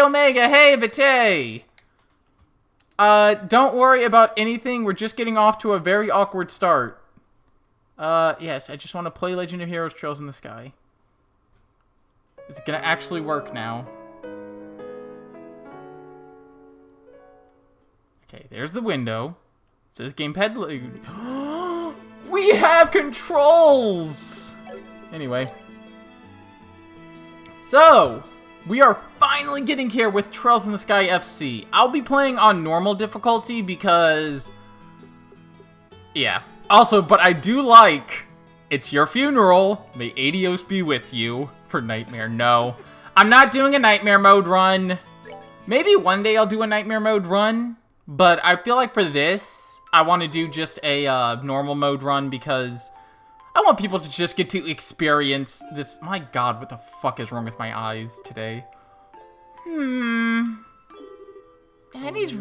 Omega, hey, Vitae! Don't worry about anything, we're just getting off to a very awkward start. Yes, I just want to play Legend of Heroes Trails in the Sky. Is it gonna actually work now? Okay, there's the window. It says gamepad load. We have controls! Anyway. So, we are finally getting here with Trails in the Sky FC. I'll be playing on normal difficulty because... yeah. Also, but I do like... it's your funeral. May Adios be with you. For Nightmare. No. I'm not doing a Nightmare mode run. Maybe one day I'll do a Nightmare mode run. But I feel like for this, I want to do just a normal mode run because... I want people to just get to experience this. My god, what the fuck is wrong with my eyes today? Daddy's...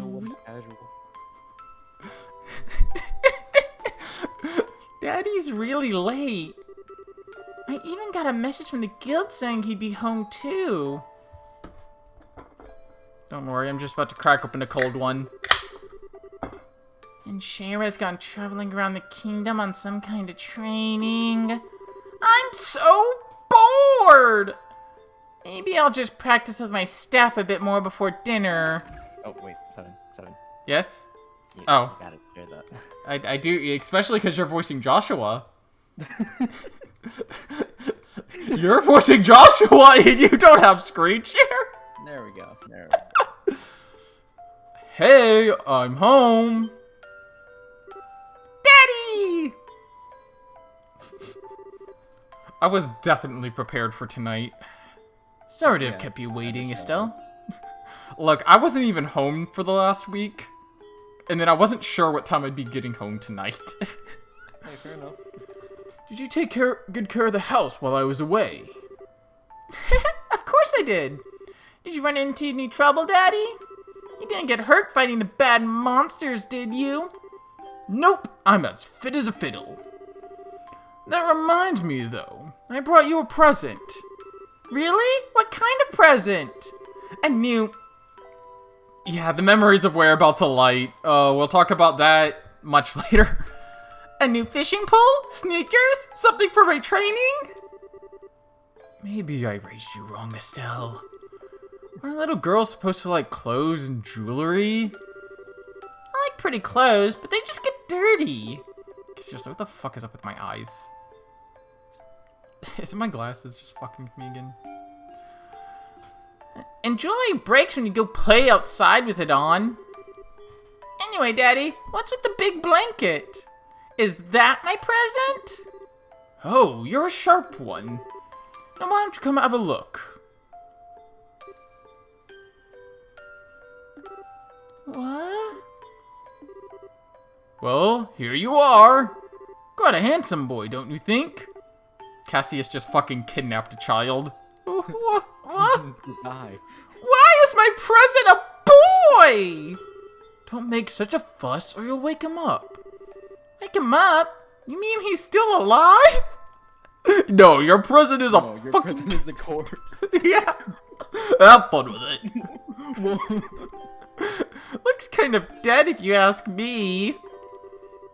Daddy's really late. I even got a message from the guild saying he'd be home too. Don't worry, I'm just about to crack open a cold one. And Shayra's gone traveling around the kingdom on some kind of training. I'm so bored! Maybe I'll just practice with my staff a bit more before dinner. Oh, wait, seven. Yes? Yeah, Oh. I gotta hear that. I do, especially because you're voicing Joshua. You're voicing Joshua and you don't have screen share? There we go. Hey, I'm home. Daddy! I was definitely prepared for tonight. Sorry to have kept you waiting, Estelle. Look, I wasn't even home for the last week. And then I wasn't sure what time I'd be getting home tonight. Hey, fair enough. Did you take good care of the house while I was away? Of course I did. Did you run into any trouble, Daddy? You didn't get hurt fighting the bad monsters, did you? Nope, I'm as fit as a fiddle. That reminds me, though. I brought you a present. Really? What kind of present? A new... yeah, the memories of Whereabouts of Light. We'll talk about that much later. A new fishing pole? Sneakers? Something for my training? Maybe I raised you wrong, Estelle. Aren't little girls supposed to like clothes and jewelry? I like pretty clothes, but they just get dirty. Seriously, what the fuck is up with my eyes? Is it my glasses just fucking with me again? And jewelry breaks when you go play outside with it on. Anyway, Daddy, what's with the big blanket? Is that my present? Oh, you're a sharp one. Now why don't you come have a look? What? Well, here you are. Quite a handsome boy, don't you think? Cassius just fucking kidnapped a child. What? Why is my present a boy? Don't make such a fuss or you'll wake him up. Wake him up? You mean he's still alive? No, your present is your present is a corpse. Yeah. Have fun with it. Looks kind of dead if you ask me.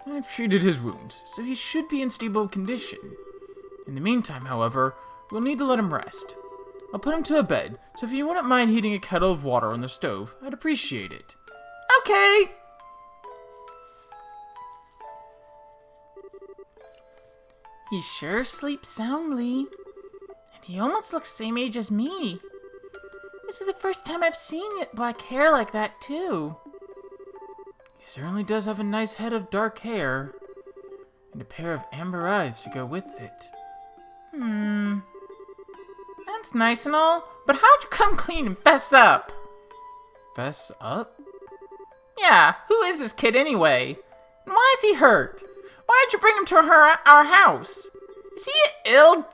I've treated his wounds, so he should be in stable condition. In the meantime, however, we'll need to let him rest. I'll put him to a bed, so if you wouldn't mind heating a kettle of water on the stove, I'd appreciate it. Okay! He sure sleeps soundly. And he almost looks the same age as me. This is the first time I've seen black hair like that, too. He certainly does have a nice head of dark hair. And a pair of amber eyes to go with it. That's nice and all, but how'd you come clean and fess up? Fess up? Yeah, who is this kid anyway? And why is he hurt? Why'd you bring him to our house? Is he an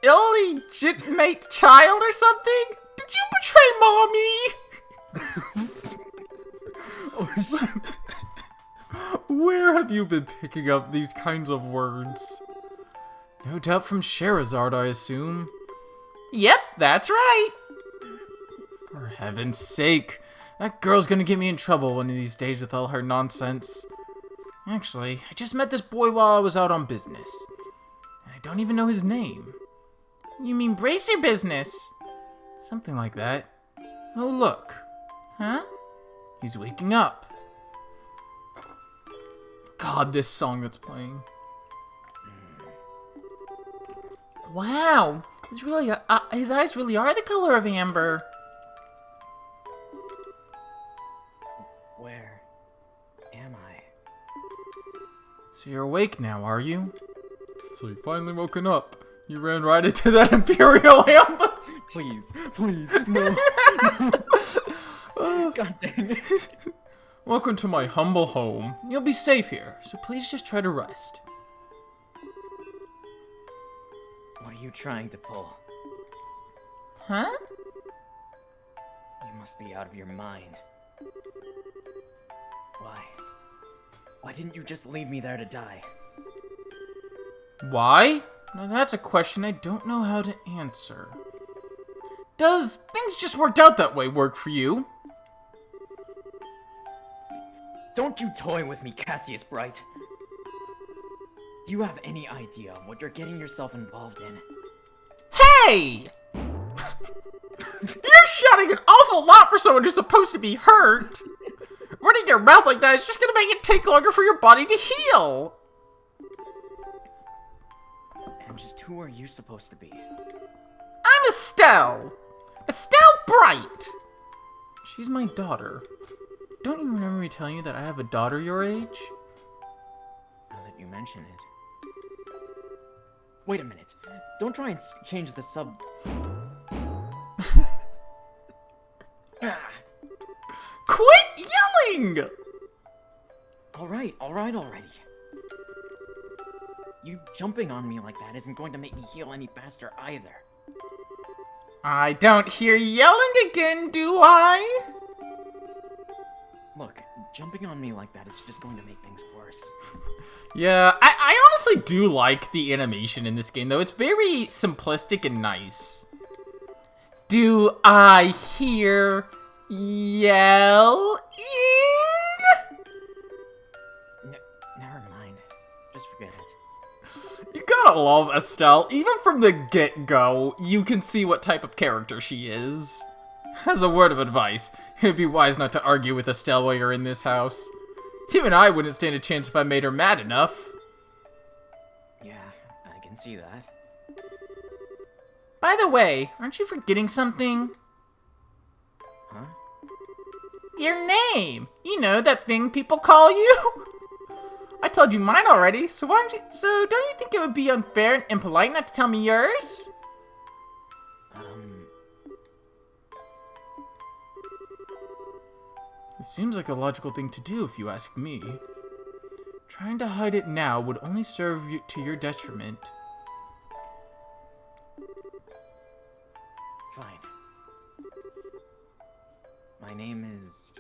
illegitimate child or something? Did you betray Mommy? Where have you been picking up these kinds of words? No doubt from Sherazard, I assume. Yep, that's right. For heaven's sake. That girl's gonna get me in trouble one of these days with all her nonsense. Actually, I just met this boy while I was out on business. And I don't even know his name. You mean brace your business? Something like that. Oh, look. Huh? He's waking up. God, this song that's playing. Wow. His eyes really are the color of amber. Where am I? So you're awake now, are you? So you finally woken up. You ran right into that Imperial amber. Please, no. God dang it. Welcome to my humble home. You'll be safe here, so please just try to rest. What are you trying to pull? Huh? You must be out of your mind. Why? Why didn't you just leave me there to die? Why? Now that's a question I don't know how to answer. Does things just worked out that way work for you? Don't you toy with me, Cassius Bright. Do you have any idea what you're getting yourself involved in? Hey! You're shouting an awful lot for someone who's supposed to be hurt. Running your mouth like that is just gonna make it take longer for your body to heal. And just who are you supposed to be? I'm Estelle. Estelle Bright. She's my daughter. Don't you remember me telling you that I have a daughter your age? Now that you mention it. Wait a minute. Don't try and change the sub... Ah. Quit yelling! Alright already. You jumping on me like that isn't going to make me heal any faster either. I don't hear yelling again, do I? Look, jumping on me like that is just going to make things worse. Yeah, I honestly do like the animation in this game, though. It's very simplistic and nice. Do I hear yelling? Never mind. Just forget it. You gotta love Estelle. Even from the get-go, you can see what type of character she is. As a word of advice, it'd be wise not to argue with Estelle while you're in this house. Even I wouldn't stand a chance if I made her mad enough. Yeah, I can see that. By the way, aren't you forgetting something? Huh? Your name! You know, that thing people call you? I told you mine already, so don't you think it would be unfair and impolite not to tell me yours? It seems like the logical thing to do if you ask me. Trying to hide it now would only serve you to your detriment. Fine. My name is...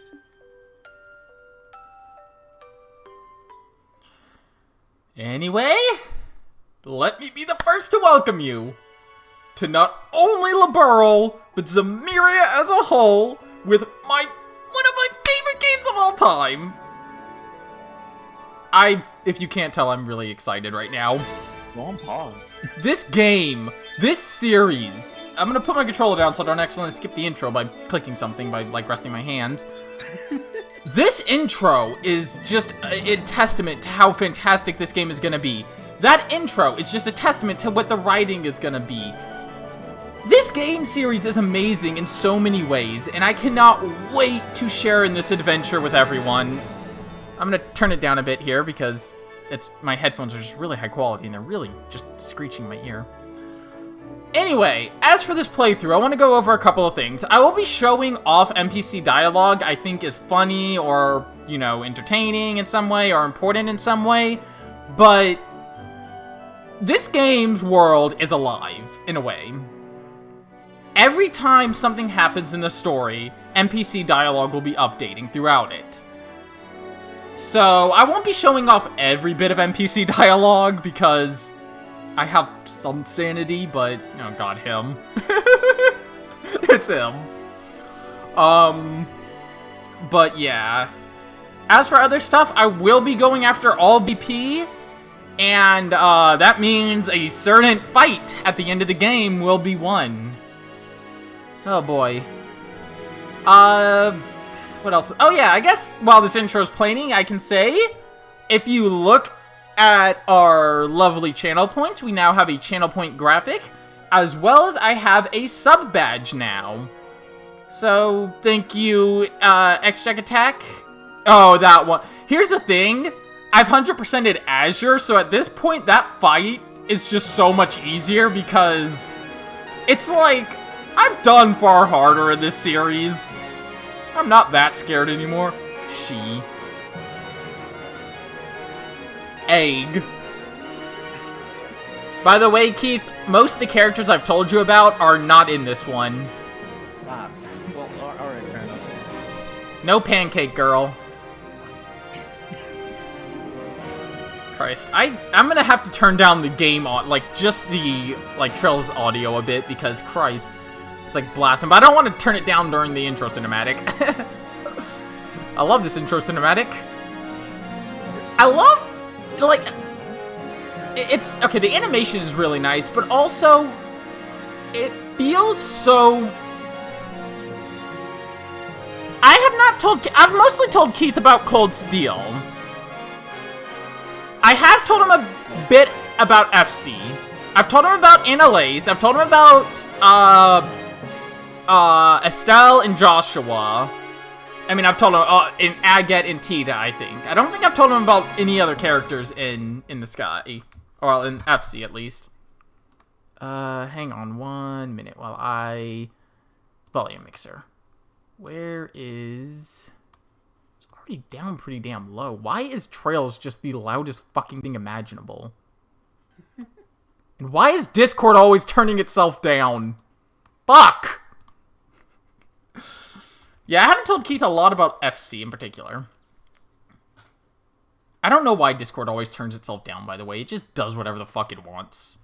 Anyway, let me be the first to welcome you to not only Liberal, but Zemuria as a whole, with one of my favorite games of all time. If you can't tell, I'm really excited right now. Go on pause. This game, this series, I'm gonna put my controller down so I don't accidentally skip the intro by clicking something, by like resting my hands. This intro is just a testament to how fantastic this game is gonna be. That intro is just a testament to what the writing is gonna be. This game series is amazing in so many ways, and I cannot wait to share in this adventure with everyone. I'm gonna turn it down a bit here because my headphones are just really high quality and they're really just screeching my ear. Anyway, as for this playthrough, I want to go over a couple of things. I will be showing off NPC dialogue I think is funny or, you know, entertaining in some way or important in some way, but this game's world is alive, in a way. Every time something happens in the story, NPC dialogue will be updating throughout it. So, I won't be showing off every bit of NPC dialogue because I have some sanity, but, oh god, him. It's him. But yeah. As for other stuff, I will be going after all BP, and that means a certain fight at the end of the game will be won. Oh boy. What else? Oh yeah, I guess while this intro's playing, I can say, if you look at our lovely channel points, we now have a channel point graphic, as well as I have a sub badge now. So, thank you, X-Jack Attack. Oh, that one. Here's the thing. I've 100%ed Azure, so at this point, that fight is just so much easier because it's like, I've done far harder in this series. I'm not that scared anymore. She. Egg. By the way, Keith, most of the characters I've told you about are not in this one. Wow. Well, alright, fair enough. No Pancake Girl. Christ, I'm gonna have to turn down the game on, like, just the, like, Trails audio a bit, because, Christ, it's like blasting, but I don't want to turn it down during the intro cinematic. I love this intro cinematic. I love, like, it's, okay, the animation is really nice, but also, it feels so... I've mostly told Keith about Cold Steel. I have told him a bit about FC. I've told him about Annalise. I've told him about, Estelle and Joshua. I mean, I've told him, in Agat and Tita, I think. I don't think I've told him about any other characters in the Sky. Or, well, in FC, at least. Hang on 1 minute while I... Volume mixer. Where is... It's already down pretty damn low. Why is Trails just the loudest fucking thing imaginable? And why is Discord always turning itself down? Fuck! Yeah, I haven't told Keith a lot about FC in particular. I don't know why Discord always turns itself down, by the way. It just does whatever the fuck it wants.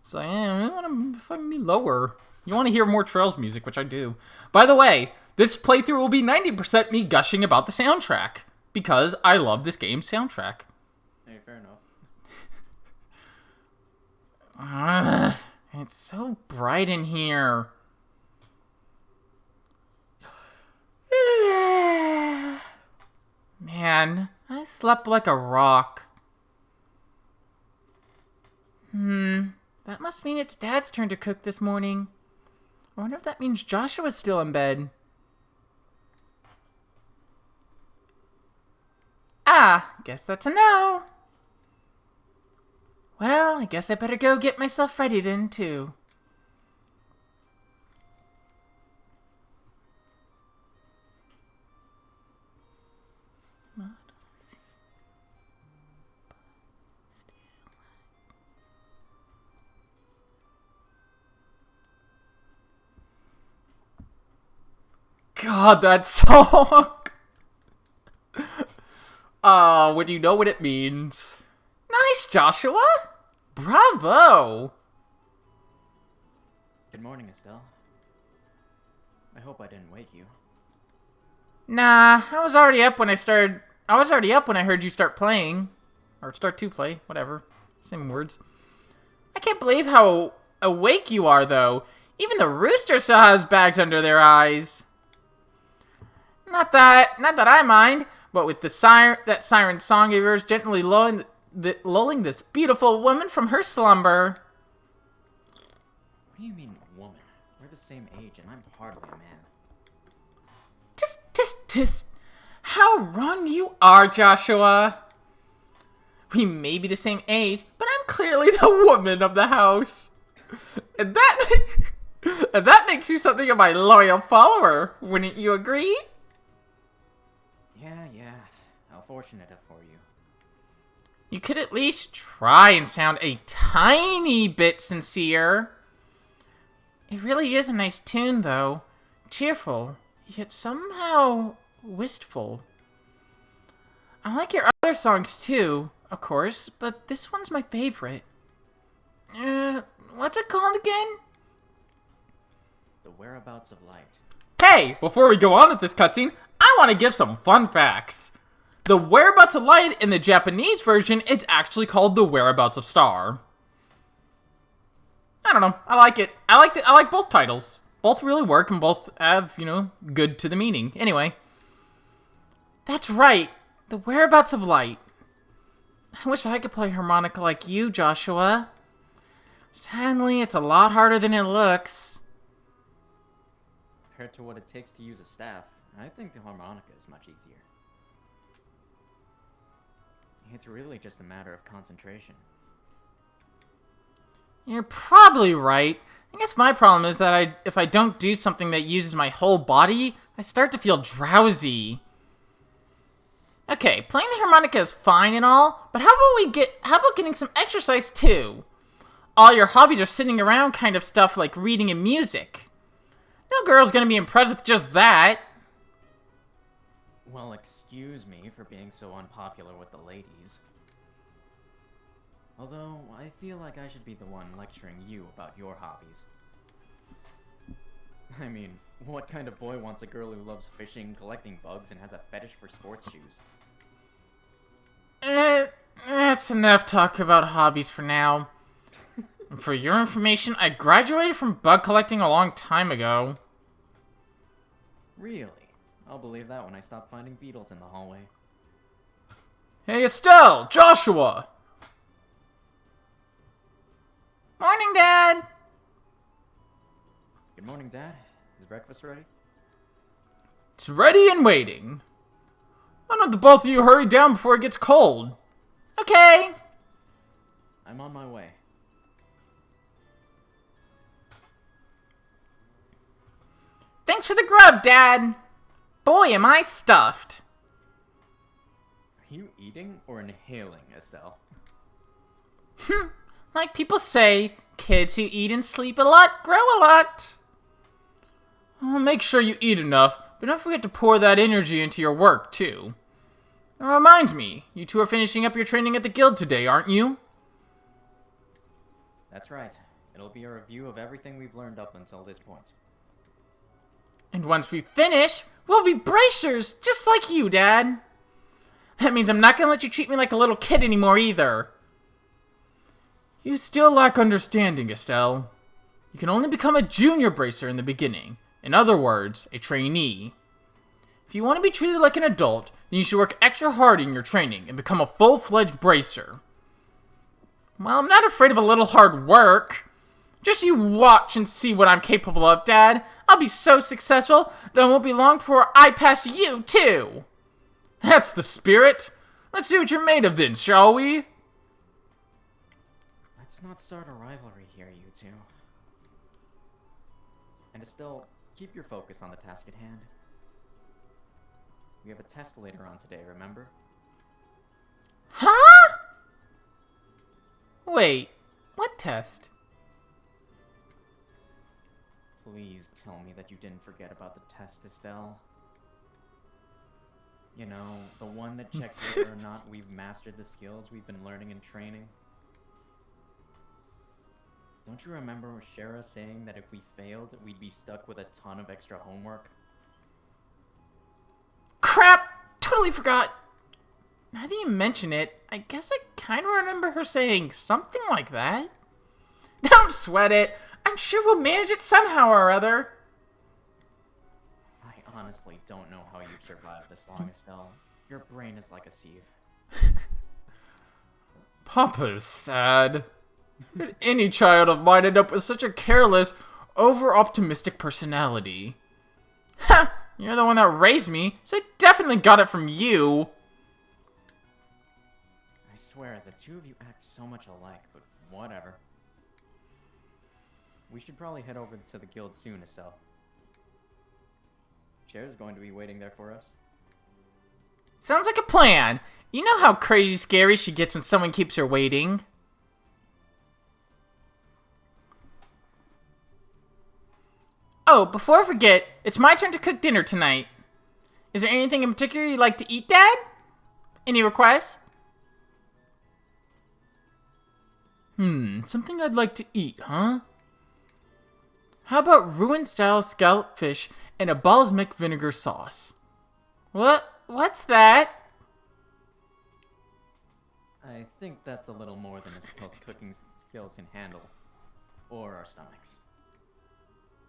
So, yeah, I want to fucking be lower. You want to hear more Trails music, which I do. By the way, this playthrough will be 90% me gushing about the soundtrack. Because I love this game's soundtrack. Hey, fair enough. It's so bright in here. Man, I slept like a rock. That must mean it's Dad's turn to cook this morning. I wonder if that means Joshua's still in bed. Ah, guess that's a no. Well, I guess I better go get myself ready then, too. God, that song! When you know what it means. Nice, Joshua! Bravo! Good morning, Estelle. I hope I didn't wake you. Nah, I was already up when I heard you start playing. Or start to play, whatever. Same words. I can't believe how awake you are, though. Even the rooster still has bags under their eyes. Not that I mind, but with that siren song of yours gently lulling this beautiful woman from her slumber. What do you mean, woman? We're the same age, and I'm hardly a man. Tisk. How wrong you are, Joshua. We may be the same age, but I'm clearly the woman of the house. And that makes you something of my loyal follower, wouldn't you agree? Yeah. How fortunate for you. You could at least try and sound a tiny bit sincere. It really is a nice tune, though. Cheerful, yet somehow wistful. I like your other songs, too, of course, but this one's my favorite. What's it called again? The Whereabouts of Light. Hey, before we go on with this cutscene, I want to give some fun facts. The Whereabouts of Light in the Japanese version, it's actually called the Whereabouts of Star. I don't know, I like it. I like both titles. Both really work and both have, good to the meaning. Anyway. That's right, the Whereabouts of Light. I wish I could play harmonica like you, Joshua. Sadly, it's a lot harder than it looks. Compared to what it takes to use a staff, I think the harmonica is much easier. It's really just a matter of concentration. You're probably right. I guess my problem is that if I don't do something that uses my whole body, I start to feel drowsy. Okay, playing the harmonica is fine and all, but how about getting some exercise too? All your hobbies are sitting around kind of stuff like reading and music. No girl's gonna be impressed with just that. Well, excuse me for being so unpopular with the ladies. Although, I feel like I should be the one lecturing you about your hobbies. I mean, what kind of boy wants a girl who loves fishing, collecting bugs, and has a fetish for sports shoes? That's enough talk about hobbies for now. And for your information, I graduated from bug collecting a long time ago. Really? I'll believe that when I stop finding beetles in the hallway. Hey Estelle! Joshua! Morning, Dad! Good morning, Dad. Is breakfast ready? It's ready and waiting. Why don't the both of you hurry down before it gets cold? Okay. I'm on my way. Thanks for the grub, Dad. Boy, am I stuffed. Are you eating or inhaling, Estelle? Like people say, kids who eat and sleep a lot grow a lot. Well, make sure you eat enough, but don't forget to pour that energy into your work, too. It reminds me, you two are finishing up your training at the guild today, aren't you? That's right. It'll be a review of everything we've learned up until this point. And once we finish, we'll be bracers, just like you, Dad. That means I'm not gonna let you treat me like a little kid anymore, either. You still lack understanding, Estelle. You can only become a junior bracer in the beginning. In other words, a trainee. If you want to be treated like an adult, then you should work extra hard in your training and become a full-fledged bracer. Well, I'm not afraid of a little hard work. Just you watch and see what I'm capable of, Dad. I'll be so successful that it won't be long before I pass you, too. That's the spirit. Let's see what you're made of then, shall we? Let's not start a rivalry here, you two. And Estelle, keep your focus on the task at hand. We have a test later on today, remember? Huh? Wait, what test? Please tell me that you didn't forget about the test, Estelle. You know, the one that checks whether or not we've mastered the skills we've been learning in training. Don't you remember Shara saying that if we failed, we'd be stuck with a ton of extra homework? Crap! Totally forgot. Now that you mention it, I guess I kind of remember her saying something like that. Don't sweat it. I'm sure we'll manage it somehow or other. I honestly don't know how you've survived this long, Estelle. Your brain is like a sieve. Papa's sad. Could any child of mine end up with such a careless, over-optimistic personality? Ha! You're the one that raised me, so I definitely got it from you. I swear, the two of you act so much alike, but whatever. We should probably head over to the guild soon, Estelle. Cher's going to be waiting there for us. Sounds like a plan. You know how crazy scary she gets when someone keeps her waiting. Oh, before I forget, it's my turn to cook dinner tonight. Is there anything in particular you'd like to eat, Dad? Any requests? Something I'd like to eat, huh? How about ruin-style scalloped fish and a balsamic vinegar sauce? What's that? I think that's a little more than Estelle's cooking skills can handle. Or our stomachs.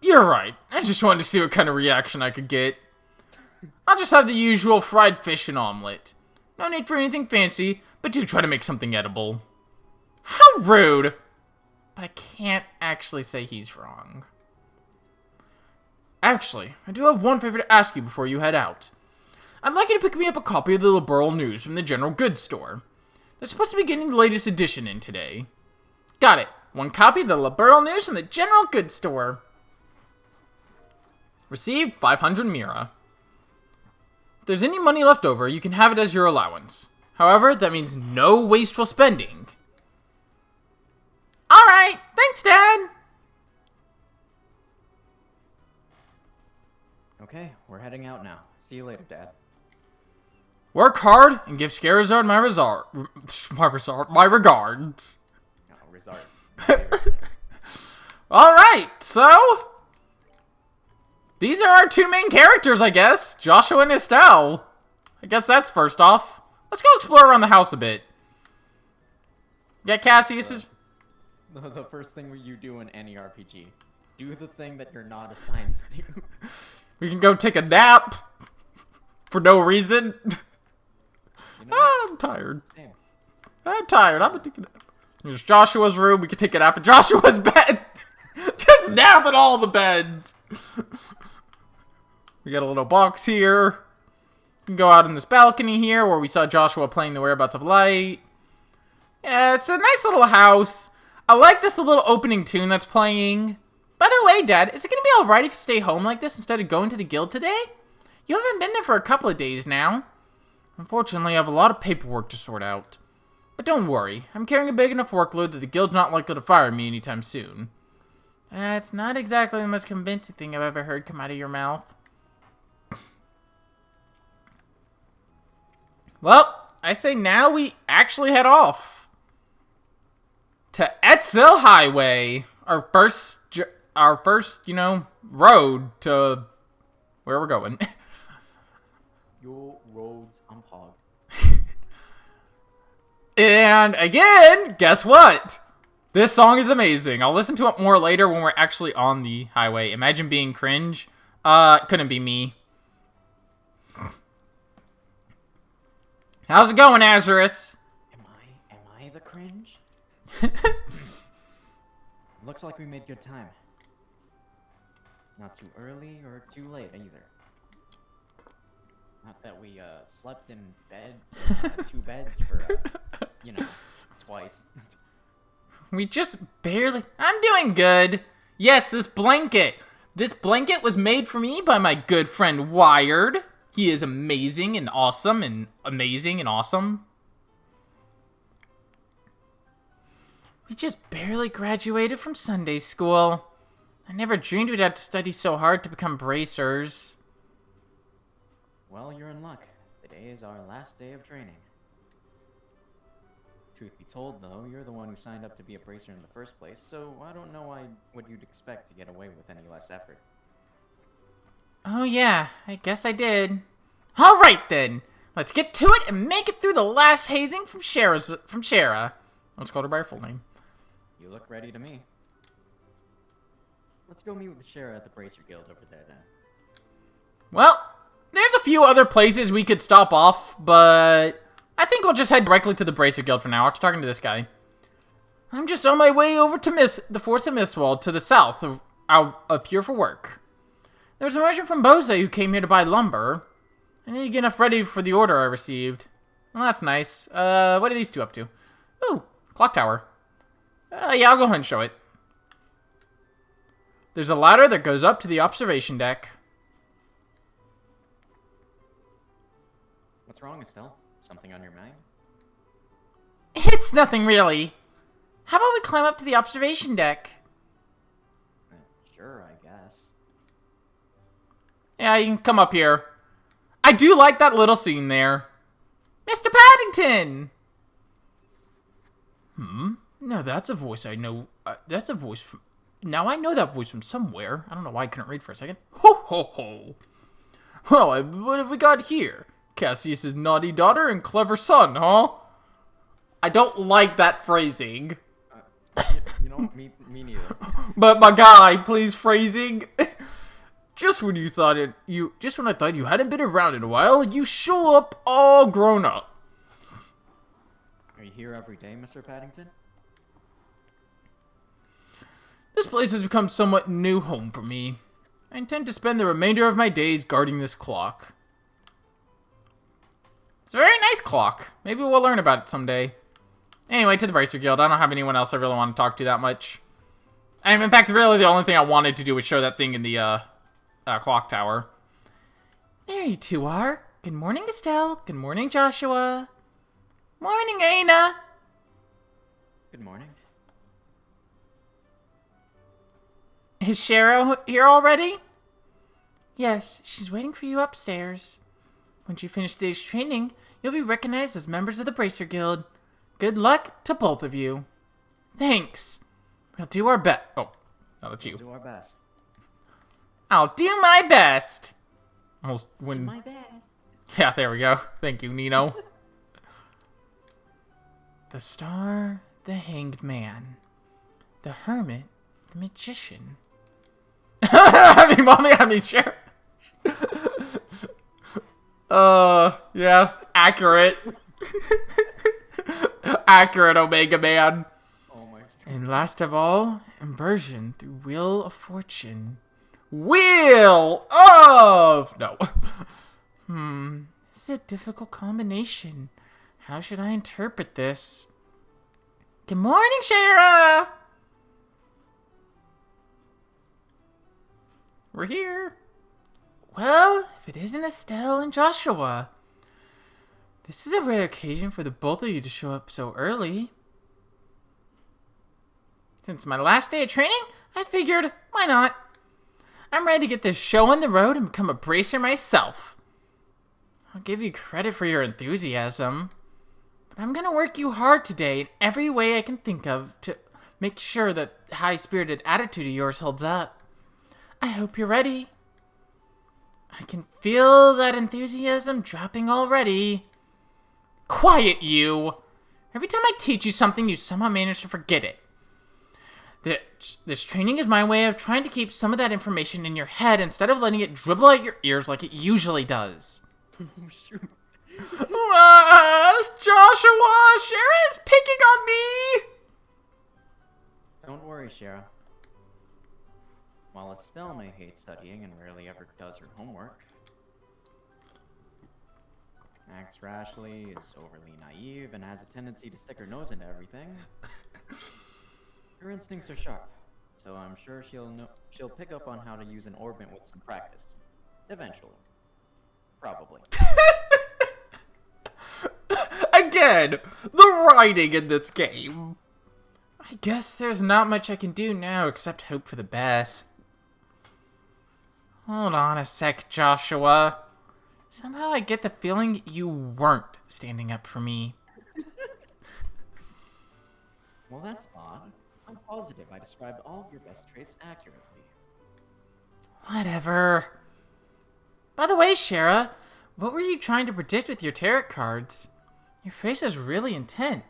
You're right. I just wanted to see what kind of reaction I could get. I'll just have the usual fried fish and omelet. No need for anything fancy, but do try to make something edible. How rude! But I can't actually say he's wrong. Actually, I do have one favor to ask you before you head out. I'd like you to pick me up a copy of the Liberal News from the general goods store. They're supposed to be getting the latest edition in today. Got it. One copy of the Liberal News from the general goods store. Received 500 mira. If there's any money left over, you can have it as your allowance. However, that means no wasteful spending. Alright, thanks, Dad! Okay, we're heading out now. See you later, Dad. Work hard and give Scarizard my regards. No, resorts. Alright, so... these are our two main characters, I guess. Joshua and Estelle. I guess that's first off. Let's go explore around the house a bit. Yeah, Cassie, this is... The first thing you do in any RPG. Do the thing that you're not assigned to do. We can go take a nap. For no reason. You know I'm tired. Damn. I'm tired. I'm gonna take a nap. There's Joshua's room. We can take a nap in Joshua's bed. Just nap at all the beds. We got a little box here. We can go out in this balcony here where we saw Joshua playing the Whereabouts of Light. Yeah, it's a nice little house. I like this little opening tune that's playing. By the way, Dad, is it gonna be alright if you stay home like this instead of going to the guild today? You haven't been there for a couple of days now. Unfortunately, I have a lot of paperwork to sort out. But don't worry, I'm carrying a big enough workload that the guild's not likely to fire me anytime soon. That's not exactly the most convincing thing I've ever heard come out of your mouth. Well, I say now we actually head off. To Etzel Highway. Our first, you know, road to where we're going. Your roads unplugged. And again, guess what? This song is amazing. I'll listen to it more later when we're actually on the highway. Imagine being cringe. Couldn't be me. How's it going, Azarus? Am I the cringe? Looks like we made good time. Not too early or too late either. Not that we slept in bed, two beds for you know, twice. We just barely... I'm doing good. Yes, this blanket. This blanket was made for me by my good friend Wired. He is amazing and awesome and amazing and awesome. We just barely graduated from Sunday school. I never dreamed we'd have to study so hard to become bracers. Well, you're in luck. Today is our last day of training. Truth be told, though, you're the one who signed up to be a bracer in the first place, so I don't know what you'd expect to get away with any less effort. Oh yeah, I guess I did. Alright then, let's get to it and make it through the last hazing from Shara. Let's call her by her full name. You look ready to me. Let's go meet with Shara at the Bracer Guild over there then. Well, there's a few other places we could stop off, but I think we'll just head directly to the Bracer Guild for now after talking to this guy. I'm just on my way over to the Force of Mistwald to the south up here for work. There's a merchant from Bose who came here to buy lumber. I need to get enough ready for the order I received. Well, that's nice. What are these two up to? Ooh, clock tower. Yeah, I'll go ahead and show it. There's a ladder that goes up to the observation deck. What's wrong, Estelle? Something on your mind? It's nothing really. How about we climb up to the observation deck? Sure, I guess. Yeah, you can come up here. I do like that little scene there. Mr. Paddington! No, that's a voice I know. That's a voice from... Now I know that voice from somewhere. I don't know why I couldn't read for a second. Ho, ho, ho. Well, what have we got here? Cassius's naughty daughter and clever son, huh? I don't like that phrasing. You know, me neither. But my guy, please phrasing. Just when I thought you hadn't been around in a while, you show up all grown up. Are you here every day, Mr. Paddington? This place has become somewhat new home for me. I intend to spend the remainder of my days guarding this clock. It's a very nice clock. Maybe we'll learn about it someday. Anyway, to the Bracer Guild. I don't have anyone else I really want to talk to that much. And in fact, really the only thing I wanted to do was show that thing in the clock tower. There you two are. Good morning, Estelle. Good morning, Joshua. Morning, Aina. Good morning. Is Cheryl here already? Yes, she's waiting for you upstairs. Once you finish today's training, you'll be recognized as members of the Bracer Guild. Good luck to both of you. Thanks. We'll do our best. Oh, now that's you. We'll do our best. I'll do my best. Almost when. My best. Yeah, there we go. Thank you, Nino. The star, the hanged man, the hermit, the magician. I mean, sure. Yeah, accurate. Accurate, Omega Man. Oh my. And last of all, inversion through Wheel of Fortune. Wheel of... No. This is a difficult combination. How should I interpret this? Good morning, Shara! We're here. Well, if it isn't Estelle and Joshua. This is a rare occasion for the both of you to show up so early. Since my last day of training, I figured, why not? I'm ready to get this show on the road and become a bracer myself. I'll give you credit for your enthusiasm. But I'm gonna work you hard today in every way I can think of to make sure that high-spirited attitude of yours holds up. I hope you're ready. I can feel that enthusiasm dropping already. Quiet, you! Every time I teach you something, you somehow manage to forget it. This training is my way of trying to keep some of that information in your head instead of letting it dribble out your ears like it usually does. Shoot. Joshua! Shara is picking on me! Don't worry, Shara. While Estelle may hate studying and rarely ever does her homework, acts rashly, is overly naive, and has a tendency to stick her nose into everything, her instincts are sharp, so I'm sure she'll pick up on how to use an orbit with some practice. Eventually. Probably. Again, the writing in this game. I guess there's not much I can do now except hope for the best. Hold on a sec, Joshua. Somehow I get the feeling you weren't standing up for me. Well, that's odd. I'm positive I described all of your best traits accurately. Whatever. By the way, Shara, what were you trying to predict with your tarot cards? Your face is really intent.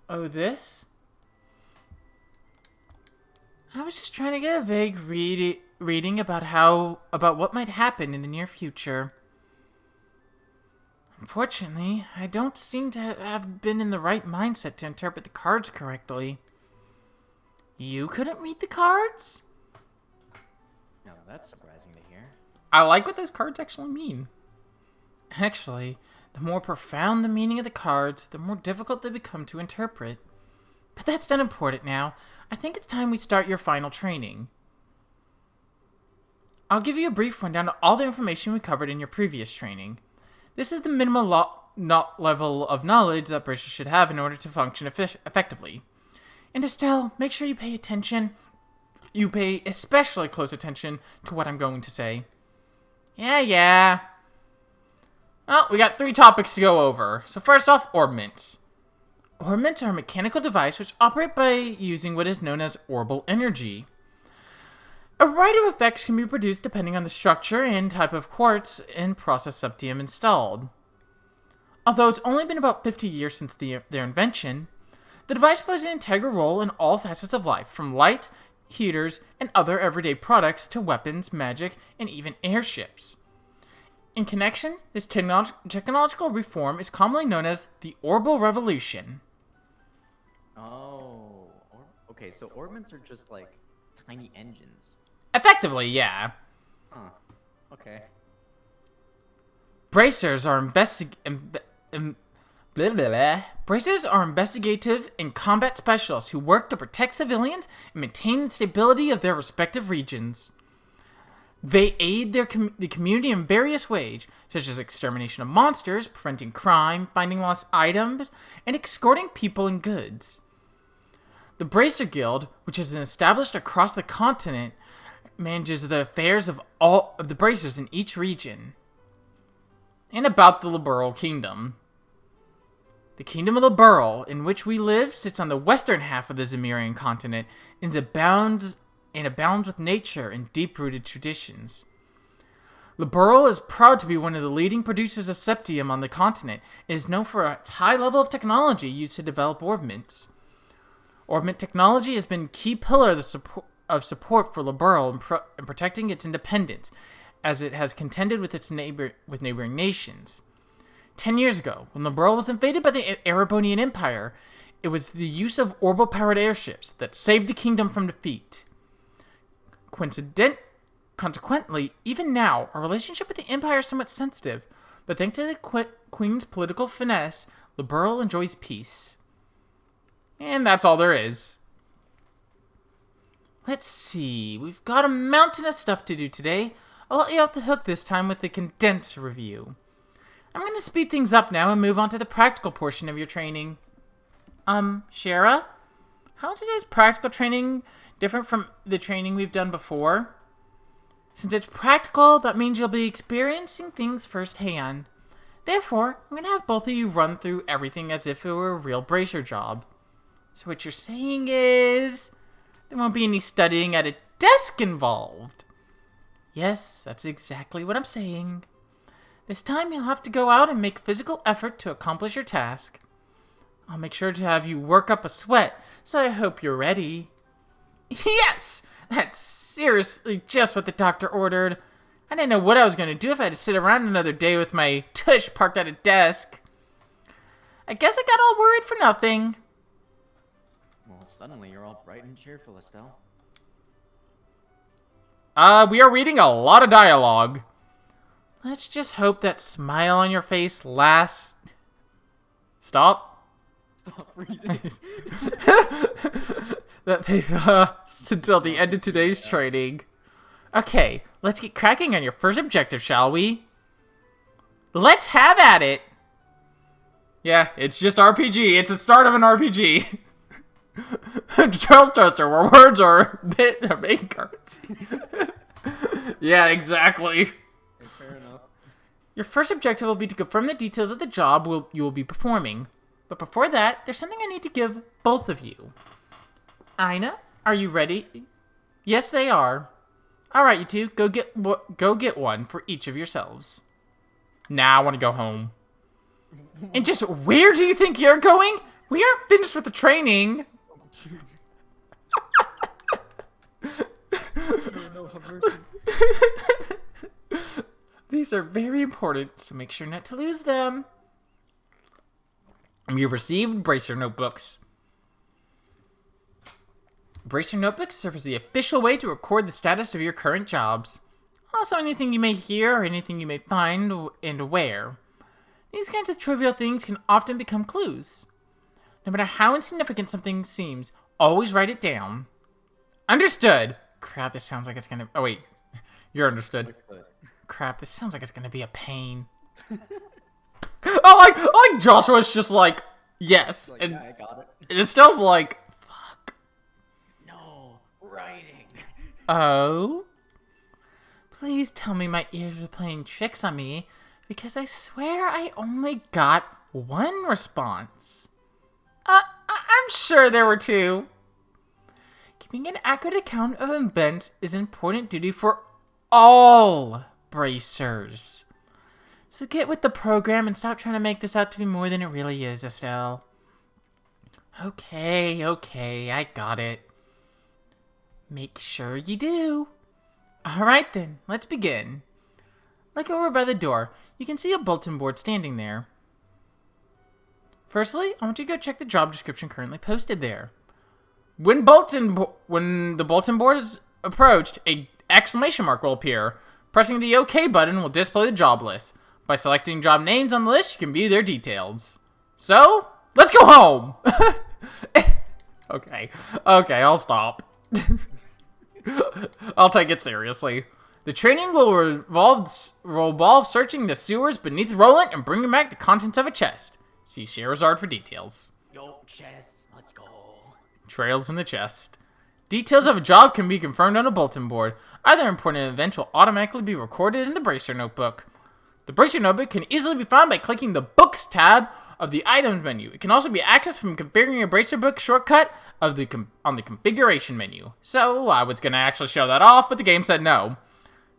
Oh, this? I was just trying to get a vague reading about what might happen in the near future. Unfortunately, I don't seem to have been in the right mindset to interpret the cards correctly. You couldn't read the cards? Now that's surprising to hear. I like what those cards actually mean. Actually, the more profound the meaning of the cards, the more difficult they become to interpret. But that's not important now. I think it's time we start your final training. I'll give you a brief rundown of all the information we covered in your previous training. This is the minimal level of knowledge that bracers should have in order to function effectively. And Estelle, make sure you pay attention. You pay especially close attention to what I'm going to say. Yeah. Well, we got 3 topics to go over. So first off, orbments. Orbments are a mechanical device which operate by using what is known as orbital energy. A variety of effects can be produced depending on the structure and type of quartz and process septium installed. Although it's only been about 50 years since their invention, the device plays an integral role in all facets of life, from lights, heaters, and other everyday products to weapons, magic, and even airships. In connection, this technological reform is commonly known as the Orbital Revolution. Oh, okay, so orbments are just like tiny engines. Effectively, yeah. Huh. Okay. Bracers are Bracers are investigative and combat specialists who work to protect civilians and maintain the stability of their respective regions. They aid the community in various ways, such as extermination of monsters, preventing crime, finding lost items, and escorting people and goods. The Bracer Guild, which is established across the continent, manages the affairs of all of the bracers in each region. And about the Liberal Kingdom. The Kingdom of Liberal, in which we live, sits on the western half of the Zemurian continent and abounds with nature and deep-rooted traditions. Liberal is proud to be one of the leading producers of septium on the continent and is known for a high level of technology used to develop orbments. Orbment technology has been a key pillar of support for Liberal in protecting its independence, as it has contended with neighboring nations. 10 years ago, when Liberal was invaded by the Erebonian Empire, it was the use of orbital-powered airships that saved the kingdom from defeat. Consequently, even now, our relationship with the Empire is somewhat sensitive, but thanks to the Queen's political finesse, Liberal enjoys peace. And that's all there is. Let's see, we've got a mountain of stuff to do today. I'll let you off the hook this time with the condensed review. I'm going to speed things up now and move on to the practical portion of your training. Shara? How is today's practical training different from the training we've done before? Since it's practical, that means you'll be experiencing things firsthand. Therefore, I'm going to have both of you run through everything as if it were a real bracer job. So what you're saying is, there won't be any studying at a desk involved. Yes, that's exactly what I'm saying. This time you'll have to go out and make physical effort to accomplish your task. I'll make sure to have you work up a sweat, so I hope you're ready. Yes! That's seriously just what the doctor ordered. I didn't know what I was going to do if I had to sit around another day with my tush parked at a desk. I guess I got all worried for nothing. Well, suddenly you're all bright and cheerful, Estelle. We are reading a lot of dialogue. Let's just hope that smile on your face lasts. Stop. Stop reading. That lasts until the end of today's training. Okay, let's get cracking on your first objective, shall we? Let's have at it! Yeah, it's just RPG. It's the start of an RPG. Charles Toaster, where words are main currency. Yeah, exactly. Fair enough. Your first objective will be to confirm the details of the job you will be performing. But before that, there's something I need to give both of you. Aina, are you ready? Yes, they are. Alright, you two, go get one for each of yourselves. Nah, I want to go home. And just where do you think you're going? We aren't finished with the training. These are very important, so make sure not to lose them. You've received Bracer Notebooks. Bracer Notebooks serve as the official way to record the status of your current jobs. Also, anything you may hear or anything you may find and aware. These kinds of trivial things can often become clues. No matter how insignificant something seems, always write it down. Understood! Crap, this sounds like it's gonna... Oh, wait. You're understood. Crap, this sounds like it's gonna be a pain. I like Joshua's just like, yes. Like, and yeah, I got it. And Estelle's like, fuck. No, writing. Oh? Please tell me my ears are playing tricks on me, because I swear I only got one response. I'm sure there were two. Keeping an accurate account of events is an important duty for all bracers. So get with the program and stop trying to make this out to be more than it really is, Estelle. Okay, I got it. Make sure you do. Alright then, let's begin. Look over by the door. You can see a bulletin board standing there. Firstly, I want you to go check the job description currently posted there. When the bulletin board is approached, an exclamation mark will appear. Pressing the OK button will display the job list. By selecting job names on the list, you can view their details. So, let's go home! Okay, I'll stop. I'll take it seriously. The training will revolve searching the sewers beneath Roland and bringing back the contents of a chest. See Sherazard for details. Yo, chest, let's go. Trails in the chest. Details of a job can be confirmed on a bulletin board. Other important events will automatically be recorded in the Bracer Notebook. The Bracer Notebook can easily be found by clicking the Books tab of the Items menu. It can also be accessed from configuring a Bracer Book shortcut on the Configuration menu. So, I was going to actually show that off, but the game said no.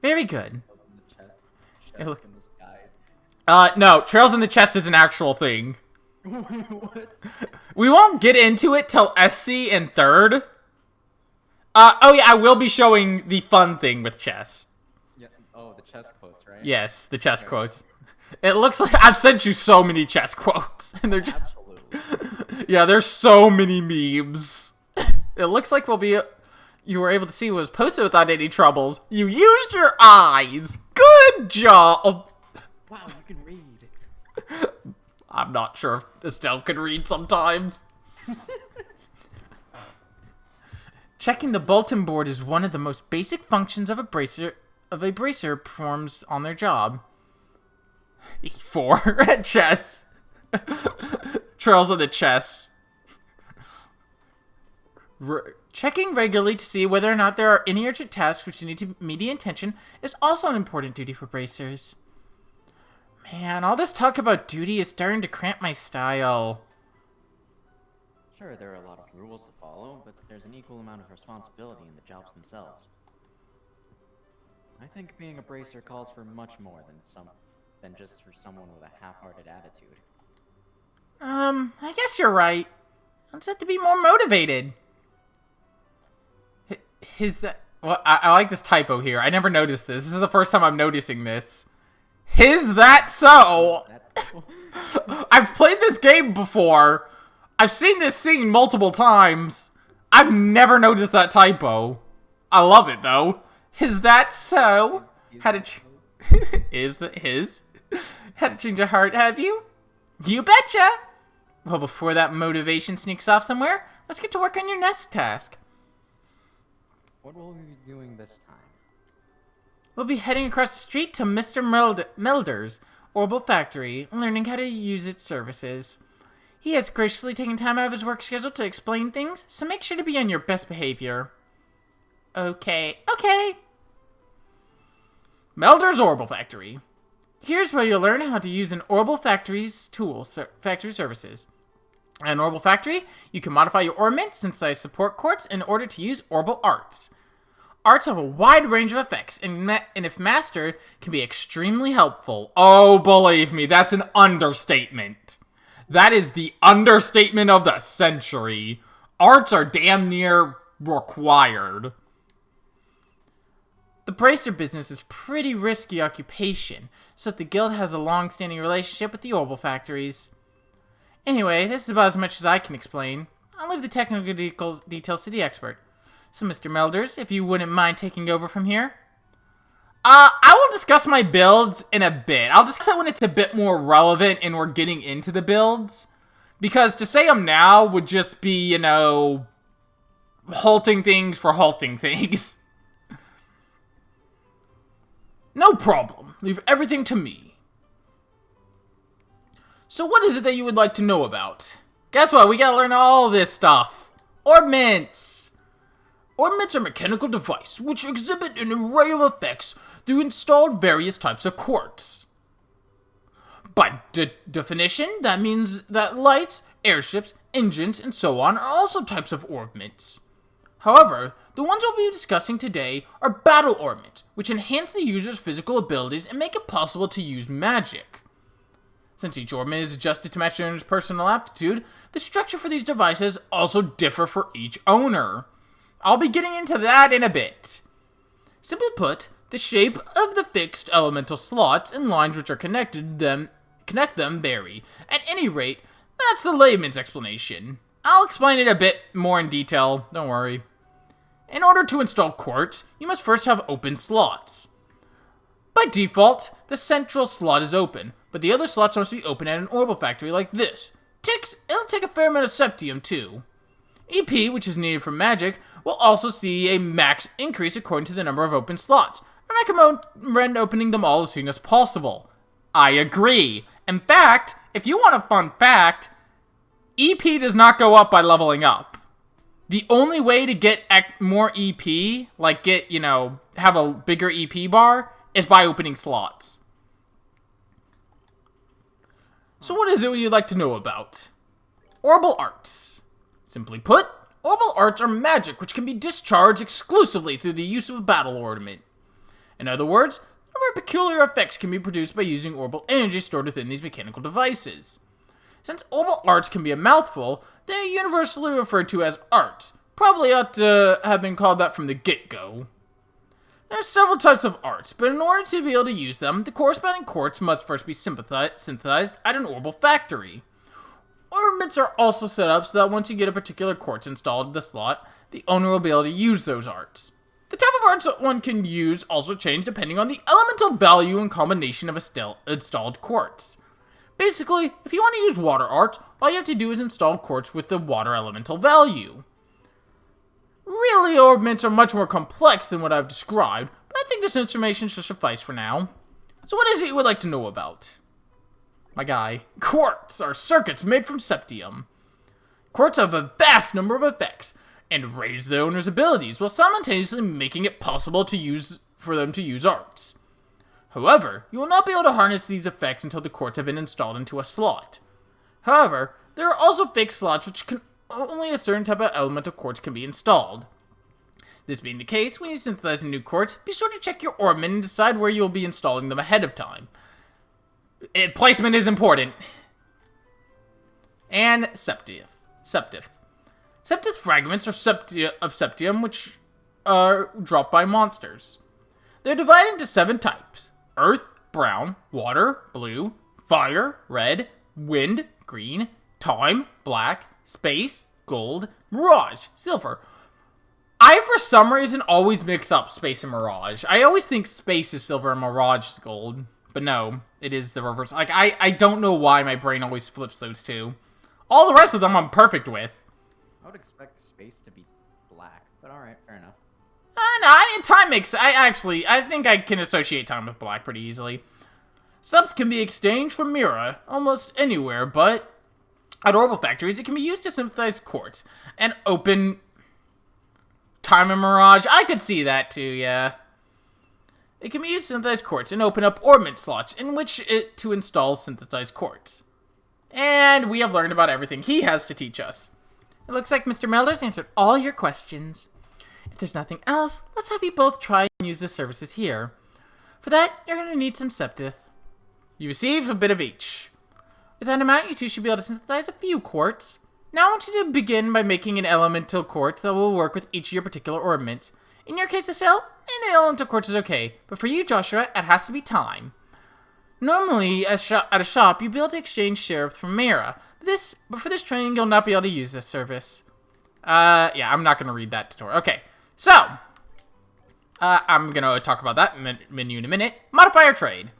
Very good. No, Trails in the Chest is an actual thing. What? We won't get into it till SC and third. Oh yeah, I will be showing the fun thing with chess. Yeah. Oh, the chess quotes, right? Yes, the chess quotes. It looks like I've sent you so many chess quotes, and they're just Absolutely. yeah, there's so many memes. It looks like you were able to see what was posted without any troubles. You used your eyes. Good job. Wow, you can read. I'm not sure if Estelle can read sometimes. Checking the bulletin board is one of the most basic functions of a bracer performs on their job. E4 at chess. Trails of the chess. Checking regularly to see whether or not there are any urgent tasks which need immediate attention is also an important duty for bracers. Man, all this talk about duty is starting to cramp my style. Sure, there are a lot of rules to follow, but there's an equal amount of responsibility in the jobs themselves. I think being a bracer calls for much more than just for someone with a half-hearted attitude. I guess you're right. I'll just have to be more motivated. Well, I like this typo here. I never noticed this. This is the first time I'm noticing this. Is that so? I've played this game before. I've seen this scene multiple times. I've never noticed that typo. I love it, though. Is that so? Is that his? Had to change your heart, have you? You betcha! Well, before that motivation sneaks off somewhere, let's get to work on your next task. What will we be doing this time? We'll be heading across the street to Mr. Melder's Orbital Factory, learning how to use its services. He has graciously taken time out of his work schedule to explain things, so make sure to be on your best behavior. Okay. Melder's Orbital Factory. Here's where you'll learn how to use an Orbital Factory's factory services. At an Orbital Factory, you can modify your orbment, synthesize support quartz in order to use Orbital Arts. Arts have a wide range of effects, and if mastered, can be extremely helpful. Oh, believe me, that's an understatement. That is the understatement of the century. Arts are damn near required. The bracer business is pretty risky occupation, so if the guild has a long-standing relationship with the Orbital Factories. Anyway, this is about as much as I can explain. I'll leave the technical details to the expert. So, Mr. Melders, if you wouldn't mind taking over from here. I will discuss my builds in a bit. I'll discuss it when it's a bit more relevant and we're getting into the builds. Because to say them now would just be, halting things for halting things. No problem. Leave everything to me. So what is it that you would like to know about? Guess what? We gotta learn all this stuff. Orbments! Orbments are mechanical devices which exhibit an array of effects through installed various types of quartz. By definition, that means that lights, airships, engines, and so on are also types of orbments. However, the ones we'll be discussing today are battle orbments, which enhance the user's physical abilities and make it possible to use magic. Since each orbment is adjusted to match the owner's personal aptitude, the structure for these devices also differ for each owner. I'll be getting into that in a bit. Simply put, the shape of the fixed elemental slots and lines which are connect them vary. At any rate, that's the layman's explanation. I'll explain it a bit more in detail, don't worry. In order to install quartz, you must first have open slots. By default, the central slot is open, but the other slots must be open at an orbital factory like this. It'll take a fair amount of septium too. EP, which is needed for magic, will also see a max increase according to the number of open slots. I recommend opening them all as soon as possible. I agree. In fact, if you want a fun fact, EP does not go up by leveling up. The only way to get more EP, like have a bigger EP bar, is by opening slots. So what is it you'd like to know about? Orbital arts. Simply put, orbital arts are magic which can be discharged exclusively through the use of a battle ornament. In other words, a number of peculiar effects can be produced by using orbital energy stored within these mechanical devices. Since orbital arts can be a mouthful, they are universally referred to as arts. Probably ought to have been called that from the get-go. There are several types of arts, but in order to be able to use them, the corresponding quartz must first be synthesized at an orbital factory. Orbits are also set up so that once you get a particular quartz installed in the slot, the owner will be able to use those arts. The type of arts that one can use also change depending on the elemental value and combination of installed quartz. Basically, if you want to use water arts, all you have to do is install quartz with the water elemental value. Really, orbments are much more complex than what I've described, but I think this information should suffice for now. So what is it you would like to know about? My guy, quartz are circuits made from septium. Quartz have a vast number of effects, and raise the owner's abilities, while simultaneously making it possible for them to use arts. However, you will not be able to harness these effects until the quartz have been installed into a slot. However, there are also fixed slots which can only a certain type of elemental quartz can be installed. This being the case, when you synthesize a new quartz, be sure to check your orbment and decide where you will be installing them ahead of time. Placement is important. And septith. Septith fragments are septium which are dropped by monsters. They're divided into 7 types: earth, brown, water, blue, fire, red, wind, green, time, black, space, gold, mirage, silver. I, for some reason, always mix up space and mirage. I always think space is silver and mirage is gold. But no, it is the reverse. Like, I don't know why my brain always flips those two. All the rest of them I'm perfect with. I would expect space to be black, but alright, fair enough. No, time makes... I think I can associate time with black pretty easily. Subs can be exchanged from Mira almost anywhere, but at orbital factories, it can be used to synthesize quartz and open time and mirage. I could see that too, yeah. It can be used to synthesize quartz and open up orbment slots in which to install synthesized quartz. And we have learned about everything he has to teach us. It looks like Mr. Melder's answered all your questions. If there's nothing else, let's have you both try and use the services here. For that, you're going to need some septith. You receive a bit of each. With that amount, you two should be able to synthesize a few quartz. Now I want you to begin by making an elemental quartz that will work with each of your particular orbments. In your case, Estelle, an elemental quartz is okay, but for you, Joshua, it has to be time. Normally, at a shop, you'd be able to exchange sheriff from Mira, but for this training, you'll not be able to use this service. Yeah, I'm not going to read that tutorial. Okay, so, I'm going to talk about that menu in a minute. Modifier trade.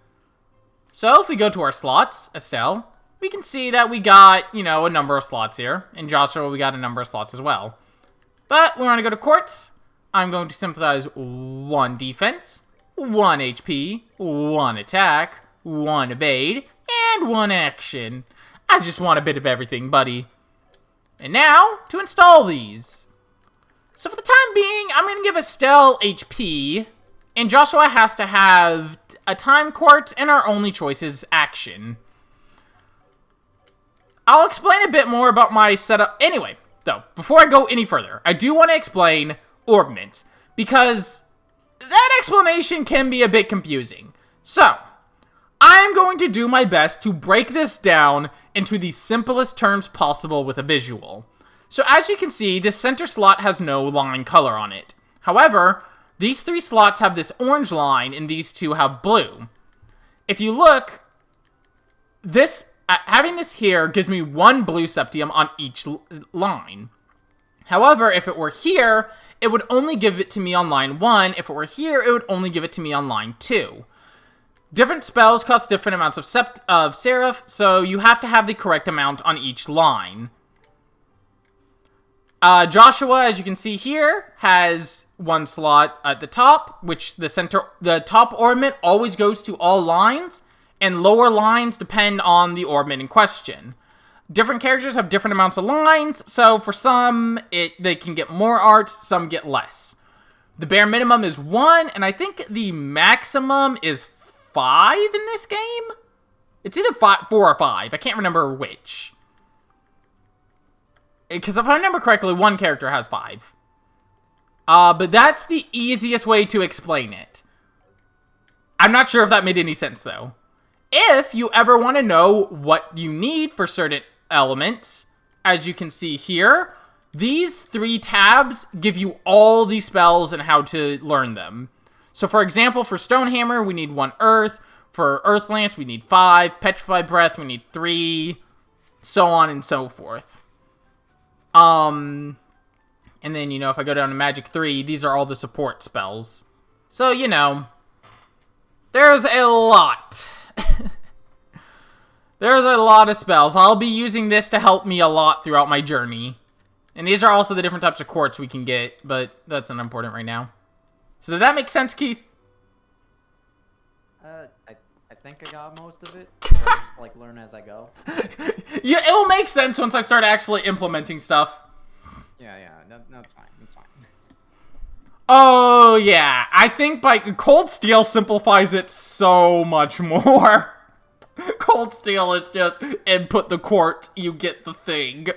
So, if we go to our slots, Estelle, we can see that we got, a number of slots here. And Joshua, we got a number of slots as well. But, we want to go to quartz. I'm going to synthesize 1 defense, 1 HP, 1 attack, 1 evade, and 1 action. I just want a bit of everything, buddy. And now, to install these. So for the time being, I'm going to give Estelle HP, and Joshua has to have a time quartz, and our only choice is action. I'll explain a bit more about my setup. Anyway, though, before I go any further, I do want to explain orbment, because that explanation can be a bit confusing. So, I'm going to do my best to break this down into the simplest terms possible with a visual. So as you can see, this center slot has no line color on it. However, these 3 slots have this orange line, and these 2 have blue. If you look, having this here gives me 1 blue septium on each line. However, if it were here, it would only give it to me on line 1. If it were here, it would only give it to me on line 2. Different spells cost different amounts of Seraph, so you have to have the correct amount on each line. Joshua, as you can see here, has 1 slot at the top, which the top ornament always goes to all lines, and lower lines depend on the ornament in question. Different characters have different amounts of lines, so for some, they can get more art, some get less. The bare minimum is 1, and I think the maximum is 5 in this game? It's either 4 or 5, I can't remember which. Because if I remember correctly, 1 character has 5. But that's the easiest way to explain it. I'm not sure if that made any sense, though. If you ever want to know what you need for certain elements, as you can see here, these 3 tabs give you all the spells and how to learn them. So, for example, for Stonehammer, we need 1 Earth. For Earth Lance, we need 5. Petrified Breath, we need 3. So on and so forth. And then, if I go down to Magic 3, these are all the support spells. So, there's a lot. There's a lot of spells. I'll be using this to help me a lot throughout my journey. And these are also the different types of quartz we can get, but that's unimportant right now. So does that make sense, Keith? I think I got most of it. I'll just, learn as I go. Yeah, it will make sense once I start actually implementing stuff. Yeah, no, it's fine, it's fine. Oh, yeah. I think Cold Steel simplifies it so much more. Cold Steel is just input the quartz, you get the thing.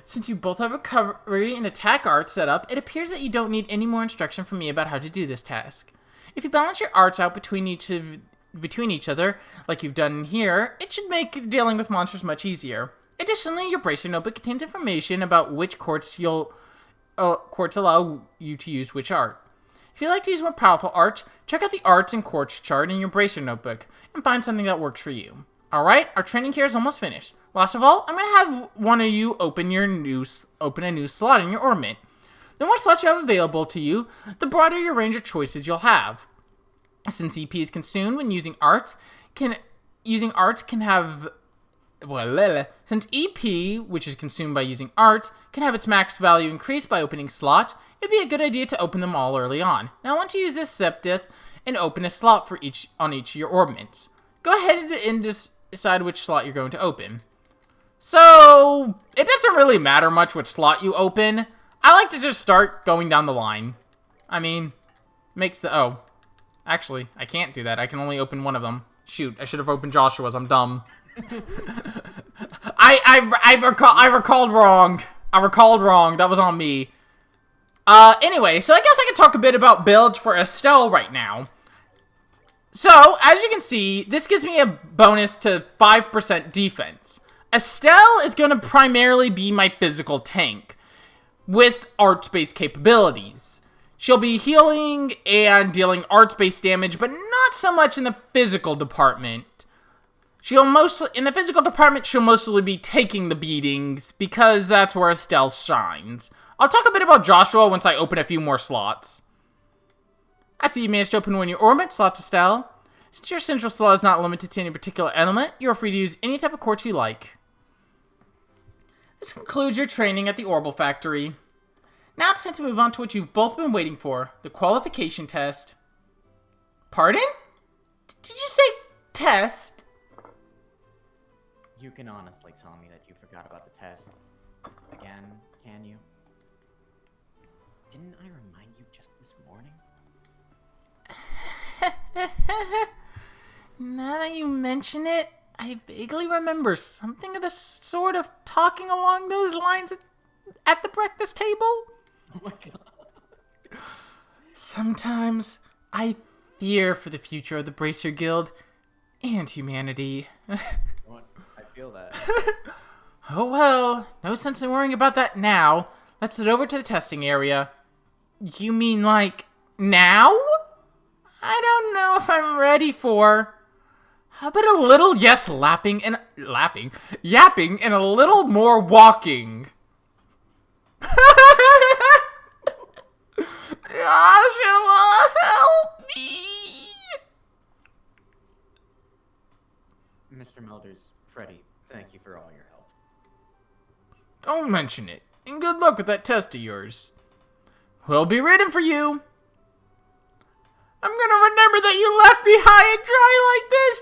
Since you both have recovery and attack art set up, it appears that you don't need any more instruction from me about how to do this task. If you balance your arts out between each other, like you've done here, it should make dealing with monsters much easier. Additionally, your bracer notebook contains information about which quartz allow you to use which art. If you'd like to use more powerful arts, check out the arts and quartz chart in your bracer notebook and find something that works for you. Alright, our training here is almost finished. Last of all, I'm going to have one of you open a new slot in your ornament. The more slots you have available to you, the broader your range of choices you'll have. Since EP is consumed when since EP, which is consumed by using arts, can have its max value increased by opening slots, it'd be a good idea to open them all early on. Now, once you use this septith and open a slot on each of your ornaments, go ahead and decide which slot you're going to open. So, it doesn't really matter much which slot you open. I like to just start going down the line. I mean, actually, I can't do that. I can only open one of them. Shoot, I should have opened Joshua's. I'm dumb. I recalled wrong. That was on me. Anyway, so I guess I can talk a bit about builds for Estelle right now. So, as you can see, this gives me a bonus to 5% defense. Estelle is going to primarily be my physical tank, with arts-based capabilities. She'll be healing and dealing arts-based damage, but not so much in the physical department. In the physical department, she'll mostly be taking the beatings, because that's where Estelle shines. I'll talk a bit about Joshua once I open a few more slots. I see you managed to open one of your ornament slots, Estelle. Since your central slot is not limited to any particular element, you are free to use any type of quartz you like. This concludes your training at the Orbital Factory. Now it's time to move on to what you've both been waiting for, the qualification test. Pardon? Did you say test? You can honestly tell me that you forgot about the test. Again, can you? Didn't I remind you just this morning? Now that you mention it, I vaguely remember something of the sort of talking along those lines at the breakfast table. Oh my god. Sometimes I fear for the future of the Bracer Guild and humanity. What? I feel that. Oh well, no sense in worrying about that now. Let's head over to the testing area. You mean like now? I don't know if I'm ready for... How about a little yapping and a little more walking? Joshua, help me! Mr. Melders, Freddy, thank you for all your help. Don't mention it. And good luck with that test of yours. We'll be reading for you. I'm gonna remember that you left me high and dry like this,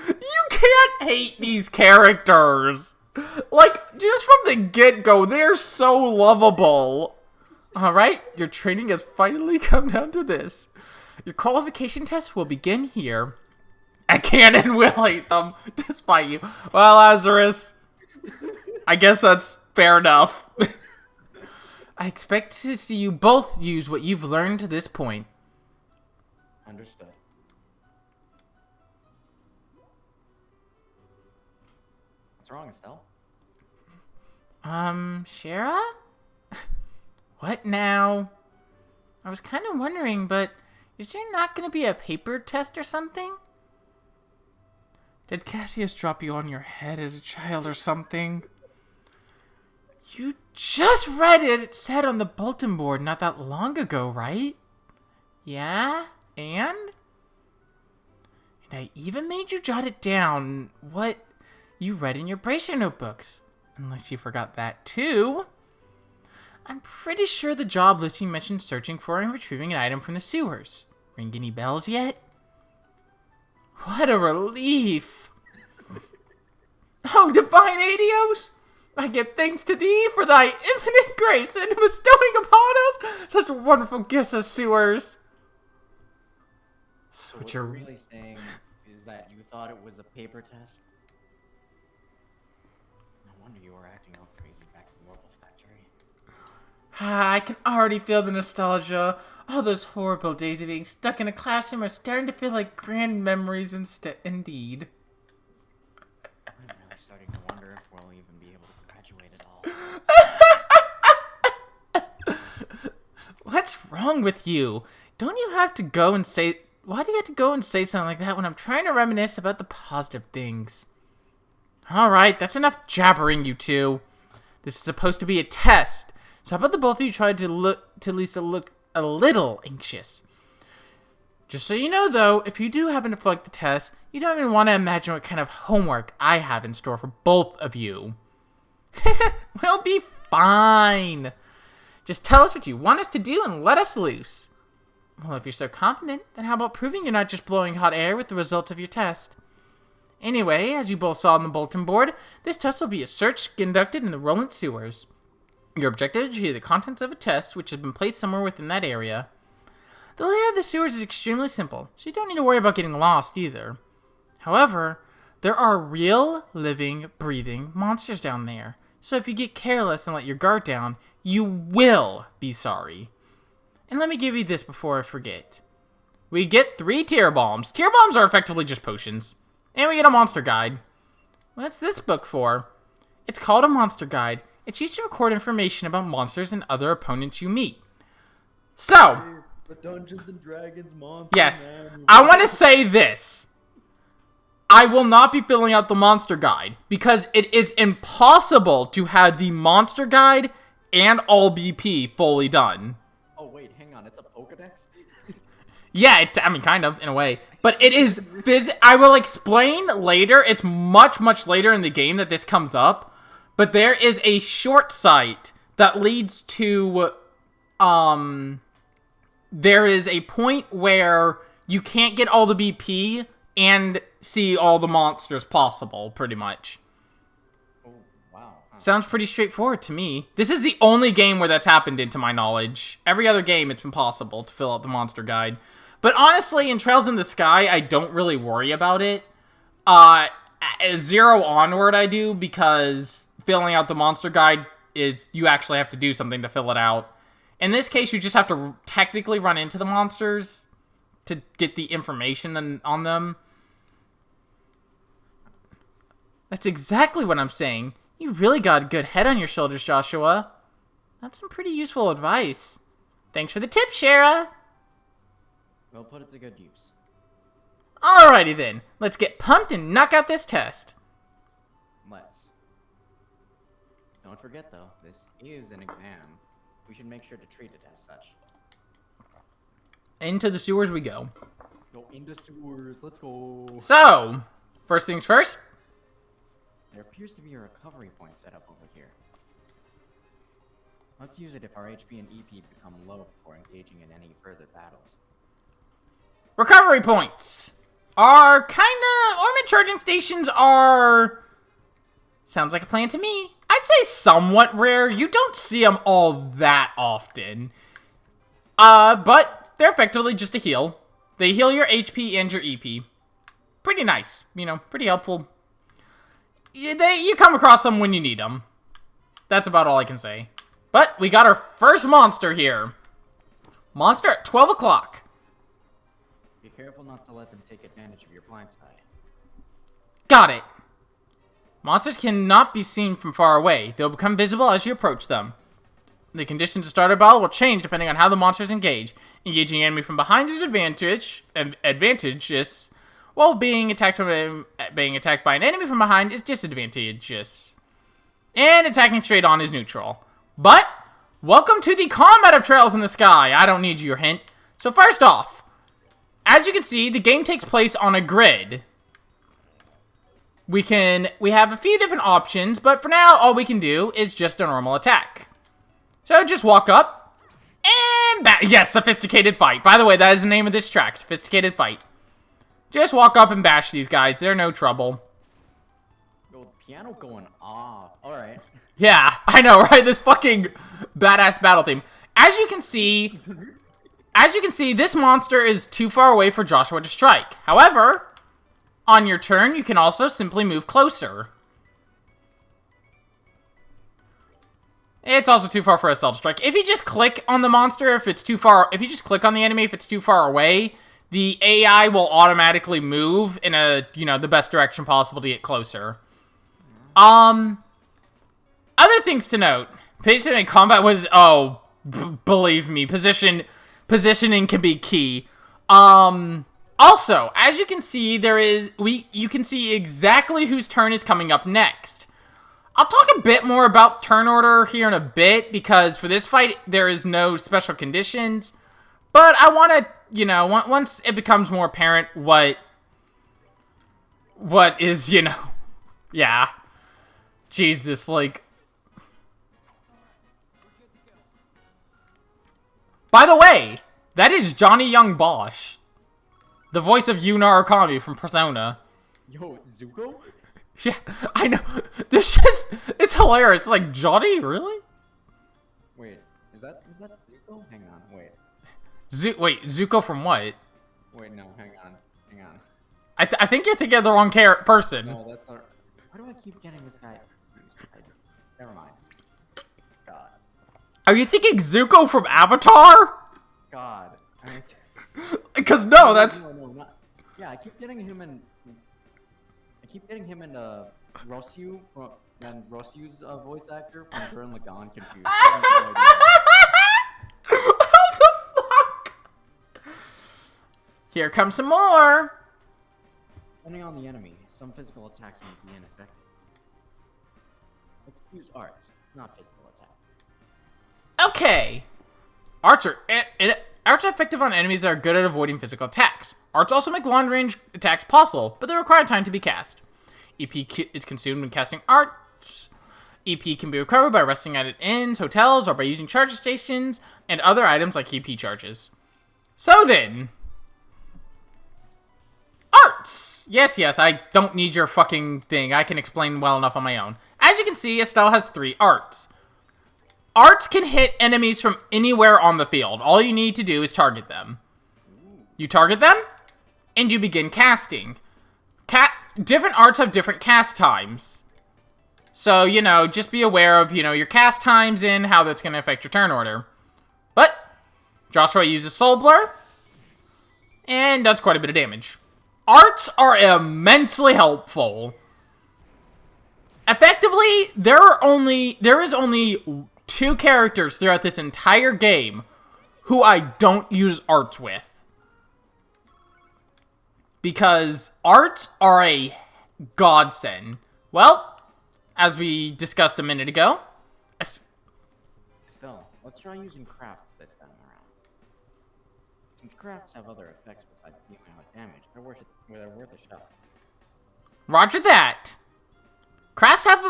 Joshua! You can't hate these characters. Like, just from the get-go, they're so lovable. Alright, your training has finally come down to this. Your qualification test will begin here. I can and will hate them, despite you. Well, Lazarus, I guess that's fair enough. I expect to see you both use what you've learned to this point. Understood. What's wrong, Estelle? Shara? What now? I was kind of wondering, but is there not going to be a paper test or something? Did Cassius drop you on your head as a child or something? You just read it. It said on the bulletin board not that long ago, right? Yeah? And I even made you jot it down, what you read in your Bracer notebooks. Unless you forgot that too. I'm pretty sure the job listing mentioned searching for and retrieving an item from the sewers. Ring any bells yet? What a relief! Oh, divine Adios! I give thanks to thee for thy infinite grace in bestowing upon us such wonderful gifts as sewers. So what you're really saying is that you thought it was a paper test? No wonder you were acting all crazy back in the Marble Factory. I can already feel the nostalgia. All those horrible days of being stuck in a classroom are starting to feel like grand memories indeed. I'm really starting to wonder if we'll even be able to graduate at all. What's wrong with you? Don't you have to go and say... Why do you have to go and say something like that when I'm trying to reminisce about the positive things? Alright, that's enough jabbering, you two. This is supposed to be a test. So how about the both of you try to at least look a little anxious? Just so you know, though, if you do happen to flunk the test, you don't even want to imagine what kind of homework I have in store for both of you. We'll be fine. Just tell us what you want us to do and let us loose. Well, if you're so confident, then how about proving you're not just blowing hot air with the results of your test? Anyway, as you both saw on the bulletin board, this test will be a search conducted in the Roland sewers. Your objective is to retrieve the contents of a test which has been placed somewhere within that area. The layout of the sewers is extremely simple, so you don't need to worry about getting lost either. However, there are real, living, breathing monsters down there, so if you get careless and let your guard down, you will be sorry. And let me give you this before I forget. We get 3 tear bombs. Tear bombs are effectively just potions. And we get a monster guide. What's this book for? It's called a monster guide. It's used to record information about monsters and other opponents you meet. So, The Dungeons and Dragons monster. yes, Man. I want to say this. I will not be filling out the monster guide because it is impossible to have the monster guide and all BP fully done. Oh wait, hang on, it's a Pokedex? Yeah, I mean, kind of, in a way. But it is I will explain later. It's much, much later in the game that this comes up. But there is a short site that leads to, there is a point where you can't get all the BP and see all the monsters possible, pretty much. Oh, wow. Huh. Sounds pretty straightforward to me. This is the only game where that's happened, to my knowledge. Every other game, it's been possible to fill out the monster guide. But honestly, in Trails in the Sky, I don't really worry about it. 0 onward I do, because filling out the monster guide is, you actually have to do something to fill it out. In this case, you just have to technically run into the monsters to get the information on them. That's exactly what I'm saying. You really got a good head on your shoulders, Joshua. That's some pretty useful advice. Thanks for the tip, Shara. We'll put it to good use. Alrighty then. Let's get pumped and knock out this test. Let's. Don't forget, though, this is an exam. We should make sure to treat it as such. Into the sewers we go. Go into sewers. Let's go. So, first things first. There appears to be a recovery point set up over here. Let's use it if our HP and EP become low before engaging in any further battles. Recovery points are ornament charging stations are, sounds like a plan to me. I'd say somewhat rare. You don't see them all that often. But they're effectively just a heal. They heal your HP and your EP. Pretty nice, pretty helpful. You come across them when you need them. That's about all I can say. But we got our first monster here. Monster at 12 o'clock. Be careful not to let them take advantage of your blind side. Got it. Monsters cannot be seen from far away. They'll become visible as you approach them. The conditions to start a battle will change depending on how the monsters engage. Engaging an enemy from behind is advantageous, while being attacked by an enemy from behind is disadvantageous. And attacking straight on is neutral. But, welcome to the combat of Trails in the Sky. I don't need your hint. So first off, as you can see, the game takes place on a grid. We have a few different options, but for now, all we can do is just a normal attack. So just walk up, and yes, Sophisticated Fight. By the way, that is the name of this track, Sophisticated Fight. Just walk up and bash these guys. They're no trouble. Yo, piano going off. Alright. Yeah, I know, right? This fucking badass battle theme. As you can see, this monster is too far away for Joshua to strike. However, on your turn, you can also simply move closer. It's also too far for Estelle to strike. If you just click on the monster, if you just click on the enemy, if it's too far away, the AI will automatically move in the best direction possible to get closer. Other things to note. Positioning in combat was, believe me, positioning can be key. Also, as you can see, you can see exactly whose turn is coming up next. I'll talk a bit more about turn order here in a bit, because for this fight, there is no special conditions. But I want to, once it becomes more apparent what is, yeah. Jesus, like... By the way, that is Johnny Young Bosch, the voice of Yu Narukami from Persona. Yo, Zuko? Yeah, I know. It's hilarious. It's like, Johnny, really? Wait, is that Zuko? Hang on, wait. Wait, Zuko from what? Wait, no, hang on. I think you're thinking of the wrong person. No, that's not... Why do I keep getting this guy confused? Never mind. God. Are you thinking Zuko from Avatar? God. Because no, that's... No, not... Yeah, I keep getting him in Rossiu and Rossiu's voice actor from Gurren Lagann confused. What the fuck? Here comes some more. Depending on the enemy, some physical attacks may be ineffective. Let's use arts, not physical attacks. Okay. Arts are effective on enemies that are good at avoiding physical attacks. Arts also make long-range attacks possible, but they require time to be cast. EP is consumed when casting arts. EP can be recovered by resting at inns, hotels, or by using charge stations and other items like EP charges. So then... Arts! Yes, I don't need your fucking thing. I can explain well enough on my own. As you can see, Estelle has 3 arts. Arts can hit enemies from anywhere on the field. All you need to do is target them. You target them, and you begin casting. Different arts have different cast times. So, you know, just be aware of, you know, your cast times and how that's going to affect your turn order. But Joshua uses Soul Blur, and does quite a bit of damage. Arts are immensely helpful. Effectively, there is only 2 characters throughout this entire game who I don't use arts with. Because arts are a godsend. Well, as we discussed a minute ago. Still, let's try using crafts this time around. Since crafts have other effects besides dealing with damage, they're worth a shot. Roger that. Crafts have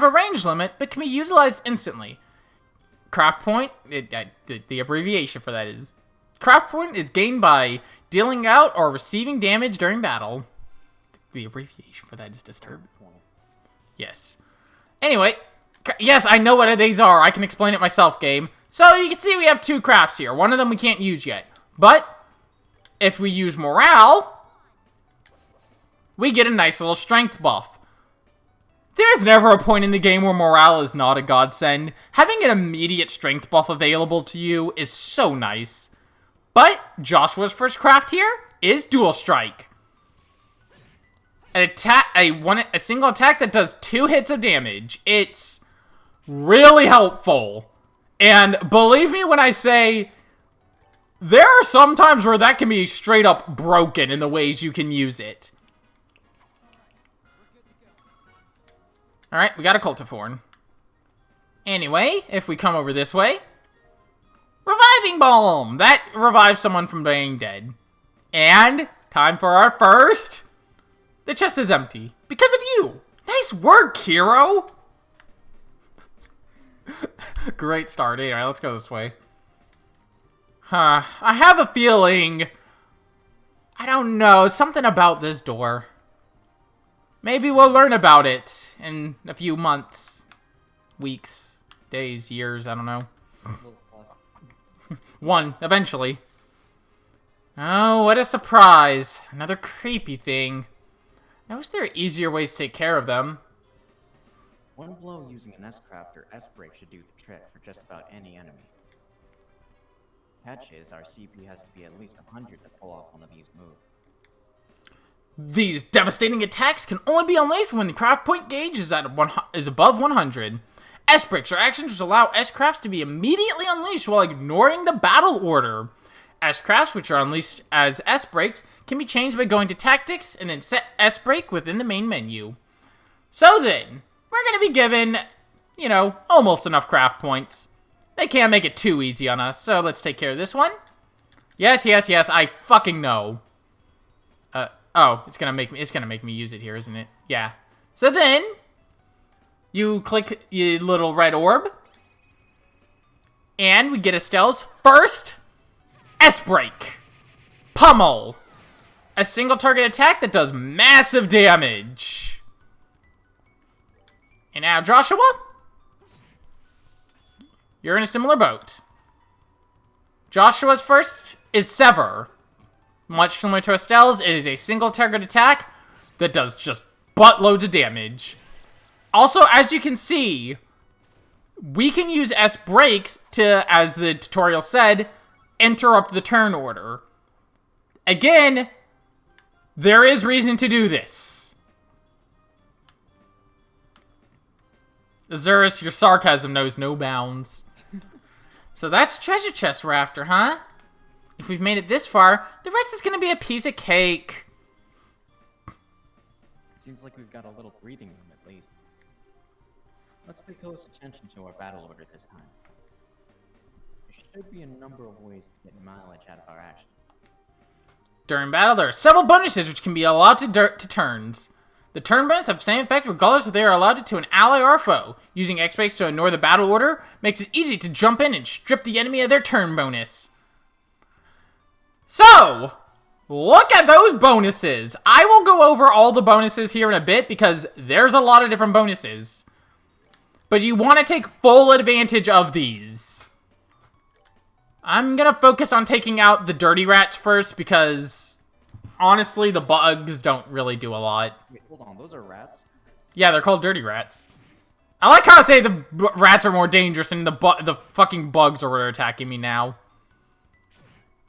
a range limit, but can be utilized instantly. Craft point, the abbreviation for that is... Craft point is gained by dealing out or receiving damage during battle. The abbreviation for that is disturbed. Yes. Anyway, yes, I know what these are. I can explain it myself, game. So you can see we have 2 crafts here. One of them we can't use yet. But if we use morale, we get a nice little strength buff. There's never a point in the game where morale is not a godsend. Having an immediate strength buff available to you is so nice. But Joshua's first craft here is Dual Strike. A single attack that does 2 hits of damage. It's really helpful. And believe me when I say, there are some times where that can be straight up broken in the ways you can use it. Alright, we got a Cultiforn. Anyway, if we come over this way, Reviving Balm! That revives someone from being dead. And, time for our first... The chest is empty. Because of you! Nice work, hero! Great start. Anyway, let's go this way. I have a feeling... I don't know, something about this door. Maybe we'll learn about it in a few months. Weeks, days, years, I don't know. One, eventually. Oh, what a surprise. Another creepy thing. I wish there were easier ways to take care of them. One blow using an S-Craft or S-Break should do the trick for just about any enemy. Catch is, our CP has to be at least 100 to pull off one of these moves. These devastating attacks can only be unleashed when the craft point gauge is above 100. S-Breaks are actions which allow S-Crafts to be immediately unleashed while ignoring the battle order. S-Crafts, which are unleashed as S-Breaks, can be changed by going to Tactics and then set S-Break within the main menu. So then, we're going to be given, you know, almost enough craft points. They can't make it too easy on us, so let's take care of this one. Yes, I fucking know. Oh, it's gonna make me use it here, isn't it? Yeah. So then, you click your little red orb, and we get Estelle's first S-Break. Pummel. A single target attack that does massive damage. And now, Joshua, you're in a similar boat. Joshua's first is Sever. Much similar to Estelle's, it is a single target attack that does just buttloads of damage. Also, as you can see, we can use S-Breaks to, as the tutorial said, interrupt the turn order. Again, there is reason to do this. Azurus, your sarcasm knows no bounds. So that's treasure chest we're after, huh? If we've made it this far, the rest is gonna be a piece of cake. Seems like we've got a little breathing room at least. Let's pay close attention to our battle order this time. There should be a number of ways to get mileage out of our action. During battle, there are several bonuses which can be allowed to turns. The turn bonus have the same effect regardless if they are allowed to an ally or a foe. Using X-Breaks to ignore the battle order makes it easy to jump in and strip the enemy of their turn bonus. So, look at those bonuses. I will go over all the bonuses here in a bit because there's a lot of different bonuses. But you want to take full advantage of these. I'm gonna focus on taking out the dirty rats first because, honestly, the bugs don't really do a lot. Wait, hold on, those are rats? Yeah, they're called dirty rats. I like how I say the rats are more dangerous and the fucking bugs are what are attacking me now.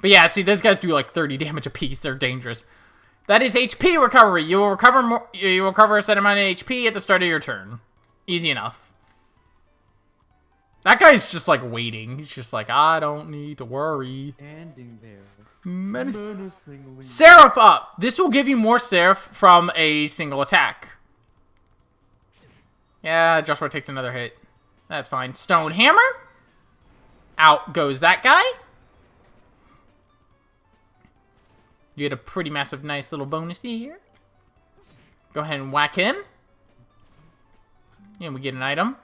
But yeah, see, those guys do like 30 damage apiece. They're dangerous. That is HP recovery. You will recover more. You will recover a set amount of HP at the start of your turn. Easy enough. That guy's just like waiting. He's just like, I don't need to worry. Standing there. Menacingly. Seraph up. This will give you more Seraph from a single attack. Yeah, Joshua takes another hit. That's fine. Stone Hammer. Out goes that guy. You get a pretty massive, nice little bonus here. Go ahead and whack him. And we get an item.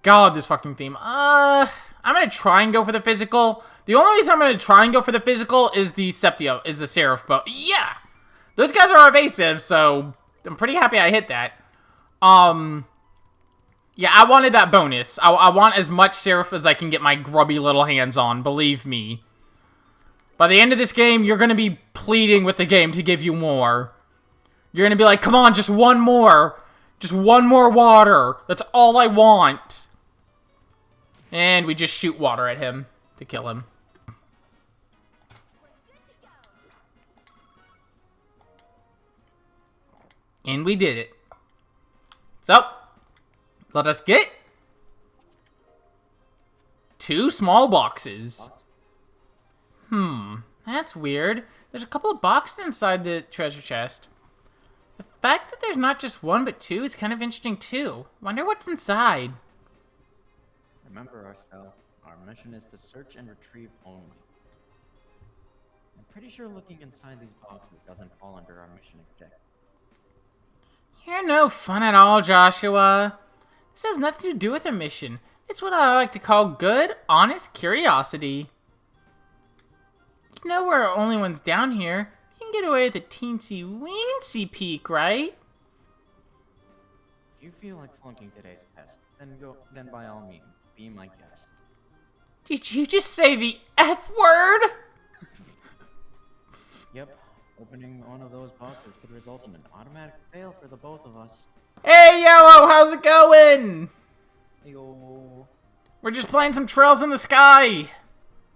God, this fucking theme. I'm gonna try and go for the physical. The only reason I'm gonna try and go for the physical is the Septio, is the Seraph bow. Yeah! Those guys are evasive, so I'm pretty happy I hit that. Yeah, I wanted that bonus. I want as much Seraph as I can get my grubby little hands on, believe me. By the end of this game, you're going to be pleading with the game to give you more. You're going to be like, come on, just one more. Just one more water. That's all I want. And we just shoot water at him to kill him. And we did it. So, let us get 2 small boxes. That's weird. There's a couple of boxes inside the treasure chest. The fact that there's not just 1 but 2 is kind of interesting too. Wonder what's inside. Remember ourselves. Our mission is to search and retrieve only. I'm pretty sure looking inside these boxes doesn't fall under our mission objective. You're no fun at all, Joshua. This has nothing to do with a mission. It's what I like to call good, honest curiosity. You know we're the only ones down here. We can get away with a teensy-weensy peek, right? If you feel like flunking today's test, then by all means, be my guest. Did you just say the F word? Yep, opening one of those boxes could result in an automatic fail for the both of us. Hey, Yellow, how's it going? Yo. We're just playing some Trails in the Sky.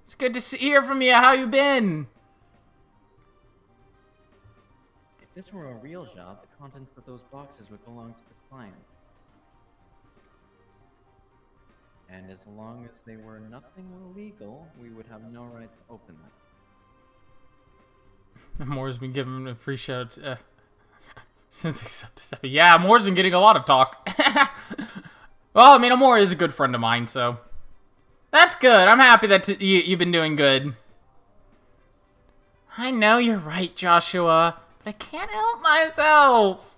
It's good to hear from you. How you been? If this were a real job, the contents of those boxes would belong to the client. And as long as they were nothing illegal, we would have no right to open them. Moore's been giving him a free shout. Yeah, Moore's been getting a lot of talk. Well, I mean, Moore is a good friend of mine, so that's good. I'm happy that you've been doing good. I know you're right, Joshua, but I can't help myself.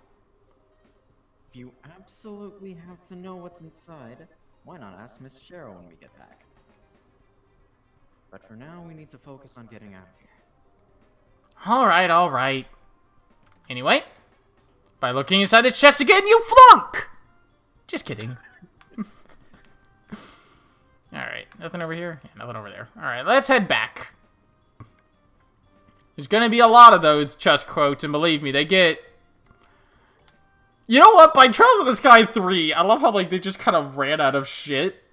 If you absolutely have to know what's inside, why not ask Miss Cheryl when we get back? But for now, we need to focus on getting out of here. All right. Anyway, by looking inside this chest again, you flunk! Just kidding. Alright, nothing over here? Yeah, nothing over there. Alright, let's head back. There's gonna be a lot of those chest quotes, and believe me, they get... You know what? By Trails of the Sky 3, I love how, like, they just kind of ran out of shit.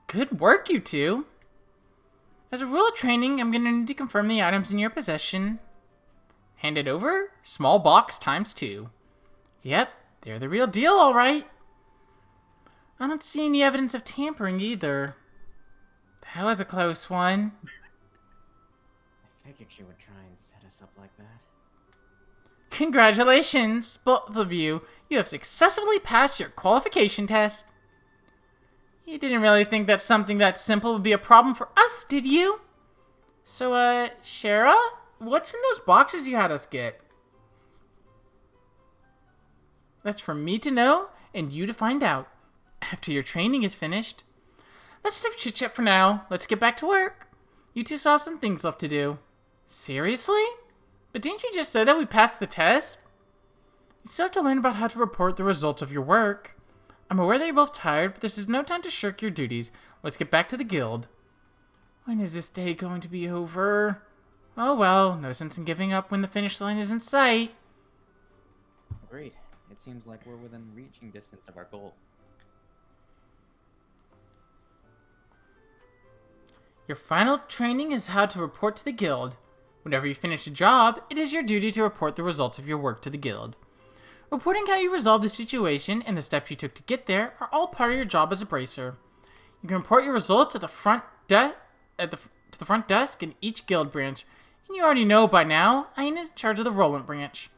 Good work, you two. As a rule of training, I'm going to need to confirm the items in your possession. Hand it over. Small box times 2. Yep, they're the real deal, all right. I don't see any evidence of tampering either. That was a close one. I figured she would try and set us up like that. Congratulations, both of you. You have successfully passed your qualification test. You didn't really think that something that simple would be a problem for us, did you? So, Shara, what's in those boxes you had us get? That's for me to know and you to find out after your training is finished. Let's stop chit-chat for now. Let's get back to work. You two still have some things left to do. Seriously? But didn't you just say that we passed the test? You still have to learn about how to report the results of your work. I'm aware that you're both tired, but this is no time to shirk your duties. Let's get back to the guild. When is this day going to be over? Oh well, no sense in giving up when the finish line is in sight. Agreed. It seems like we're within reaching distance of our goal. Your final training is how to report to the guild. Whenever you finish a job, it is your duty to report the results of your work to the guild. Reporting how you resolved the situation and the steps you took to get there are all part of your job as a bracer. You can report your results at the front to the front desk in each guild branch, and you already know by now, Aina is in charge of the Roland branch.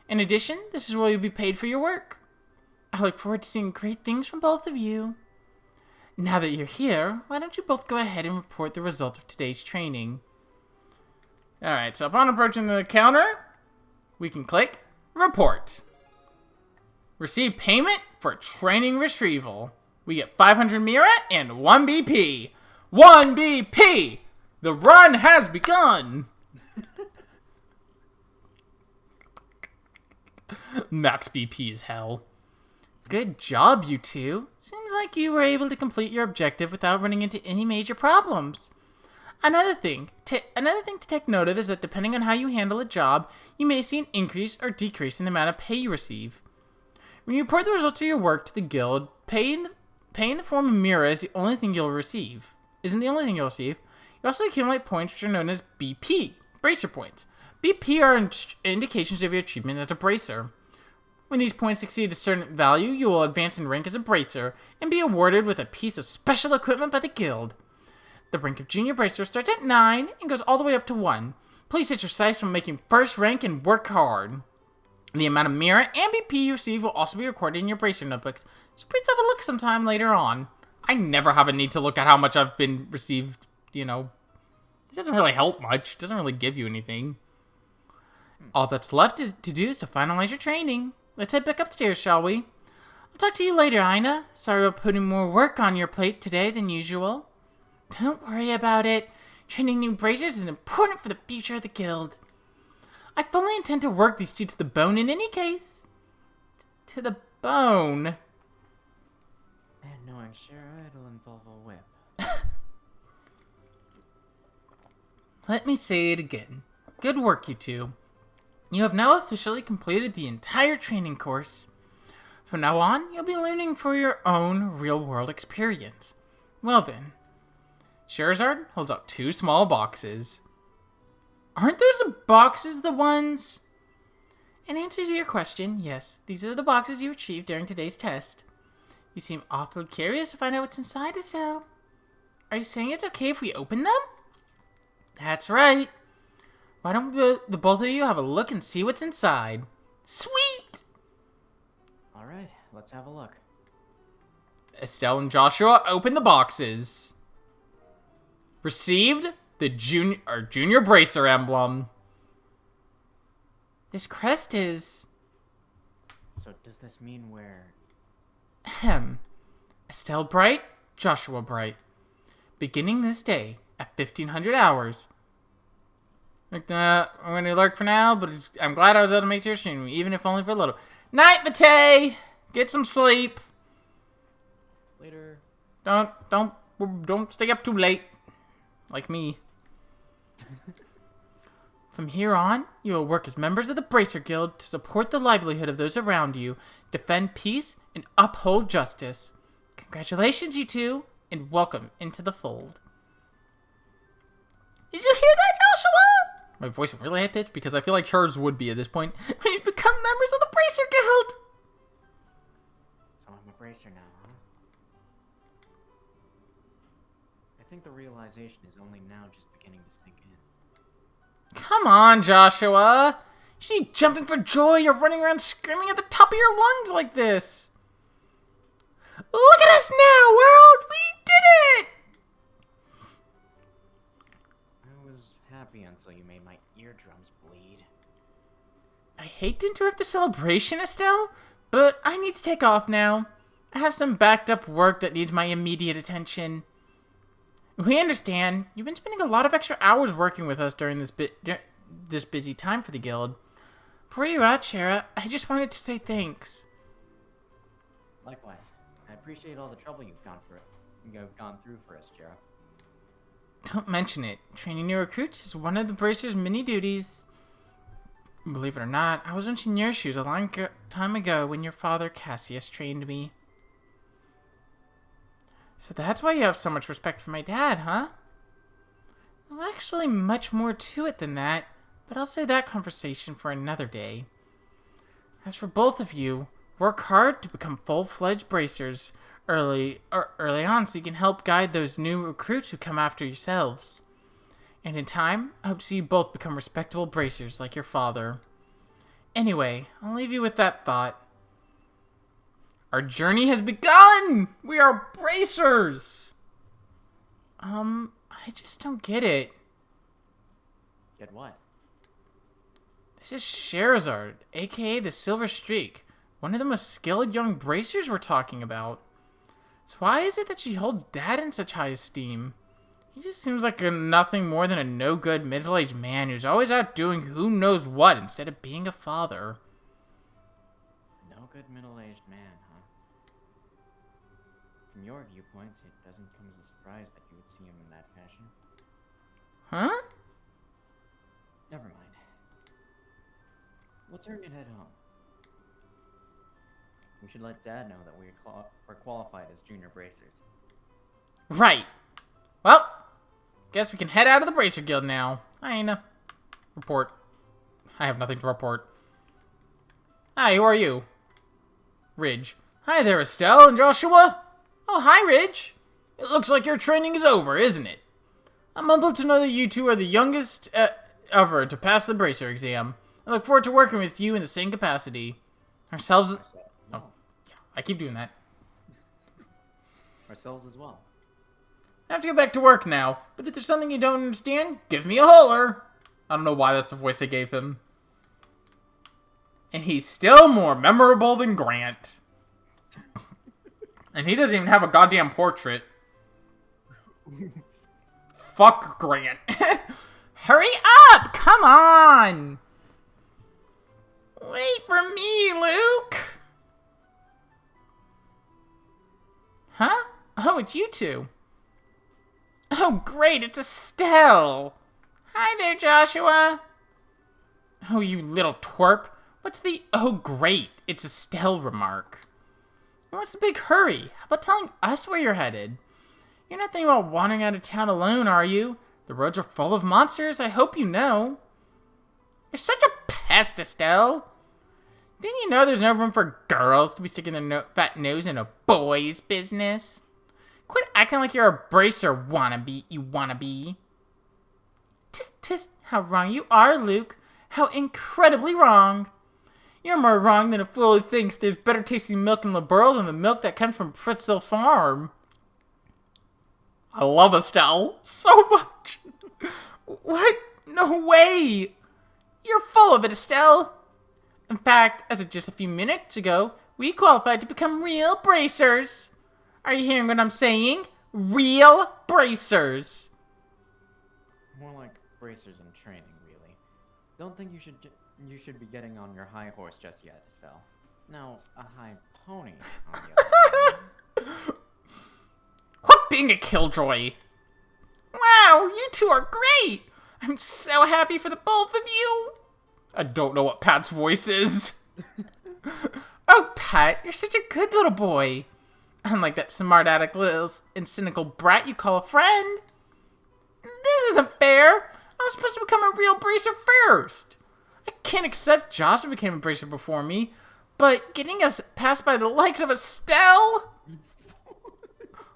In addition, this is where you'll be paid for your work. I look forward to seeing great things from both of you. Now that you're here, why don't you both go ahead and report the results of today's training? Alright, so upon approaching the counter, we can click Report. Receive payment for training retrieval. We get 500 Mira and 1 BP. 1 BP! The run has begun! Max BP is hell. Good job, you two. Seems like you were able to complete your objective without running into any major problems. Another thing to take note of is that depending on how you handle a job, you may see an increase or decrease in the amount of pay you receive. When you report the results of your work to the guild, pay in the form of Mira isn't the only thing you'll receive. You also accumulate points which are known as BP, bracer points. BP are indications of your achievement as a bracer. When these points exceed a certain value, you will advance in rank as a bracer and be awarded with a piece of special equipment by the guild. The rank of junior bracer starts at 9 and goes all the way up to 1. Please hit your sights when making first rank and work hard. The amount of Mira and BP you receive will also be recorded in your bracer notebooks, so please have a look sometime later on. I never have a need to look at how much I've been received, It doesn't really help much. It doesn't really give you anything. All that's left to do is to finalize your training. Let's head back upstairs, shall we? I'll talk to you later, Aina. Sorry about putting more work on your plate today than usual. Don't worry about it. Training new bracers is important for the future of the guild. I fully intend to work these two to the bone in any case. To the bone. And knowing sure it'll involve a whip. Let me say it again. Good work, you two. You have now officially completed the entire training course. From now on, you'll be learning for your own real-world experience. Well then. Scheherazade holds out 2 small boxes. Aren't those boxes the ones? In answer to your question, yes, these are the boxes you retrieved during today's test. You seem awfully curious to find out what's inside, Estelle. Are you saying it's okay if we open them? That's right. Why don't the both of you have a look and see what's inside? Sweet! Alright, let's have a look. Estelle and Joshua open the boxes. Received the junior bracer emblem. This crest is... So does this mean we're... Estelle Bright, Joshua Bright. Beginning this day at 1500 hours. I'm gonna lurk for now, but I'm glad I was able to make your stream, even if only for a little. Night, Matei! Get some sleep. Later. Don't stay up too late. Like me. From here on, you will work as members of the Bracer Guild to support the livelihood of those around you, defend peace, and uphold justice. Congratulations, you two, and welcome into the fold. Did you hear that, Joshua? My voice was really high-pitched because I feel like hers would be at this point. We've become members of the Bracer Guild! So I'm a bracer now, huh? I think the realization is only now just beginning to sink in. Come on, Joshua. You should be jumping for joy. You're running around screaming at the top of your lungs like this. Look at us now, world! We did it! I was happy until you made my eardrums bleed. I hate to interrupt the celebration, Estelle, but I need to take off now. I have some backed up work that needs my immediate attention. We understand. You've been spending a lot of extra hours working with us during this busy time for the guild. Before you out, Shara, I just wanted to say thanks. Likewise. I appreciate all the trouble you've gone through for us, Jera. Don't mention it. Training new recruits is one of the Bracer's many duties. Believe it or not, I was once in your shoes a long time ago when your father, Cassius, trained me. So that's why you have so much respect for my dad, huh? There's actually much more to it than that, but I'll save that conversation for another day. As for both of you, work hard to become full-fledged bracers early on so you can help guide those new recruits who come after yourselves. And in time, I hope to see you both become respectable bracers like your father. Anyway, I'll leave you with that thought. Our journey has begun! We are bracers! I just don't get it. Get what? This is Sherazard, aka the Silver Streak, one of the most skilled young bracers we're talking about. So why is it that she holds Dad in such high esteem? He just seems like nothing more than a no-good middle-aged man who's always out doing who knows what instead of being a father. No good middle-aged man, huh? From your viewpoints, it doesn't come as a surprise that you would see him in that fashion. Huh? Never mind. Let's hurry and head home. We should let Dad know that we're qualified as junior bracers. Right. Well, guess we can head out of the Bracer Guild now. Aina. Report. I have nothing to report. Hi, who are you? Ridge. Hi there, Estelle and Joshua. Oh, hi, Ridge. It looks like your training is over, isn't it? I'm humbled to know that you two are the youngest ever to pass the Bracer exam. I look forward to working with you in the same capacity. Ourselves... Oh, yeah, I keep doing that. Ourselves as well. I have to get back to work now, but if there's something you don't understand, give me a holler. I don't know why that's the voice I gave him. And he's still more memorable than Grant. And he doesn't even have a goddamn portrait. Fuck Grant. Hurry up! Come on! Wait for me, Luke! Huh? Oh, it's you two. Oh, great, it's Estelle! Hi there, Joshua! Oh, you little twerp. What's the "oh, great, it's Estelle" remark? What's the big hurry? How about telling us where you're headed? You're not thinking about wandering out of town alone, are you? The roads are full of monsters, I hope you know. You're such a pest, Estelle! Didn't you know there's no room for girls to be sticking their fat nose in a boy's business? Quit acting like you're a bracer wannabe, you wannabe. Tisk, how wrong you are, Luke. How incredibly wrong. You're more wrong than a fool who thinks there's better tasting milk in the world than the milk that comes from Fritzl Farm. I love Estelle so much. What? No way. You're full of it, Estelle. In fact, as of just a few minutes ago, we qualified to become real bracers. Are you hearing what I'm saying? Real bracers. More like bracers in training, really. Don't think you should be getting on your high horse just yet, Estelle. No, a high pony, on the other hand. Quit being a killjoy. Wow, you two are great. I'm so happy for the both of you. I don't know what Pat's voice is. Oh, Pat, you're such a good little boy. Unlike that smart aleck little and cynical brat you call a friend. This isn't fair. I was supposed to become a real bracer first. I can't accept Joshua became a bracer before me, but getting us passed by the likes of Estelle?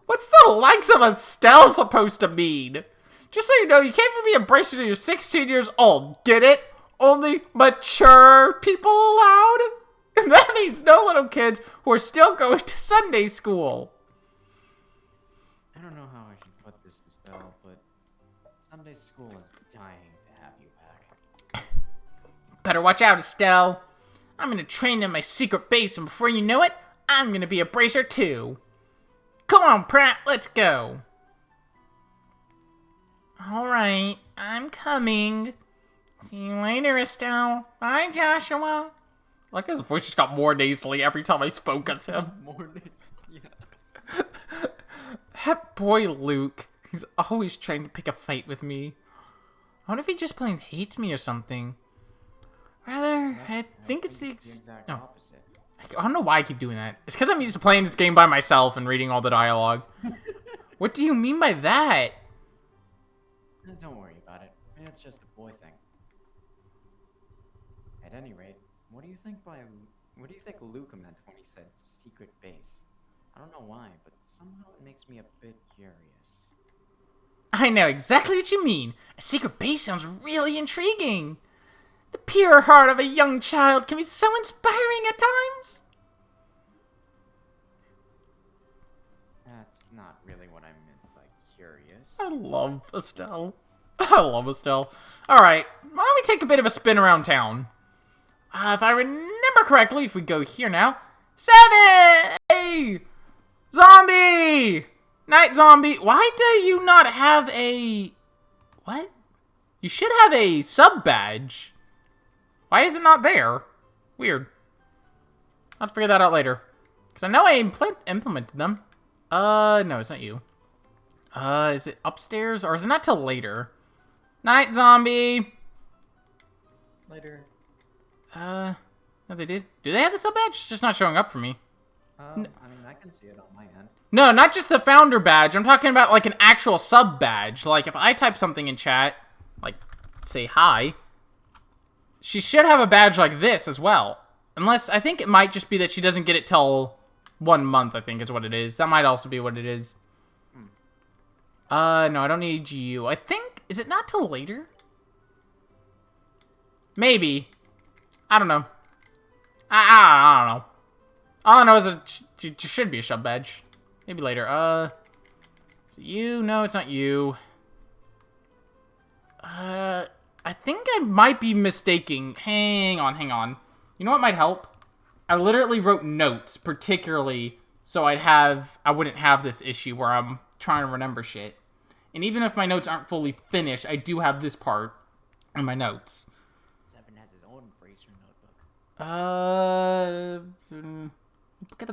What's the likes of Estelle supposed to mean? Just so you know, you can't even be a bracer till you're 16 years old. Get it? Only mature people allowed? And that means no little kids who are still going to Sunday school. I don't know how I should put this, Estelle, but Sunday school is dying to have you back. Better watch out, Estelle. I'm gonna train in my secret base, and before you know it, I'm gonna be a bracer too. Come on, Pratt, let's go. Alright, I'm coming. See you later, Estelle. Bye, Joshua. Like his voice just got more nasally every time I spoke as him. More names. Yeah. That boy Luke, he's always trying to pick a fight with me. I wonder if he just plain hates me or something. Rather, I think it's the exact no. opposite. I don't know why I keep doing that. It's because I'm used to playing this game by myself and reading all the dialogue. What do you mean by that? Don't worry about it. It's just a boy thing. At any rate, what do you think Luca meant when he said secret base? I don't know why, but somehow it makes me a bit curious. I know exactly what you mean. A secret base sounds really intriguing. The pure heart of a young child can be so inspiring at times. That's not really what I meant by curious. I love Estelle. I love Estelle. Alright, why don't we take a bit of a spin around town? If I remember correctly, if we go here now. 7! Hey! Zombie! Night zombie! Why do you not have a... What? You should have a sub badge. Why is it not there? Weird. I'll have to figure that out later. Because I know I implemented them. No, it's not you. Is it upstairs? Or is it not till later? Night zombie! Later. No, they did. Do they have the sub badge? It's just not showing up for me. I mean, I can see it on my end. No, not just the founder badge. I'm talking about, like, an actual sub badge. Like, if I type something in chat, like, say hi, she should have a badge like this as well. Unless, I think it might just be that she doesn't get it till 1 month, I think is what it is. That might also be what it is. No, I don't need you. I think, is it not till later? Maybe. I don't know. I don't know. All I know is that it should be a sub badge. Maybe later. Is it you? No, it's not you. I think I might be mistaking. Hang on. You know what might help? I literally wrote notes, particularly so I wouldn't have this issue where I'm trying to remember shit. And even if my notes aren't fully finished, I do have this part in my notes. Seven has his own bracer notebook.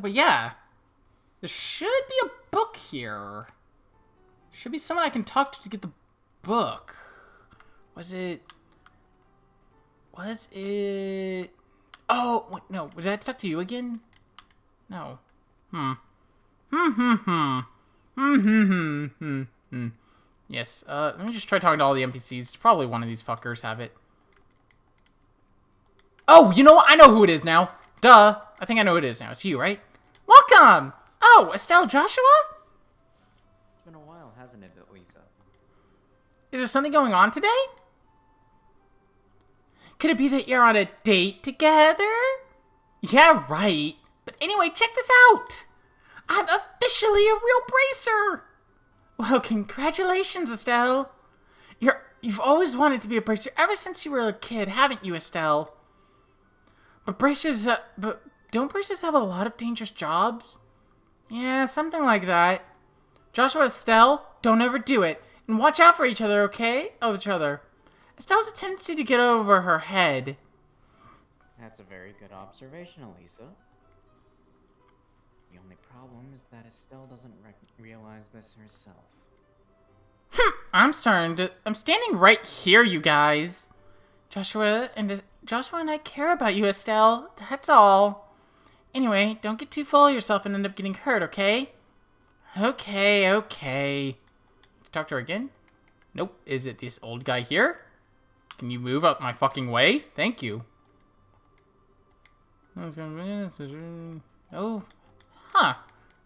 But yeah. There should be a book here. Should be someone I can talk to get the book. Was it... Oh, wait, no. Was I have to talk to you again? No. Yes, let me just try talking to all the NPCs. Probably one of these fuckers have it. Oh, you know what? I know who it is now. Duh. I think I know who it is now. It's you, right? Welcome! Oh, Estelle Joshua? It's been a while, hasn't it, Lisa? Is there something going on today? Could it be that you're on a date together? Yeah, right. But anyway, check this out. I'm officially a real bracer. Well, congratulations, Estelle. You've always wanted to be a bracer ever since you were a kid, haven't you, Estelle? But don't bracers have a lot of dangerous jobs? Yeah, something like that. Joshua, Estelle, don't overdo it. And watch out for each other, okay? Oh, each other. Estelle has a tendency to get over her head. That's a very good observation, Elisa. The only problem is that Estelle doesn't realize this herself. I'm standing right here, you guys. Joshua and I care about you, Estelle. That's all. Anyway, don't get too full of yourself and end up getting hurt, okay? Okay. Talk to her again? Nope. Is it this old guy here? Can you move up my fucking way? Thank you. Oh. Huh.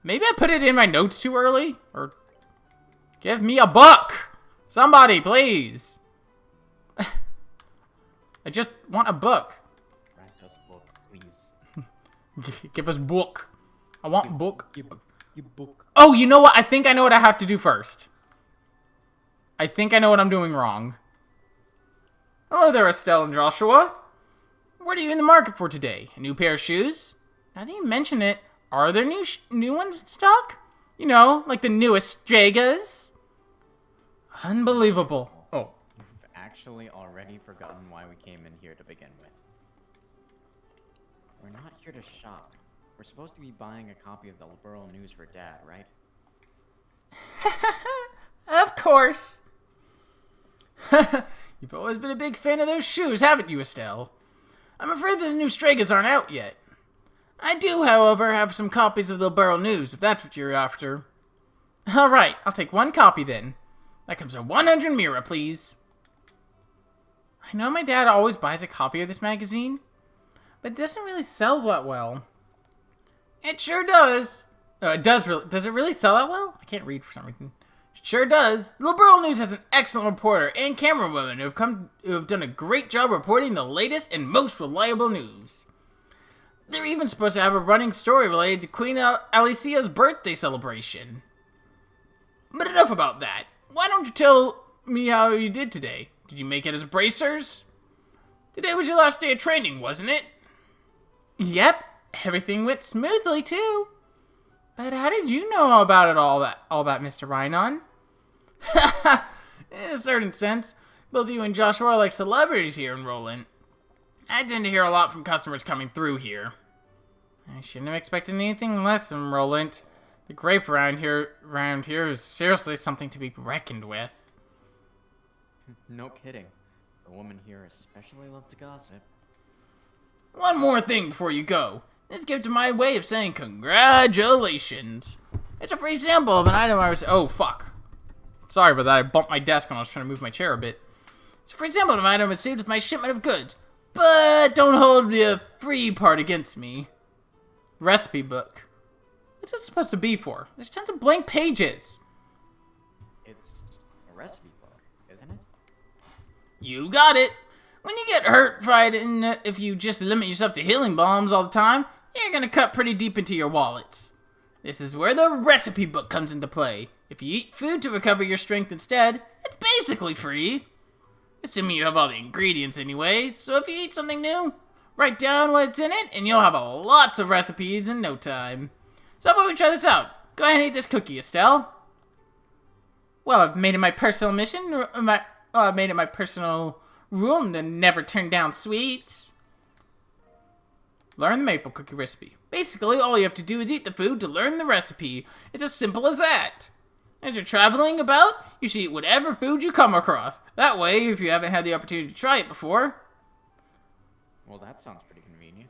Maybe I put it in my notes too early? Or... Give me a book! Somebody, please! I just want a book. Grant us book, please. Give us book. I want book. You book. Oh, you know what? I think I know what I have to do first. I think I know what I'm doing wrong. Hello there, Estelle and Joshua. What are you in the market for today? A new pair of shoes? Now that you mention it, are there new ones in stock? You know, like the newest Stragas? Unbelievable. Oh. You've actually already forgotten why we came in here to begin with. We're not here to shop. We're supposed to be buying a copy of the Liberal News for Dad, right? Of course. You've always been a big fan of those shoes, haven't you, Estelle? I'm afraid that the new Stragas aren't out yet. I do, however, have some copies of the Liberal News, if that's what you're after. Alright, I'll take one copy then. That comes to 100 Mira, please. I know my dad always buys a copy of this magazine, but it doesn't really sell that well. It sure does. Does it really sell that well? I can't read for some reason. It sure does. The Liberal News has an excellent reporter and camerawoman who have done a great job reporting the latest and most reliable news. They're even supposed to have a running story related to Queen Alicia's birthday celebration. But enough about that. Why don't you tell me how you did today? Did you make it as bracers? Today was your last day of training, wasn't it? Yep, everything went smoothly too. But how did you know about it all that, Mr. Rhinon? In a certain sense, both you and Joshua are like celebrities here in Roland. I tend to hear a lot from customers coming through here. I shouldn't have expected anything less from Roland. The grape around here is seriously something to be reckoned with. No kidding. The women here especially love to gossip. One more thing before you go. This gift is my way of saying congratulations. It's a free sample of an item I was... Oh, fuck. Sorry about that. I bumped my desk when I was trying to move my chair a bit. It's a free sample of an item received with my shipment of goods. But don't hold the free part against me. Recipe book. What's it supposed to be for? There's tons of blank pages. It's a recipe book, isn't it? You got it. When you get hurt fighting, if you just limit yourself to healing bombs all the time, you're gonna cut pretty deep into your wallets. This is where the recipe book comes into play. If you eat food to recover your strength instead, it's basically free. Assuming you have all the ingredients anyway, so if you eat something new, write down what's in it, and you'll have lots of recipes in no time. So how about we try this out? Go ahead and eat this cookie, Estelle. Well, I've made it my personal mission, I've made it my personal rule to never turn down sweets. Learn the maple cookie recipe. Basically, all you have to do is eat the food to learn the recipe. It's as simple as that. As you're traveling about, you should eat whatever food you come across. That way, if you haven't had the opportunity to try it before... Well, that sounds pretty convenient.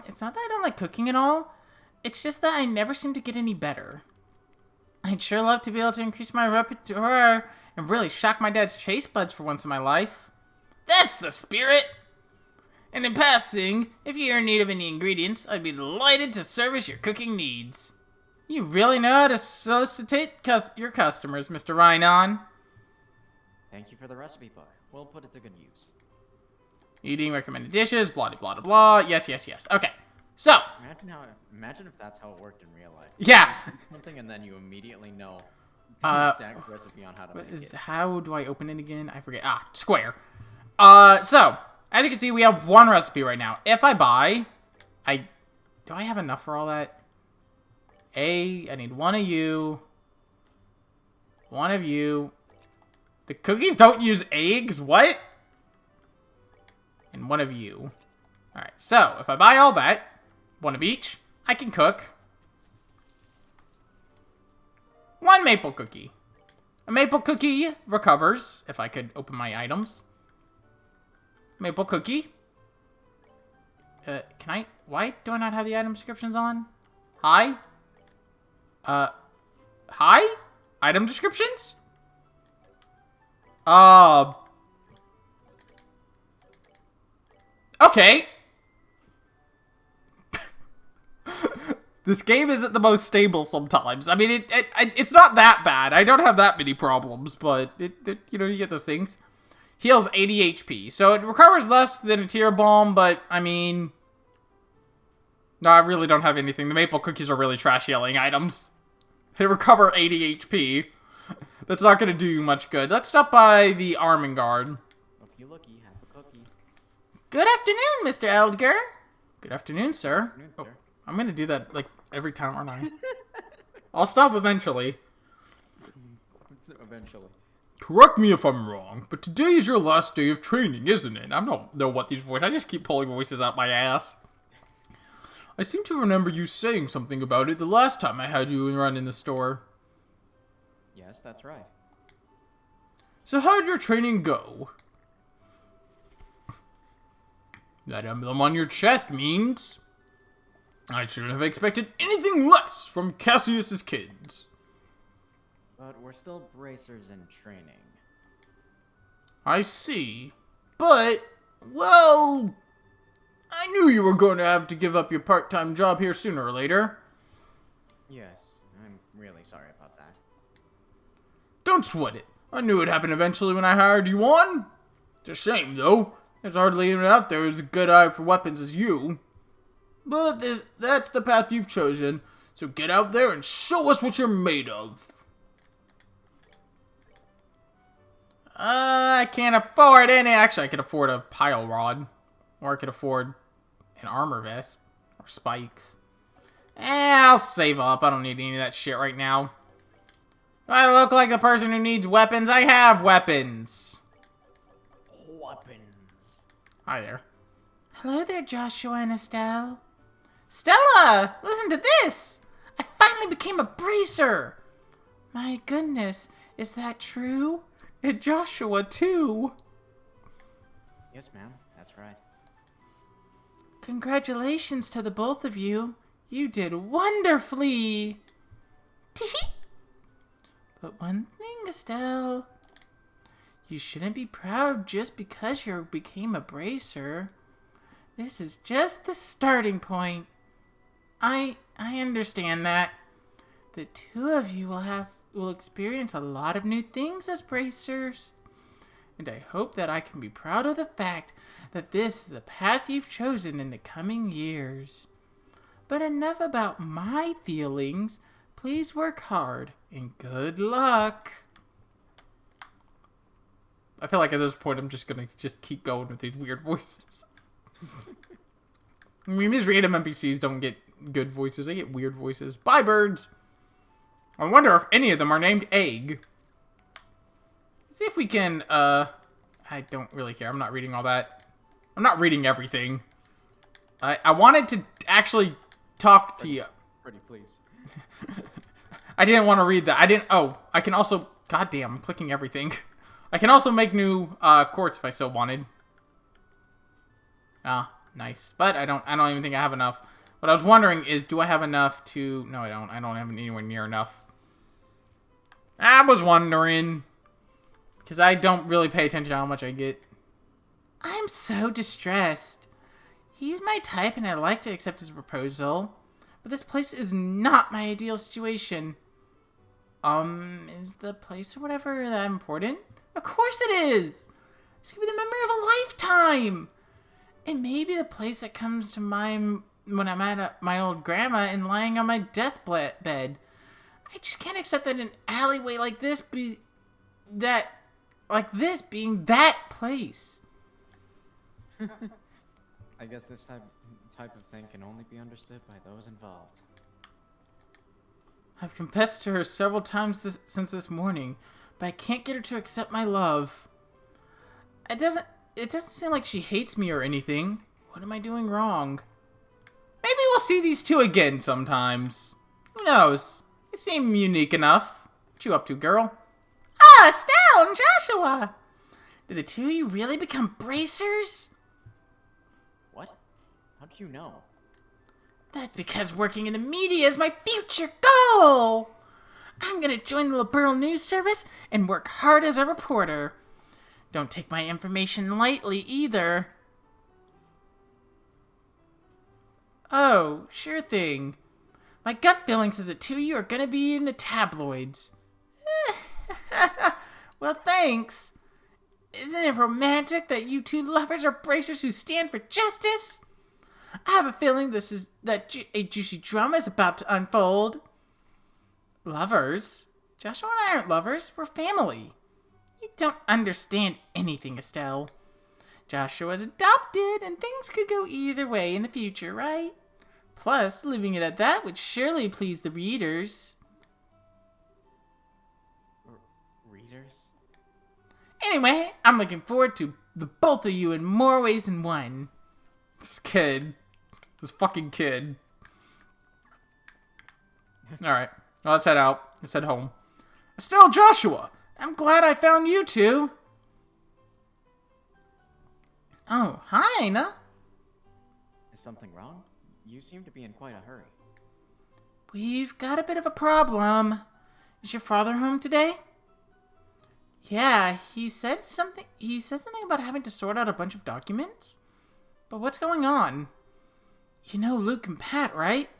It's not that I don't like cooking at all. It's just that I never seem to get any better. I'd sure love to be able to increase my repertoire and really shock my dad's taste buds for once in my life. That's the spirit! And in passing, if you're in need of any ingredients, I'd be delighted to service your cooking needs. You really know how to solicitate your customers, Mr. Rhinon. Thank you for the recipe book. We'll put it to good use. Eating recommended dishes, blah, blah, blah, blah. Yes. Okay, so. Imagine if that's how it worked in real life. Yeah. Something and then you immediately know the exact recipe on how to make it. How do I open it again? I forget. Square. So, as you can see, we have one recipe right now. If I buy, do I have enough for all that? I need one of you. One of you. The cookies don't use eggs? What? And one of you. Alright, so if I buy all that, one of each, I can cook one maple cookie. A maple cookie recovers, if I could open my items. Maple cookie. Why do I not have the item descriptions on? Hi? Hi? Item descriptions? Okay. This game isn't the most stable sometimes. I mean, it's not that bad. I don't have that many problems, but you know, you get those things. Heals 80 HP, so it recovers less than a tier bomb, but I mean, no, I really don't have anything. The maple cookies are really trash yelling items. They recover 80 HP. That's not gonna do you much good. Let's stop by the Armengard. Looky, looky, have a cookie. Good afternoon, Mr. Eldgar. Good afternoon, sir. Afternoon, Oh, sir. I'm gonna do that, like, every time, aren't I? I'll stop eventually. Eventually. Correct me if I'm wrong, but today is your last day of training, isn't it? I don't know what these voices... I just keep pulling voices out my ass. I seem to remember you saying something about it the last time I had you run in the store. Yes, that's right. So how'd your training go? That emblem on your chest means... I shouldn't have expected anything less from Cassius's kids. But we're still bracers in training. I see. But, well... I knew you were going to have to give up your part-time job here sooner or later. Yes, I'm really sorry about that. Don't sweat it. I knew it'd happen eventually when I hired you on. It's a shame, though. There's hardly anyone out there with a good eye for weapons as you. But that's the path you've chosen, so get out there and show us what you're made of. I can't afford any... Actually, I could afford a pile rod. Or I could afford an armor vest. Or spikes. I'll save up. I don't need any of that shit right now. Do I look like the person who needs weapons? I have weapons. Weapons. Hi there. Hello there, Joshua and Estelle. Stella, listen to this. I finally became a bracer. My goodness, is that true? And Joshua, too. Yes, ma'am, that's right. Congratulations to the both of you. You did wonderfully. But one thing, Estelle. You shouldn't be proud just because you became a bracer. This is just the starting point. I understand that. The two of you will experience a lot of new things as bracers. And I hope that I can be proud of the fact that this is the path you've chosen in the coming years. But enough about my feelings. Please work hard and good luck. I feel like at this point I'm just gonna keep going with these weird voices. I mean, these random NPCs don't get good voices. They get weird voices. Bye, birds! I wonder if any of them are named Egg. Let's see if we can, I don't really care. I'm not reading all that. I'm not reading everything. I wanted to actually talk to you. Pretty please. I didn't want to read that. I can also... Goddamn, I'm clicking everything. I can also make new, quartz if I so wanted. Ah, nice. But I don't even think I have enough. What I was wondering is, do I have enough to... No, I don't. I don't have anywhere near enough. I was wondering. Because I don't really pay attention to how much I get. I'm so distressed. He's my type and I'd like to accept his proposal. But this place is not my ideal situation. Is the place or whatever that important? Of course it is! This could be the memory of a lifetime! It may be the place that comes to mind when I'm at my old grandma and lying on my deathbed. I just can't accept that an alleyway like this being that place. I guess this type of thing can only be understood by those involved. I've confessed to her several times since this morning, but I can't get her to accept my love. It doesn't seem like she hates me or anything. What am I doing wrong? Maybe we'll see these two again sometimes. Who knows? They seem unique enough. What you up to, girl? Ah, Estelle and Joshua! Did the two of you really become bracers? What? How did you know? That's because working in the media is my future goal! I'm gonna join the Liberal News Service and work hard as a reporter. Don't take my information lightly either. Oh, sure thing. My gut feeling says the two of you are gonna be in the tabloids. Well, thanks. Isn't it romantic that you two lovers are bracers who stand for justice? I have a feeling a juicy drama is about to unfold. Lovers? Joshua and I aren't lovers. We're family. You don't understand anything, Estelle. Joshua's adopted, and things could go either way in the future, right? Plus, leaving it at that would surely please the readers. Readers? Anyway, I'm looking forward to the both of you in more ways than one. This kid. This fucking kid. Alright, well, let's head out. Let's head home. Still, Joshua, I'm glad I found you two. Oh, hi, Aina. Is something wrong? You seem to be in quite a hurry. We've got a bit of a problem. Is your father home today? Yeah, he said something about having to sort out a bunch of documents. But what's going on? You know Luke and Pat, right?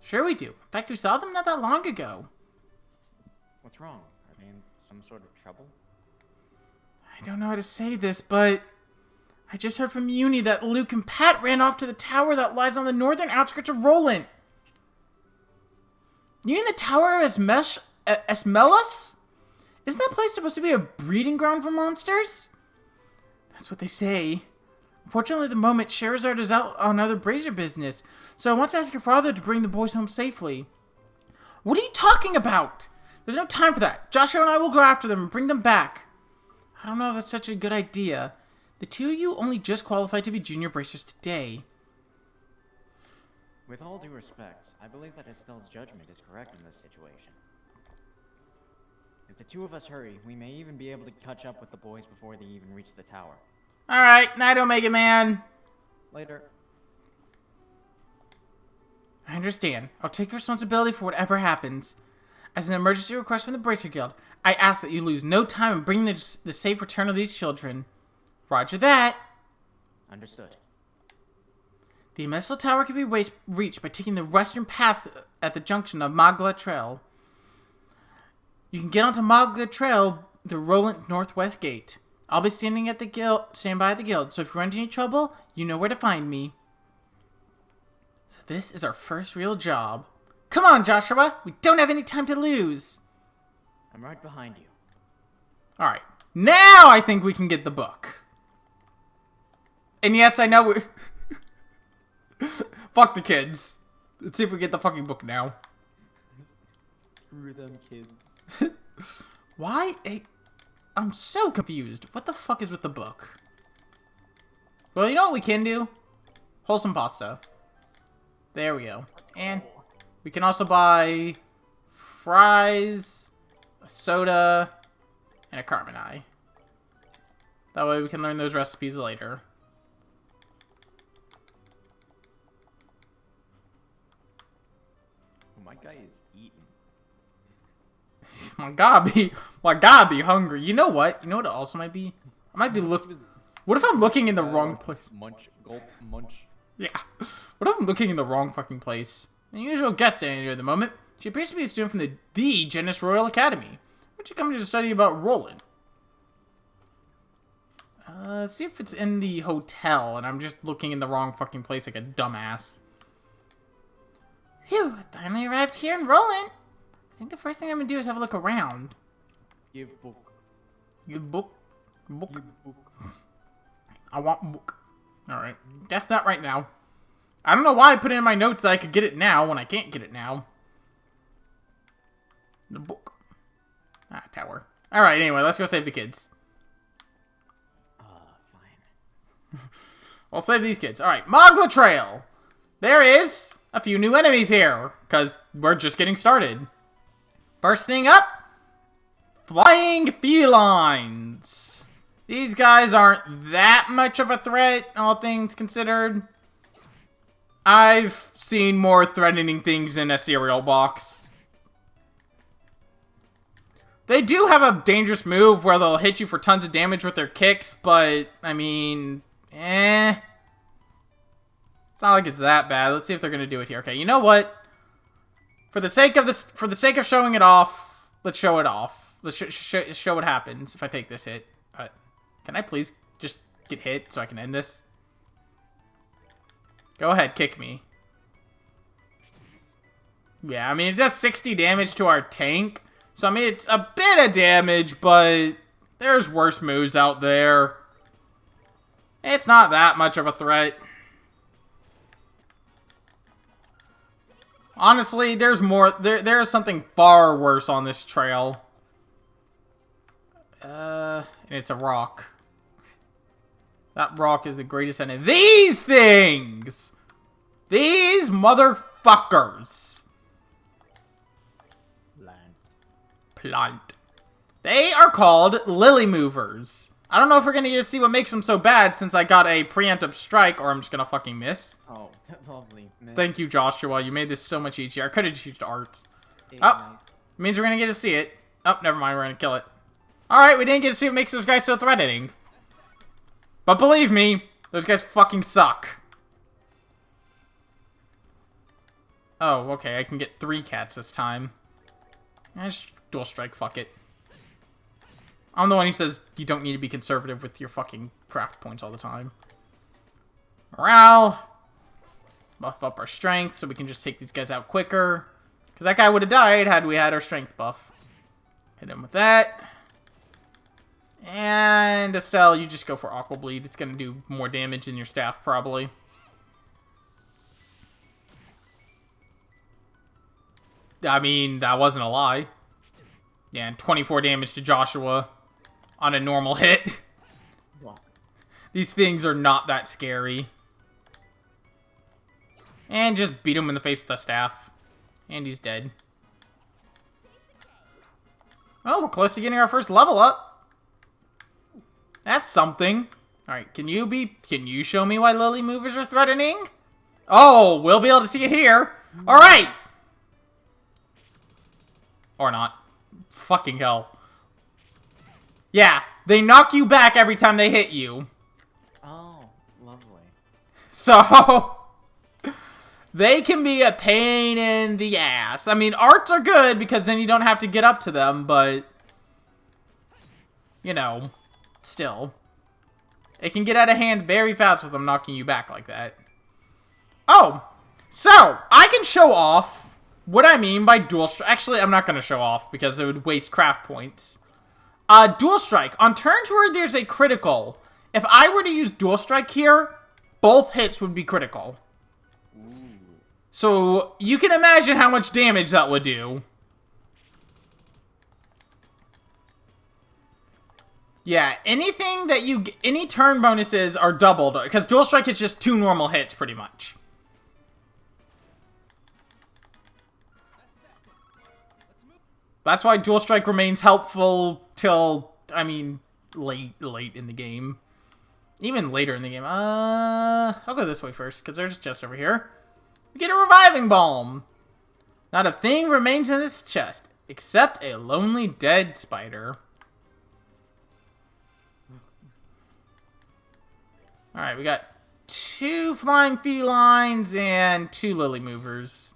Sure we do. In fact, we saw them not that long ago. What's wrong? Are they in some sort of trouble? I don't know how to say this, but I just heard from Uni that Luke and Pat ran off to the tower that lies on the northern outskirts of Roland. You mean the Tower of Esmelas? Isn't that place supposed to be a breeding ground for monsters? That's what they say. Unfortunately, at the moment, Sherazard is out on other Brazier business, so I want to ask your father to bring the boys home safely. What are you talking about? There's no time for that. Joshua and I will go after them and bring them back. I don't know if it's such a good idea. The two of you only just qualified to be junior bracers today. With all due respect, I believe that Estelle's judgment is correct in this situation. If the two of us hurry, we may even be able to catch up with the boys before they even reach the tower. Alright, night, Omega Man. Later. I understand. I'll take responsibility for whatever happens. As an emergency request from the Bracer Guild, I ask that you lose no time in bringing the safe return of these children. Roger that. Understood. The Emessal Tower can be reached by taking the western path at the junction of Magla Trail. You can get onto Magla Trail the Roland Northwest Gate. I'll be standing by at the guild, so if you run into any trouble, you know where to find me. So this is our first real job. Come on, Joshua! We don't have any time to lose! I'm right behind you. Alright, now I think we can get the book. And yes, I know we... Fuck the kids. Let's see if we get the fucking book now. Screw them kids. Why? I'm so confused. What the fuck is with the book? Well, you know what we can do? Wholesome pasta. There we go. And we can also buy fries, a soda, and a Carmenai. That way we can learn those recipes later. My guy is eating. My God, be hungry. You know what? You know what it also might be? I might be looking... What if I'm looking in the wrong place? Munch, gulp, munch. Yeah. What if I'm looking in the wrong fucking place? An unusual guest standing here at the moment. She appears to be a student from the Genus Royal Academy. Where'd she come to study about Roland? Let's see if it's in the hotel, and I'm just looking in the wrong fucking place like a dumbass. Phew, I finally arrived here in Roland. I think the first thing I'm gonna do is have a look around. Give book. Give book. Book. Give book. I want book. Alright. Guess not right now. I don't know why I put it in my notes that I could get it now when I can't get it now. The book. Ah, tower. Alright, anyway, let's go save the kids. Fine. We'll save these kids. Alright, Magla Trail. There is a few new enemies here, because we're just getting started. First thing up, flying felines. These guys aren't that much of a threat, all things considered. I've seen more threatening things in a cereal box. They do have a dangerous move where they'll hit you for tons of damage with their kicks, but, I mean, It's not like it's that bad. Let's see if they're gonna do it here. Okay, you know what? For the sake of showing it off, let's show it off. Let's show what happens if I take this hit. Can I please just get hit so I can end this? Go ahead, kick me. Yeah, I mean, it does 60 damage to our tank. So, I mean, it's a bit of damage, but there's worse moves out there. It's not that much of a threat. Honestly, there's more. There is something far worse on this trail. And it's a rock. That rock is the greatest enemy. These things! These motherfuckers! Plant. They are called lily movers. I don't know if we're gonna get to see what makes them so bad since I got a preemptive strike, or I'm just gonna fucking miss. Oh, lovely. Miss. Thank you, Joshua. You made this so much easier. I could have just used arts. Hey, Oh, nice. means we're gonna get to see it. Oh, never mind. We're gonna kill it. Alright, we didn't get to see what makes those guys so threatening. But believe me, those guys fucking suck. Oh, okay. I can get 3 cats this time. Just dual strike. Fuck it. I'm the one who says you don't need to be conservative with your fucking craft points all the time. Morale. Buff up our strength so we can just take these guys out quicker. Because that guy would have died had we had our strength buff. Hit him with that. And Estelle, you just go for Aqua Bleed. It's going to do more damage than your staff, probably. I mean, that wasn't a lie. Yeah, and 24 damage to Joshua on a normal hit. Wow. These things are not that scary. And just beat him in the face with a staff. And he's dead. Well, we're close to getting our first level up. That's something. Alright, can you show me why lily movers are threatening? Oh, we'll be able to see it here. Alright! Or not. Fucking hell. Yeah, they knock you back every time they hit you. Oh, lovely. So, they can be a pain in the ass. I mean, arts are good because then you don't have to get up to them, but, you know, still. It can get out of hand very fast with them knocking you back like that. Oh, so, I can show off what I mean by dual strike. Actually, I'm not going to show off because it would waste craft points. Dual strike. On turns where there's a critical, if I were to use dual strike here, both hits would be critical. Ooh. So, you can imagine how much damage that would do. Yeah, anything that any turn bonuses are doubled, because dual strike is just 2 normal hits, pretty much. That's why dual strike remains helpful till, I mean, late in the game. Even later in the game. I'll go this way first, because there's a chest over here. We get a reviving balm. Not a thing remains in this chest, except a lonely dead spider. Alright, we got 2 flying felines and 2 lily movers.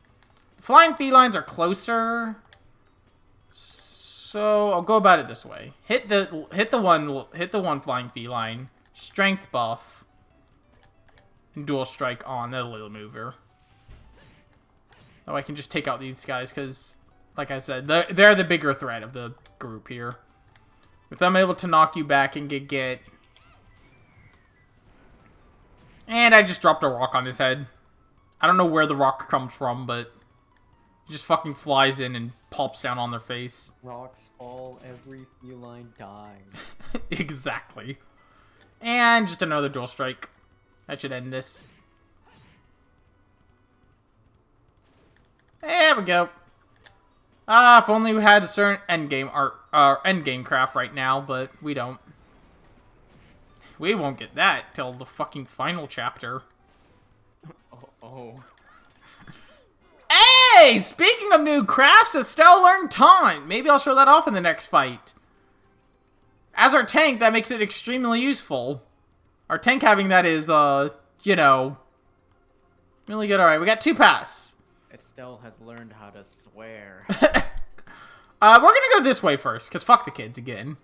The flying felines are closer. So I'll go about it this way. Hit the one flying feline, strength buff, and dual strike on the lily mover. Oh, I can just take out these guys because, like I said, they're the bigger threat of the group here. If I'm able to knock you back and get. And I just dropped a rock on his head. I don't know where the rock comes from, but he just fucking flies in and pulps down on their face. Rocks fall, every feline dies. Exactly. And just another dual strike. That should end this. There we go. If only we had a certain endgame endgame craft right now, but we don't. We won't get that till the fucking final chapter. Oh. Hey! Speaking of new crafts, Estelle learned taunt. Maybe I'll show that off in the next fight. As our tank, that makes it extremely useful. Our tank having that is, you know, really good. Alright, we got 2 pass. Estelle has learned how to swear. We're gonna go this way first, because fuck the kids again.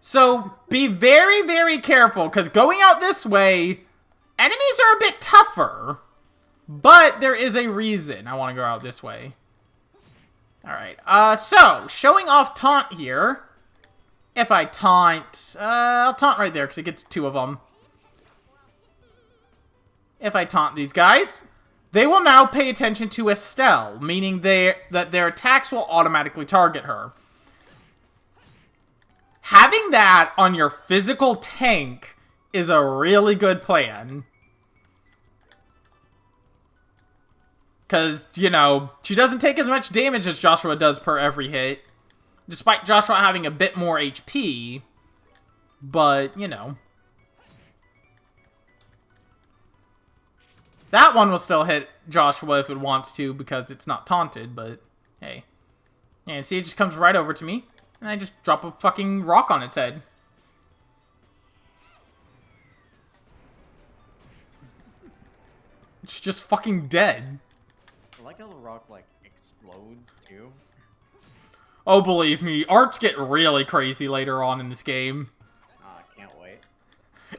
So, be very, very careful, because going out this way, enemies are a bit tougher. But there is a reason I want to go out this way. Alright, so, showing off taunt here. If I taunt, I'll taunt right there, because it gets 2 of them. If I taunt these guys, they will now pay attention to Estelle, meaning that their attacks will automatically target her. Having that on your physical tank is a really good plan. Because, you know, she doesn't take as much damage as Joshua does per every hit. Despite Joshua having a bit more HP. But, you know. That one will still hit Joshua if it wants to because it's not taunted, but hey. And see, it just comes right over to me. And I just drop a fucking rock on its head. It's just fucking dead. I like how the rock, like, explodes, too. Oh, believe me, arts get really crazy later on in this game. Can't wait.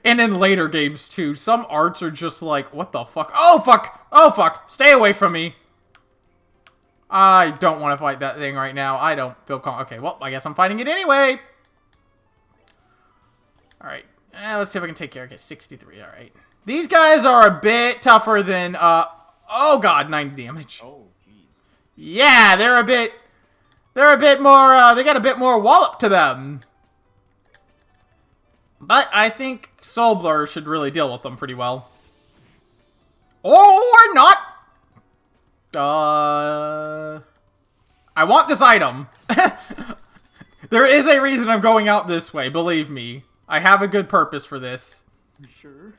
And in later games, too. Some arts are just like, what the fuck? Oh, fuck! Oh, fuck! Stay away from me! I don't want to fight that thing right now. I don't feel okay, well, I guess I'm fighting it anyway! Alright. Let's see if I can take care of it. 63, alright. These guys are a bit tougher than, oh god, 90 damage. Oh, jeez. Yeah, they're a bit more, they got a bit more wallop to them. But I think Soul Blur should really deal with them pretty well. Or not! I want this item. There is a reason I'm going out this way, believe me. I have a good purpose for this. You sure?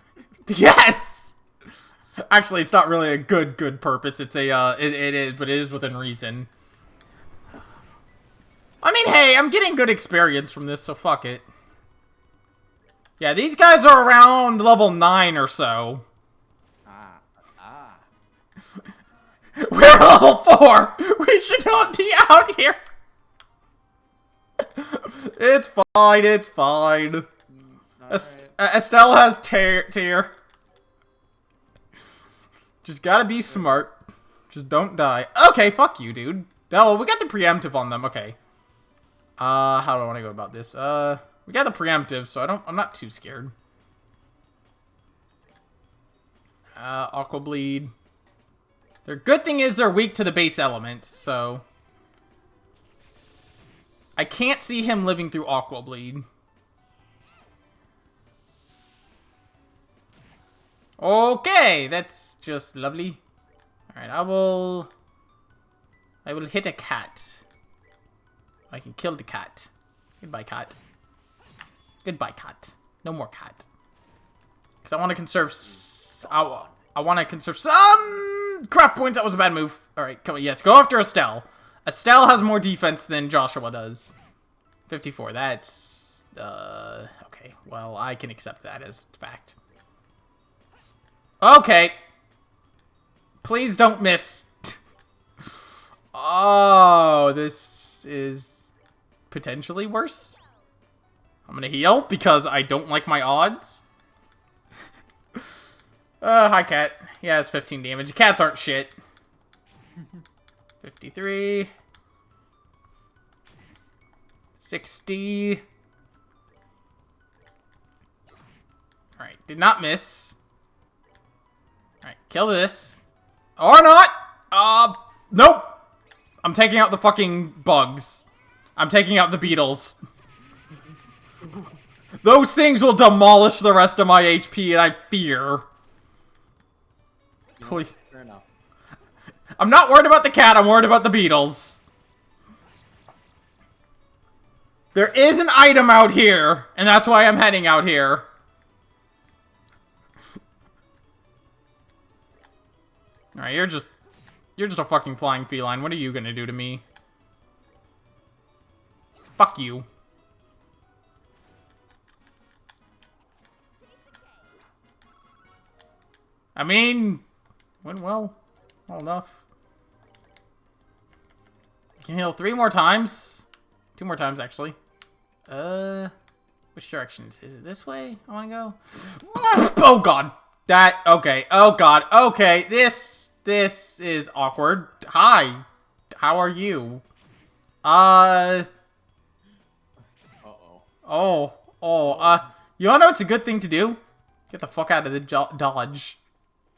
Yes! Actually, it's not really a good purpose. It's a, it is, but it is within reason. I mean, hey, I'm getting good experience from this, so fuck it. Yeah, these guys are around level 9 or so. We're level 4! We should not be out here! It's fine, it's fine. Estelle has tear. Just gotta be smart. Just don't die. Okay, fuck you, dude. Oh, we got the preemptive on them, okay. How do I want to go about this? We got the preemptive, so I'm not too scared. Aqua Bleed. Their good thing is they're weak to the base element, so I can't see him living through Aqua Bleed. Okay, that's just lovely. Alright, I will hit a cat. I can kill the cat. Goodbye, cat. Goodbye, cat. No more cat. Because I want to conserve I want to conserve some craft points. That was a bad move. Alright, come on. Yes, go after Estelle. Estelle has more defense than Joshua does. 54. That's... okay. Well, I can accept that as fact. Okay. Please don't miss. Oh, this is potentially worse. I'm gonna heal because I don't like my odds. Hi, cat. Yeah, it's 15 damage. Cats aren't shit. 53. 60. Alright, did not miss. Alright, kill this. Or not! Nope! I'm taking out the fucking bugs. I'm taking out the beetles. Those things will demolish the rest of my HP, and I fear. Please. Fair enough. I'm not worried about the cat, I'm worried about the beetles. There is an item out here, and that's why I'm heading out here. Alright, you're just a fucking flying feline. What are you gonna do to me? Fuck you. I mean, went well enough. I can heal 3 more times. 2 more times, actually. Which directions? Is it this way I want to go? Oh, God. Okay. Oh, God. Okay. This is awkward. Hi. How are you? Uh-oh. You wanna know what's a good thing to do? Get the fuck out of the dodge.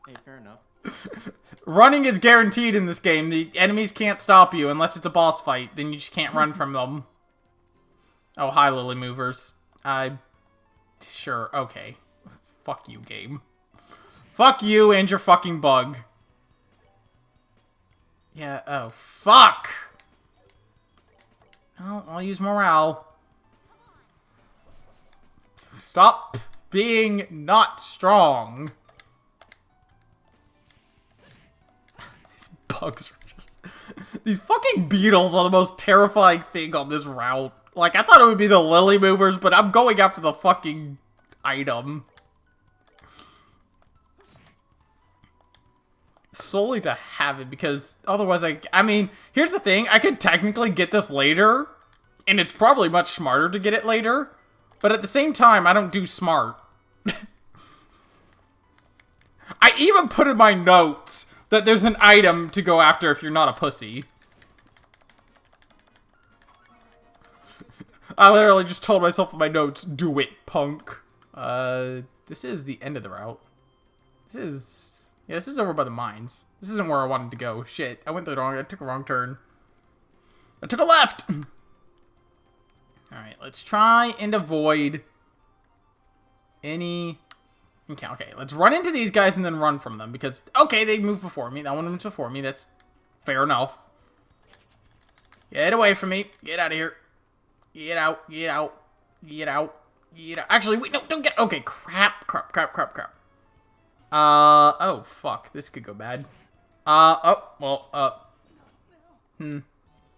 Hey, fair enough. Running is guaranteed in this game. The enemies can't stop you unless it's a boss fight. Then you just can't run from them. Oh, hi, Lily Movers. Sure, okay. Fuck you, game. Fuck you and your fucking bug. Yeah, oh, fuck! No, I'll use morale. Stop being not strong. These bugs are just... These fucking beetles are the most terrifying thing on this route. Like, I thought it would be the lily movers, but I'm going after the fucking item. Solely to have it, because otherwise I mean, here's the thing. I could technically get this later, and it's probably much smarter to get it later. But at the same time, I don't do smart. I even put in my notes that there's an item to go after if you're not a pussy. I literally just told myself in my notes, do it, punk. This is the end of the route. Yeah, this is over by the mines. This isn't where I wanted to go. Shit, I took a wrong turn. I took a left! Alright, let's try and avoid any... Okay, let's run into these guys and then run from them, because, okay, they moved before me. That one moved before me. That's fair enough. Get away from me. Get out of here. Get out. Get out. Get out. Get out. Actually, wait, no, don't get... Okay, crap. Oh, fuck. This could go bad.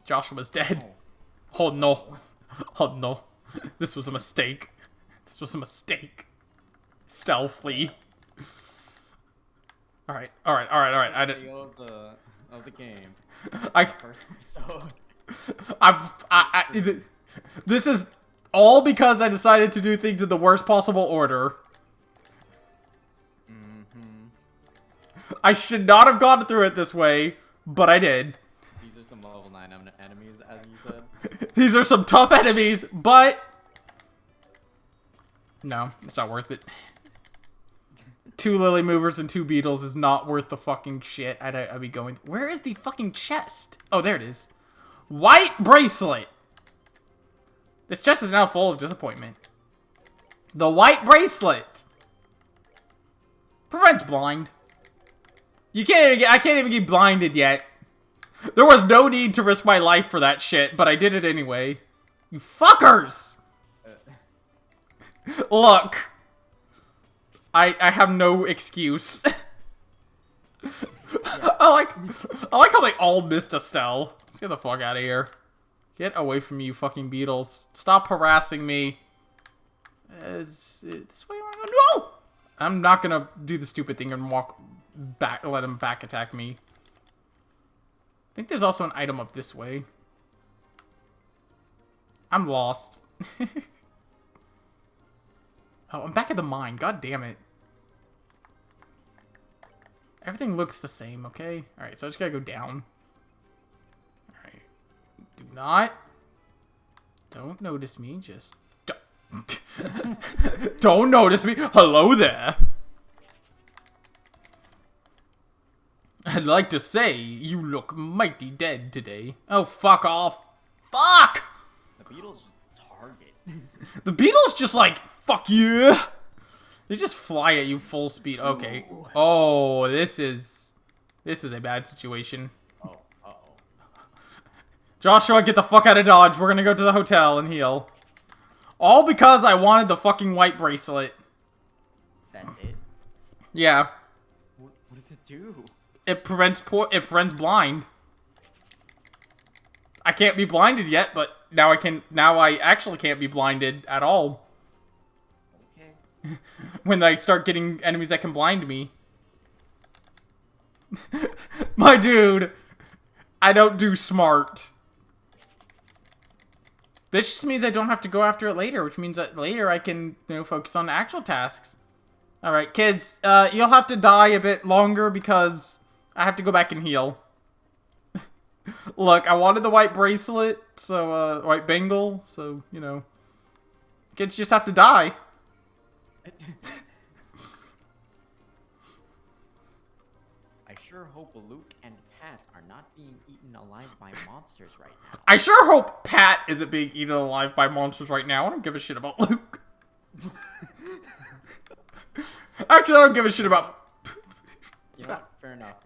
Joshua's dead. Oh, no. Oh, no. This was a mistake. Stealthily. Alright. Of the game. First episode. This is all because I decided to do things in the worst possible order. I should not have gone through it this way, but I did. These are some level 9 enemies, as you said. These are some tough enemies, but... No, it's not worth it. 2 lily movers and 2 beetles is not worth the fucking shit I'd be going... Where is the fucking chest? Oh, there it is. White bracelet! This chest is now full of disappointment. The white bracelet! Prevents blind. I can't even get blinded yet. There was no need to risk my life for that shit, but I did it anyway. You fuckers! Look. I have no excuse. I like how they all missed Estelle. Let's get the fuck out of here. Get away from me, you fucking beetles. Stop harassing me. Is it this way around? No! I'm not gonna do the stupid thing and walk back, let him back attack me. I think there's also an item up this way. I'm lost. Oh, I'm back at the mine. God damn it. Everything looks the same, okay? Alright, so I just gotta go down. Alright. Don't notice me, just... Don't notice me. Hello there. I'd like to say, you look mighty dead today. Oh, fuck off. Fuck! The beetles just target. The beetles just like, fuck you. They just fly at you full speed. Okay. Ooh. Oh, this is a bad situation. Oh, uh-oh. Joshua, get the fuck out of Dodge. We're gonna go to the hotel and heal. All because I wanted the fucking white bracelet. That's it? Yeah. What does it do? It prevents blind. I can't be blinded yet, but now I can. Now I actually can't be blinded at all. Okay. When I start getting enemies that can blind me. My dude, I don't do smart. This just means I don't have to go after it later, which means that later I can, focus on actual tasks. Alright, kids, you'll have to die a bit longer because I have to go back and heal. Look, I wanted the white bracelet, so, white bangle, so, kids just have to die. I sure hope Luke and Pat are not being eaten alive by monsters right now. I sure hope Pat isn't being eaten alive by monsters right now. I don't give a shit about Luke. Actually, I don't give a shit about... You know what? Fair enough.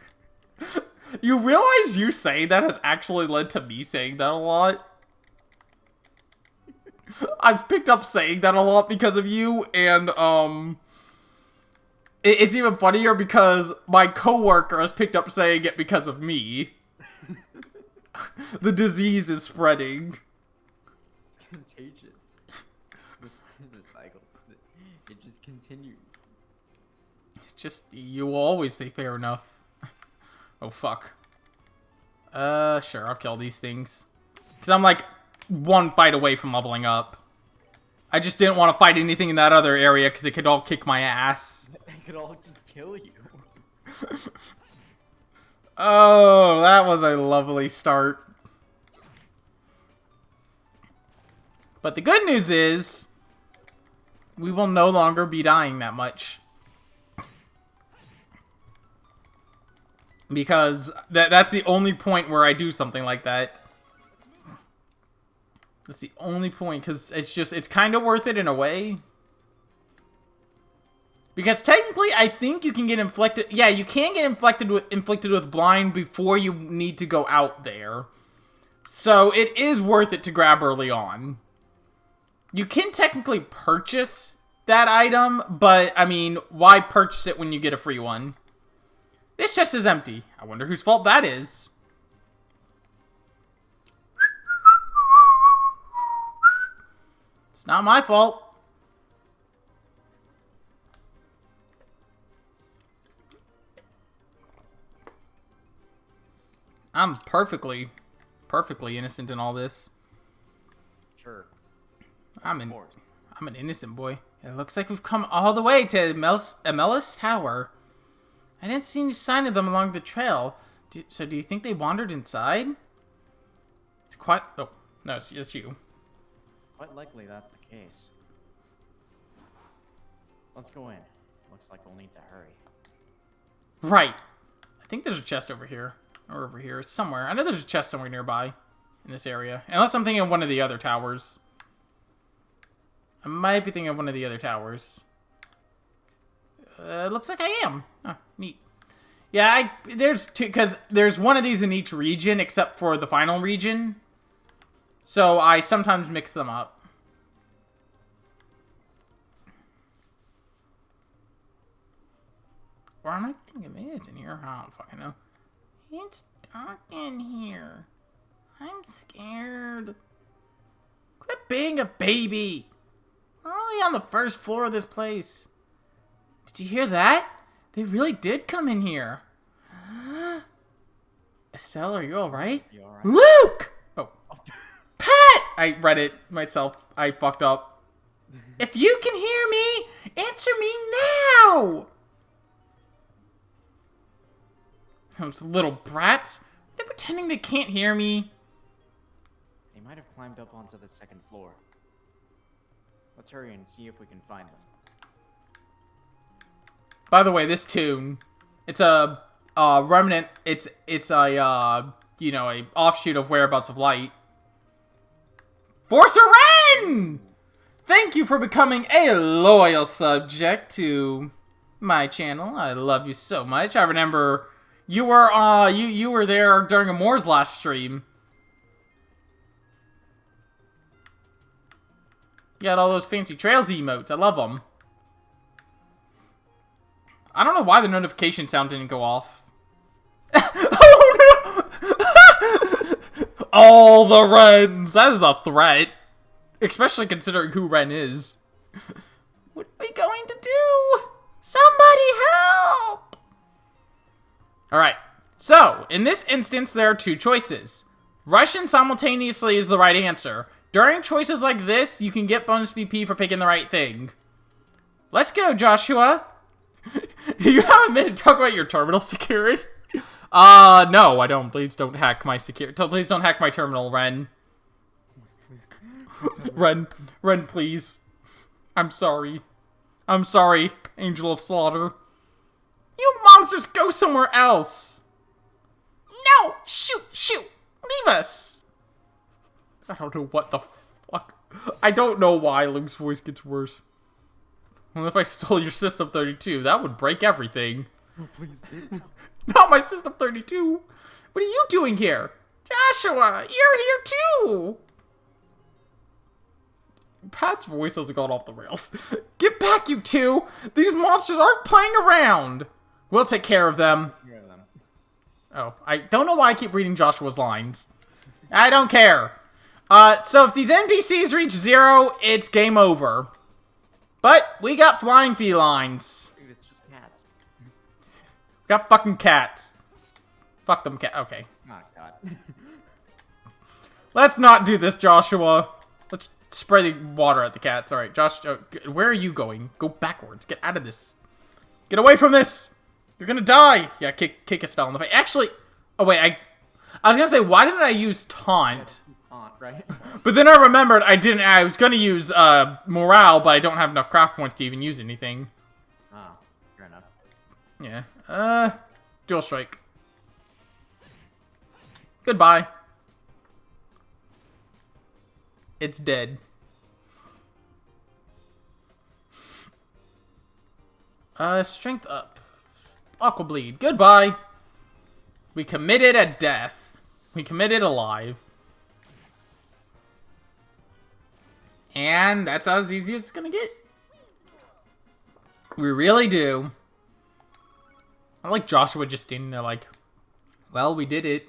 You realize you saying that has actually led to me saying that a lot? I've picked up saying that a lot because of you, and, it's even funnier because my coworker has picked up saying it because of me. The disease is spreading. It's contagious. The cycle. It just continues. It's just, you will always say fair enough. Oh, fuck. Sure, I'll kill these things. Because I'm like one fight away from leveling up. I just didn't want to fight anything in that other area because it could all kick my ass. They could all just kill you. Oh, that was a lovely start. But the good news is, we will no longer be dying that much. Because that's the only point where I do something like that. That's the only point, because it's kind of worth it in a way. Because technically, I think you can get inflicted... Yeah, you can get inflicted with blind before you need to go out there. So, it is worth it to grab early on. You can technically purchase that item, but, I mean, why purchase it when you get a free one? This chest is empty. I wonder whose fault that is. It's not my fault. I'm perfectly innocent in all this. Sure. I'm an innocent boy. It looks like we've come all the way to Amelis Tower. I didn't see any sign of them along the trail. So do you think they wandered inside? It's quite... Oh, no, it's just you. Quite likely that's the case. Let's go in. Looks like we'll need to hurry. Right. I think there's a chest over here. Or over here. It's somewhere. I know there's a chest somewhere nearby. In this area. Unless I'm thinking of one of the other towers. I might be thinking of one of the other towers. Looks like I am. Oh, neat. Yeah, there's two, because there's one of these in each region except for the final region. So I sometimes mix them up. Or am I thinking maybe it's in here? I don't fucking know. It's dark in here. I'm scared. Quit being a baby. We're only on the first floor of this place. Did you hear that? They really did come in here. Estelle, are you alright? You alright? Luke! Oh. Pat! I read it myself. I fucked up. If you can hear me, answer me now! Those little brats. They're pretending they can't hear me. They might have climbed up onto the second floor. Let's hurry and see if we can find them. By the way, this tune, it's a remnant. It's a you know, a offshoot of Whereabouts of Light. Forcer Ren! Thank you for becoming a loyal subject to my channel. I love you so much. I remember you were you were there during Amore's last stream. You got all those fancy Trails emotes. I love them. I don't know why the notification sound didn't go off. Oh no! All the Rens! That is a threat. Especially considering who Ren is. What are we going to do? Somebody help! Alright. So, in this instance, there are two choices. Russian simultaneously is the right answer. During choices like this, you can get bonus BP for picking the right thing. Let's go, Joshua! You have a minute to talk about your terminal security? No, I don't. Please don't hack my security. Please don't hack my terminal, Ren. Ren, please. I'm sorry. I'm sorry, Angel of Slaughter. You monsters, go somewhere else! No! Shoot! Shoot! Leave us! I don't know what the fuck. I don't know why Luke's voice gets worse. Well, if I stole your System 32, that would break everything. Oh, please. Not my System 32! What are you doing here? Joshua, you're here too! Pat's voice hasn't gone off the rails. Get back, you two! These monsters aren't playing around! We'll take care of them. Oh, I don't know why I keep reading Joshua's lines. I don't care. So if these NPCs reach 0, it's game over. But we got flying felines. Dude, it's just cats. Got fucking cats. Fuck them cat. Okay. Oh, God. Let's not do this, Joshua. Let's spray the water at the cats. Alright, Josh, where are you going? Go backwards. Get out of this. Get away from this! You're gonna die! Yeah, kick Estelle in the face. Actually, oh wait, I was gonna say, why didn't I use taunt? Taunt, right? But then I remembered I was gonna use morale, but I don't have enough craft points to even use anything. Oh, fair enough. Yeah. Dual strike. Goodbye. It's dead. Strength up. Aqua bleed. Goodbye. We committed a death. We committed a live. And that's as easy as it's gonna get. We really do. I like Joshua just standing there like, well, we did it.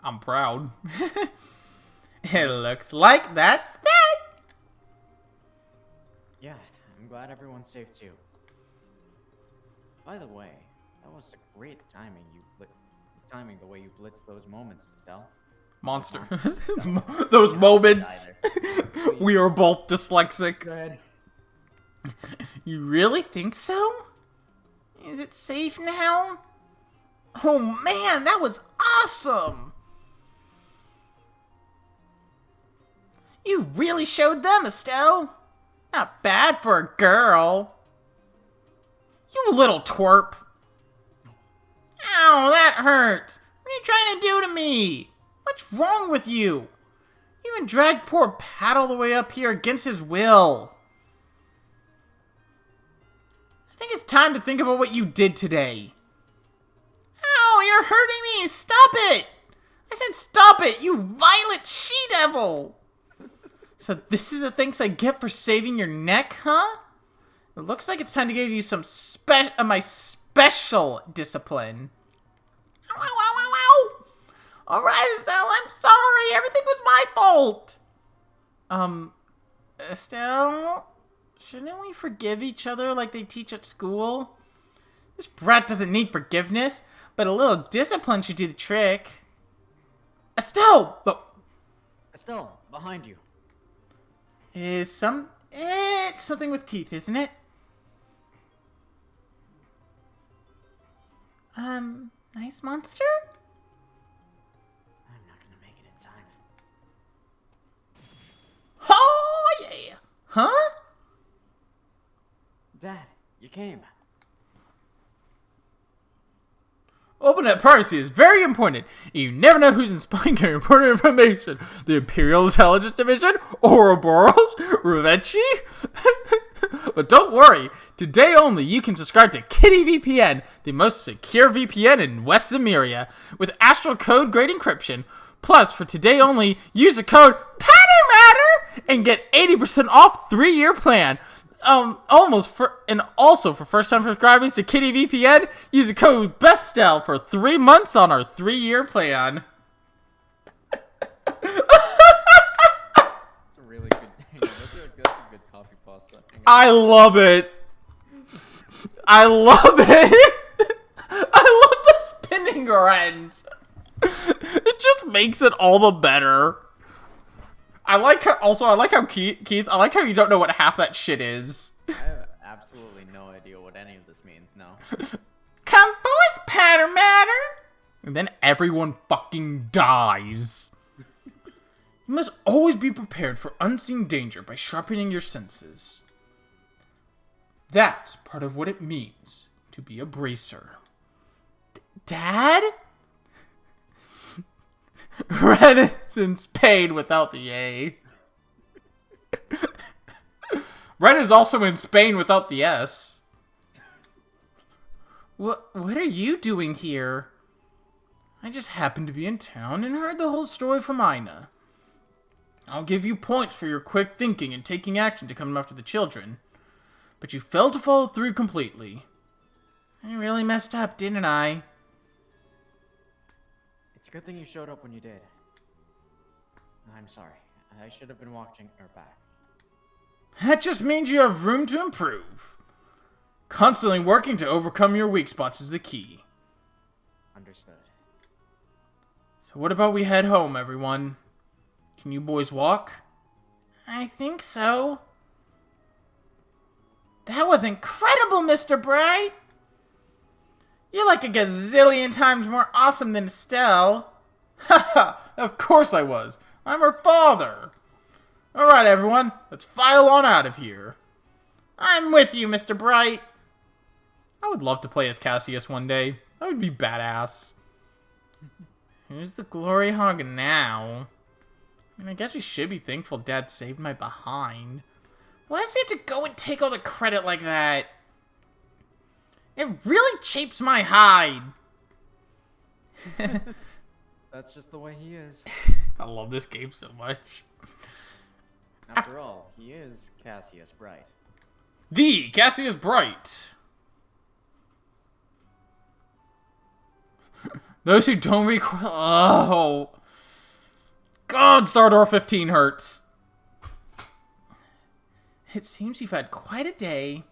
I'm proud. It looks like that's that. Yeah, I'm glad everyone's safe too. By the way, that was a great timing. Timing the way you blitzed those moments, Estelle. Monster. Those moments. We are both dyslexic. Good. You really think so? Is it safe now? Oh man, that was awesome! You really showed them, Estelle. Not bad for a girl. You little twerp. Ow, that hurt. What are you trying to do to me? What's wrong with you? You even dragged poor Pat all the way up here against his will. I think it's time to think about what you did today. Ow, you're hurting me. Stop it. I said stop it, you violent she-devil. So this is the thanks I get for saving your neck, huh? It looks like it's time to give you some my special discipline. Ow, ow, ow, ow, ow. Alright, Estelle, I'm sorry. Everything was my fault. Estelle, shouldn't we forgive each other like they teach at school? This brat doesn't need forgiveness, but a little discipline should do the trick. Estelle! Estelle, behind you. It's something with Keith, isn't it? Nice monster? I'm not gonna make it in time. Oh, yeah! Huh? Dad, you came. Open-net privacy is very important. You never know who's spying your important information. The Imperial Intelligence Division? Ouroboros? Revenchi? But don't worry. Today only, you can subscribe to Kitty VPN, the most secure VPN in West Zemuria, with astral code grade encryption. Plus, for today only, use the code PATTERMATTER and get 80% off 3-year plan. Also for first time subscribers to Kitty VPN, use the code BESTELL for 3 months on our 3-year plan. That's a really good. That's a good copy pasta. I love it. I love it. I love the spinning end. It just makes it all the better. I like how Keith, I like how you don't know what half that shit is. I have absolutely no idea what any of this means, no. Come forth, Patter Matter! And then everyone fucking dies. You must always be prepared for unseen danger by sharpening your senses. That's part of what it means to be a bracer. Dad? Renaissance paid without the A. Ren is also in Spain without the S. What are you doing here? I just happened to be in town and heard the whole story from Ina. I'll give you points for your quick thinking and taking action to come after the children. But you failed to follow through completely. I really messed up, didn't I? It's a good thing you showed up when you did. I'm sorry. I should have been watching her back. That just means you have room to improve. Constantly working to overcome your weak spots is the key. Understood. So what about we head home, everyone? Can you boys walk? I think so. That was incredible, Mr. Bright! You're like a gazillion times more awesome than Estelle. Haha, of course I was. I'm her father. Alright, everyone, let's file on out of here. I'm with you, Mr. Bright. I would love to play as Cassius one day. That would be badass. Who's the glory hog now? I mean, I guess we should be thankful Dad saved my behind. Why does he have to go and take all the credit like that? It really chafes my hide. That's just the way he is. I love this game so much. After all, he is Cassius Bright. The Cassius Bright. Those who don't recall... Oh. God, Star Door 15 hurts. It seems you've had quite a day.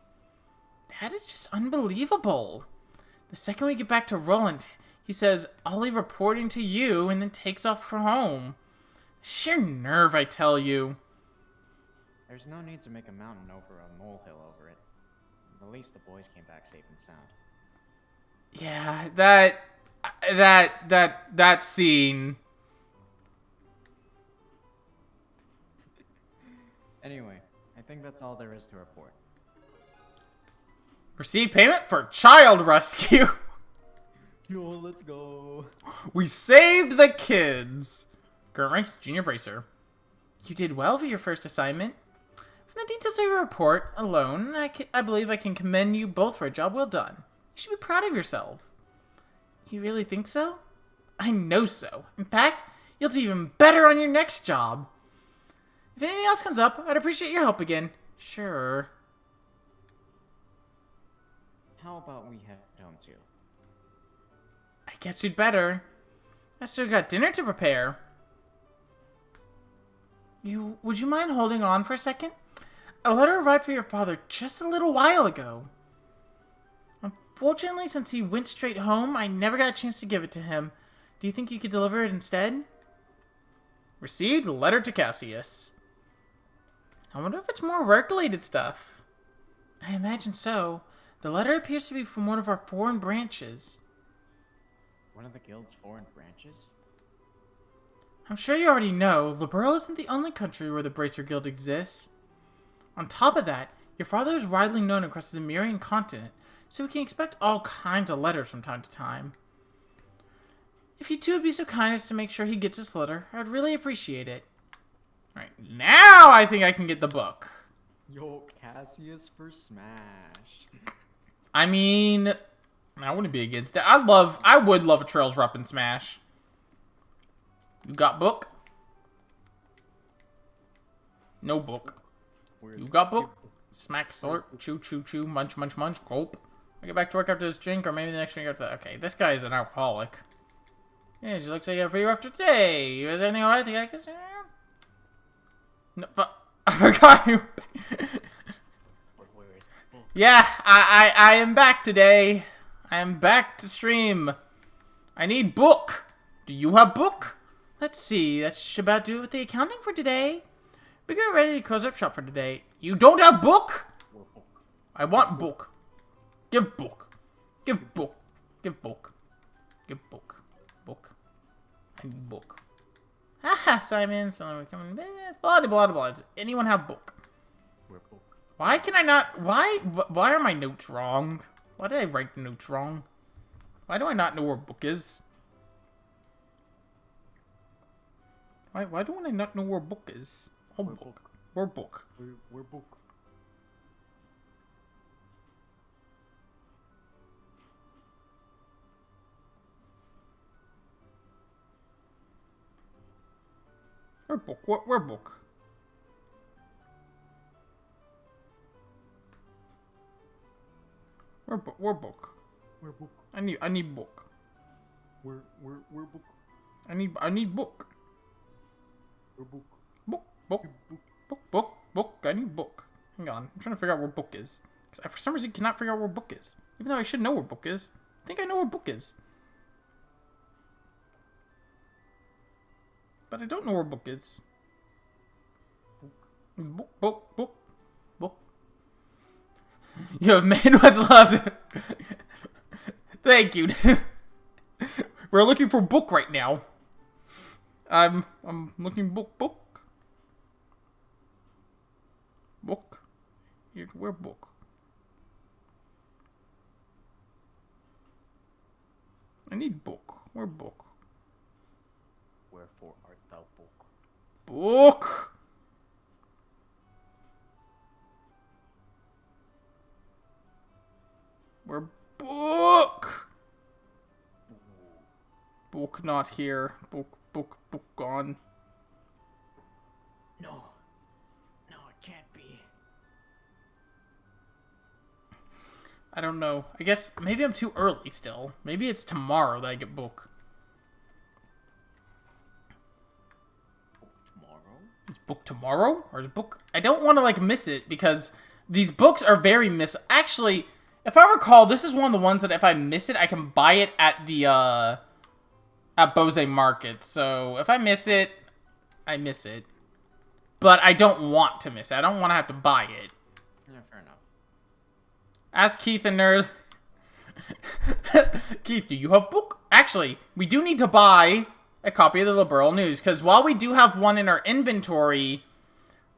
That is just unbelievable. The second we get back to Roland, he says, I'll leave reporting to you, and then takes off for home. Sheer nerve, I tell you. There's no need to make a mountain over a molehill over it. At least the boys came back safe and sound. Yeah, that scene. Anyway, I think that's all there is to report. Receive payment for child rescue. Yo, let's go. We saved the kids. Current rank, Junior Bracer. You did well for your first assignment. From the details of your report alone, I believe I can commend you both for a job well done. You should be proud of yourself. You really think so? I know so. In fact, you'll do even better on your next job. If anything else comes up, I'd appreciate your help again. Sure. How about we head home too? I guess we'd better. I still got dinner to prepare. Would you mind holding on for a second? A letter arrived for your father just a little while ago. Unfortunately, since he went straight home, I never got a chance to give it to him. Do you think you could deliver it instead? Received letter to Cassius. I wonder if it's more work-related stuff. I imagine so. The letter appears to be from one of our foreign branches. One of the guild's foreign branches? I'm sure you already know, Liberal isn't the only country where the Bracer Guild exists. On top of that, your father is widely known across the Zemurian continent, so we can expect all kinds of letters from time to time. If you two would be so kind as to make sure he gets this letter, I'd really appreciate it. Alright, now I think I can get the book. Yo, Cassius for Smash. I mean, I wouldn't be against it. I would love a Trails Rep in Smash. You got book? No book. You got book? Smack, slurp, chew, chew, chew, munch, munch, munch, gulp. I get back to work after this drink, or maybe the next drink after that. Okay, this guy is an alcoholic. Yeah, she looks like you have a pretty rough day. Is everything alright? I think I can say. No, but I forgot you. Yeah, I am back today. I am back to stream. I need book. Do you have book? Let's see. That should about do it with the accounting for today. We get ready to close up shop for today. You don't have book? I want book. Give book. Give book. Give book. Give book. Book. I need book. Haha, Simon. So we're coming. Blah, blah, blah, blah. Does anyone have book? Why can I not? Why are my notes wrong? Why did I write the notes wrong? Why do I not know where book is? Why don't I not know where book is? Oh, Where book. Where book? Where book? Where book? Where book? Where book? Where book? Where book? I need book. Where book? I need book. Where book? Book. I need book. Hang on. I'm trying to figure out where book is. 'Cause I, for some reason, cannot figure out where book is. Even though I should know where book is. I think I know where book is. But I don't know where book is. Book. You have made what's left. Thank you. We're looking for book right now. I'm looking book. Book. Where book? I need book. Where book? Wherefore art thou book? Book. Where book? Book not here. Book gone. No, it can't be. I don't know. I guess maybe I'm too early still. Maybe it's tomorrow that I get book. Tomorrow? Is book tomorrow? Or is book... I don't want to, like, miss it because these books are very Actually, if I recall, this is one of the ones that if I miss it, I can buy it at the, at Bose Market. So, if I miss it, I miss it. But I don't want to miss it. I don't want to have to buy it. Yeah, fair enough. Ask Keith and Nerd. Keith, do you have book? Actually, we do need to buy a copy of the Liberal News, because while we do have one in our inventory,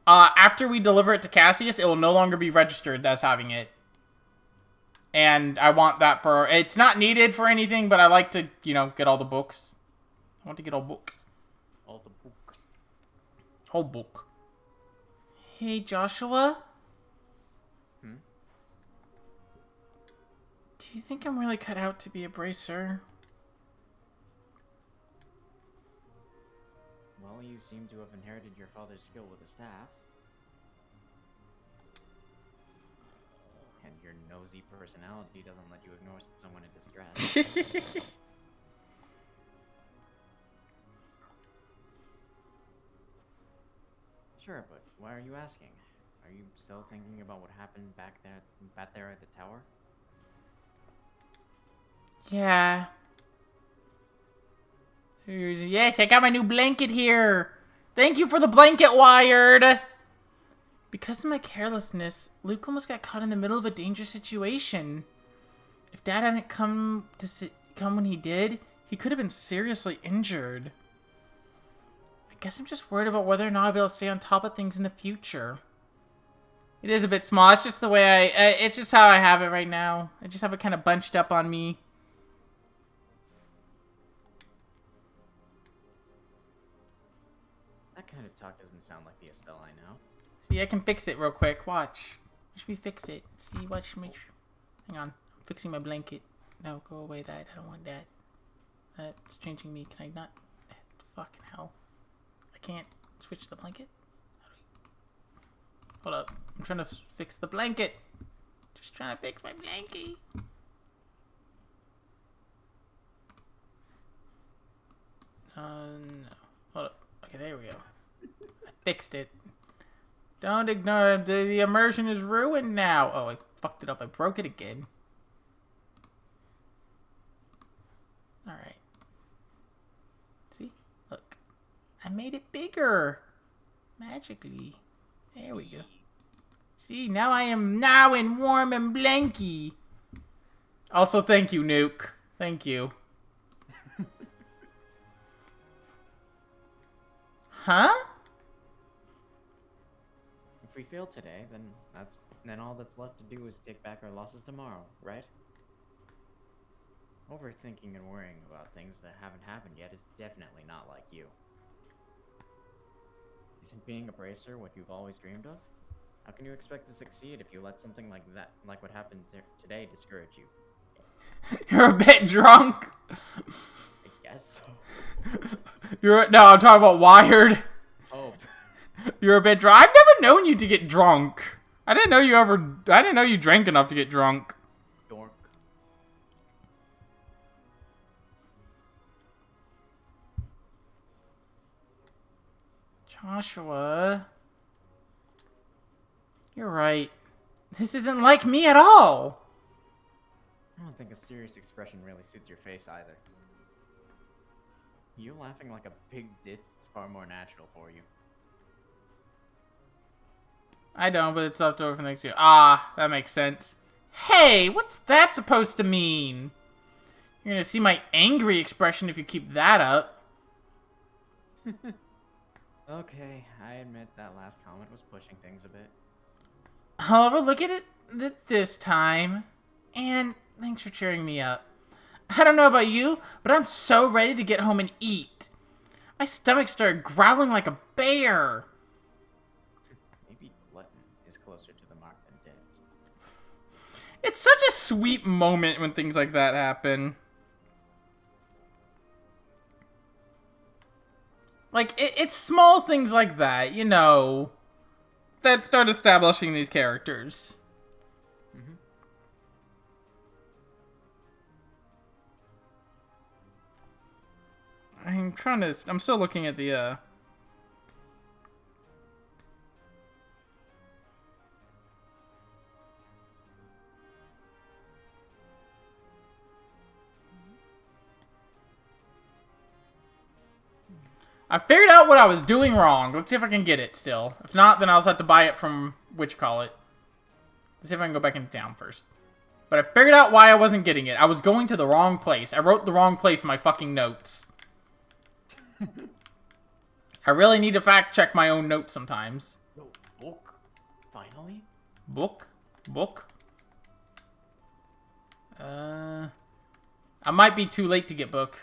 after we deliver it to Cassius, it will no longer be registered as having it. And I want that for... It's not needed for anything, but I like to, you know, get all the books. I want to get all books. All the books. Whole book. Hey, Joshua? Hmm? Do you think I'm really cut out to be a bracer? Well, you seem to have inherited your father's skill with the staff. And your nosy personality doesn't let you ignore someone in distress. Sure, but why are you asking? Are you still thinking about what happened back there at the tower? Yeah. Yes, I got my new blanket here. Thank you for the blanket, Wired. Because of my carelessness, Luke almost got caught in the middle of a dangerous situation. If Dad hadn't come when he did, he could have been seriously injured. I guess I'm just worried about whether or not I'll be able to stay on top of things in the future. It is a bit small. It's just the way it's just how I have it right now. I just have it kind of bunched up on me. That kind of talk doesn't sound like the Estelle I know. See, I can fix it real quick. Watch. Watch me fix it. See, watch me. Hang on. I'm fixing my blanket. No, go away that. I don't want that. That's changing me. Can I not? Fucking hell. I can't switch the blanket? How do we... Hold up. I'm trying to fix the blanket. Just trying to fix my blankie. No. Hold up. Okay, there we go. I fixed it. Don't ignore it. The immersion is ruined now. Oh, I fucked it up. I broke it again. Alright. See? Look. I made it bigger. Magically. There we go. See, now I am now in warm and blanky. Also, thank you, Nuke. Thank you. Huh? If we fail today, then all that's left to do is take back our losses tomorrow, right? Overthinking and worrying about things that haven't happened yet is definitely not like you. Isn't being a bracer what you've always dreamed of? How can you expect to succeed if you let something like that, like what happened today, discourage you? You're a bit drunk. I guess so. No, I'm talking about wired. Oh, You're a bit drunk. I've never known you to get drunk. I didn't know you drank enough to get drunk. dork. Joshua. You're right. This isn't like me at all. I don't think a serious expression really suits your face either. You laughing like a big ditz is far more natural for you. I don't, but it's up to over next year. Ah, that makes sense. Hey, what's that supposed to mean? You're gonna see my angry expression if you keep that up. Okay, I admit that last comment was pushing things a bit. I'll overlook it this time. And thanks for cheering me up. I don't know about you, but I'm so ready to get home and eat. My stomach started growling like a bear. Maybe glutton is closer to the mark than ditz. It's such a sweet moment when things like that happen. Like, it's small things like that, you know, that start establishing these characters. Mm-hmm. I'm still looking at the, I figured out what I was doing wrong. Let's see if I can get it still. If not, then I'll just have to buy it from Let's see if I can go back into town first. But I figured out why I wasn't getting it. I was going to the wrong place. I wrote the wrong place in my fucking notes. I really need to fact check my own notes sometimes. No, book? Finally? Book? I might be too late to get book.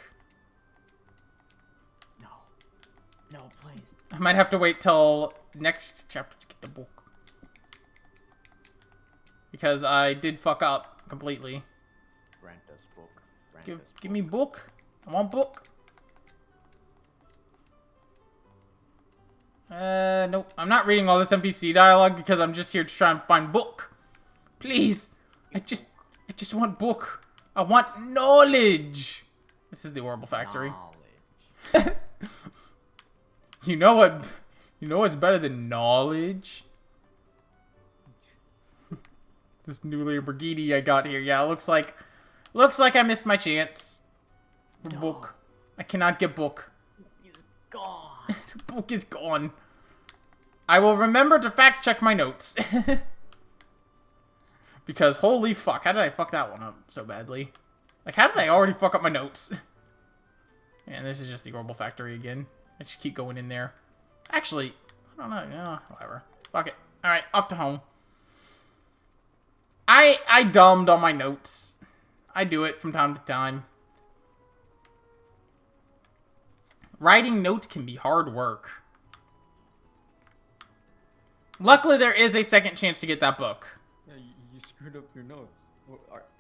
No, please. I might have to wait till next chapter to get the book. Because I did fuck up completely. Grant us book. Give me book. I want book. Nope. I'm not reading all this NPC dialogue because I'm just here to try and find book. Please. I just want book. I want knowledge. This is the Orbital Factory. Knowledge. You know what's better than knowledge? This new Lamborghini I got here. Yeah, looks like I missed my chance for book. I cannot get book. He's gone. Book is gone. I will remember to fact check my notes. Because holy fuck, how did I fuck that one up so badly? Like, how did I already fuck up my notes? And this is just the Orbital Factory again. I just keep going in there. Actually, I don't know. Yeah, whatever. Fuck it. Alright, off to home. I dumbed on my notes. I do it from time to time. Writing notes can be hard work. Luckily, there is a second chance to get that book. Yeah, you screwed up your notes.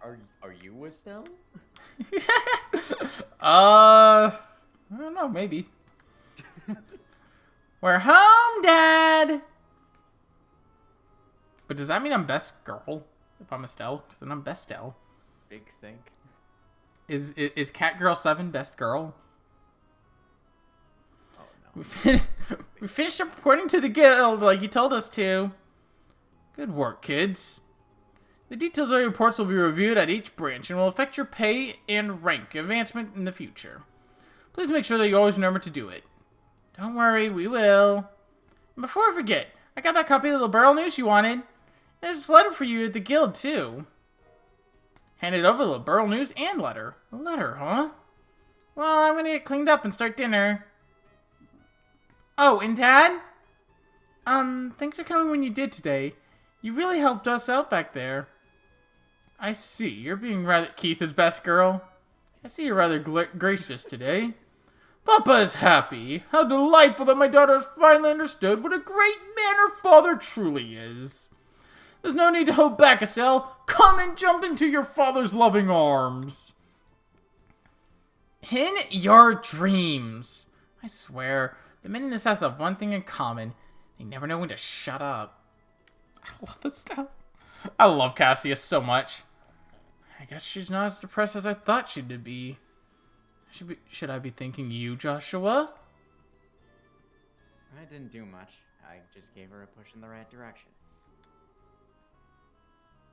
Are you Estelle? I don't know, maybe. We're home, Dad! But does that mean I'm best girl? If I'm Estelle? Because then I'm Bestel. Big think. Is Catgirl 7 best girl? Oh no. We finished reporting to the guild like you told us to. Good work, kids. The details of your reports will be reviewed at each branch and will affect your pay and rank advancement in the future. Please make sure that you always remember to do it. Don't worry, we will. And before I forget, I got that copy of the Liberal news you wanted. There's a letter for you at the guild, too. Handed over the Liberal news and letter. A letter, huh? Well, I'm gonna get cleaned up and start dinner. Oh, and Dad? Thanks for coming when you did today. You really helped us out back there. I see. You're being rather Keith is best girl. I see you're rather gracious today. Papa is happy. How delightful that my daughter has finally understood what a great man her father truly is. There's no need to hold back, Estelle. Come and jump into your father's loving arms. In your dreams. I swear, the men in this house have one thing in common. They never know when to shut up. I love this stuff. I love Cassius so much. I guess she's not as depressed as I thought she'd be. Should I be thanking you, Joshua? I didn't do much. I just gave her a push in the right direction.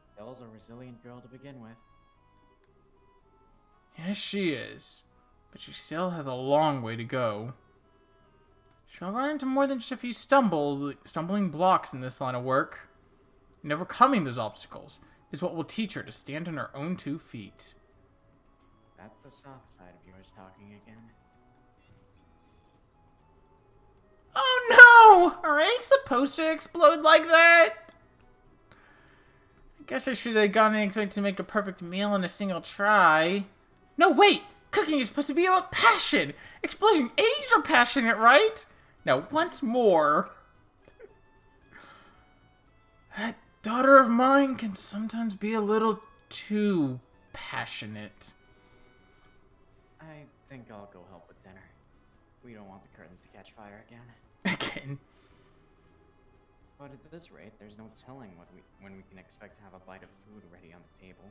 Estelle's a resilient girl to begin with. Yes, she is. But she still has a long way to go. She'll run into more than just a few stumbling blocks in this line of work. And overcoming those obstacles is what will teach her to stand on her own 2 feet. That's the soft side of yours talking again. Oh no! Are eggs supposed to explode like that? I guess I should have gone in to make a perfect meal in a single try. No, wait! Cooking is supposed to be about passion! Explosion eggs are passionate, right? Now, once more. That daughter of mine can sometimes be a little too passionate. I think I'll go help with dinner. We don't want the curtains to catch fire again. Again. But at this rate, there's no telling when we can expect to have a bite of food ready on the table.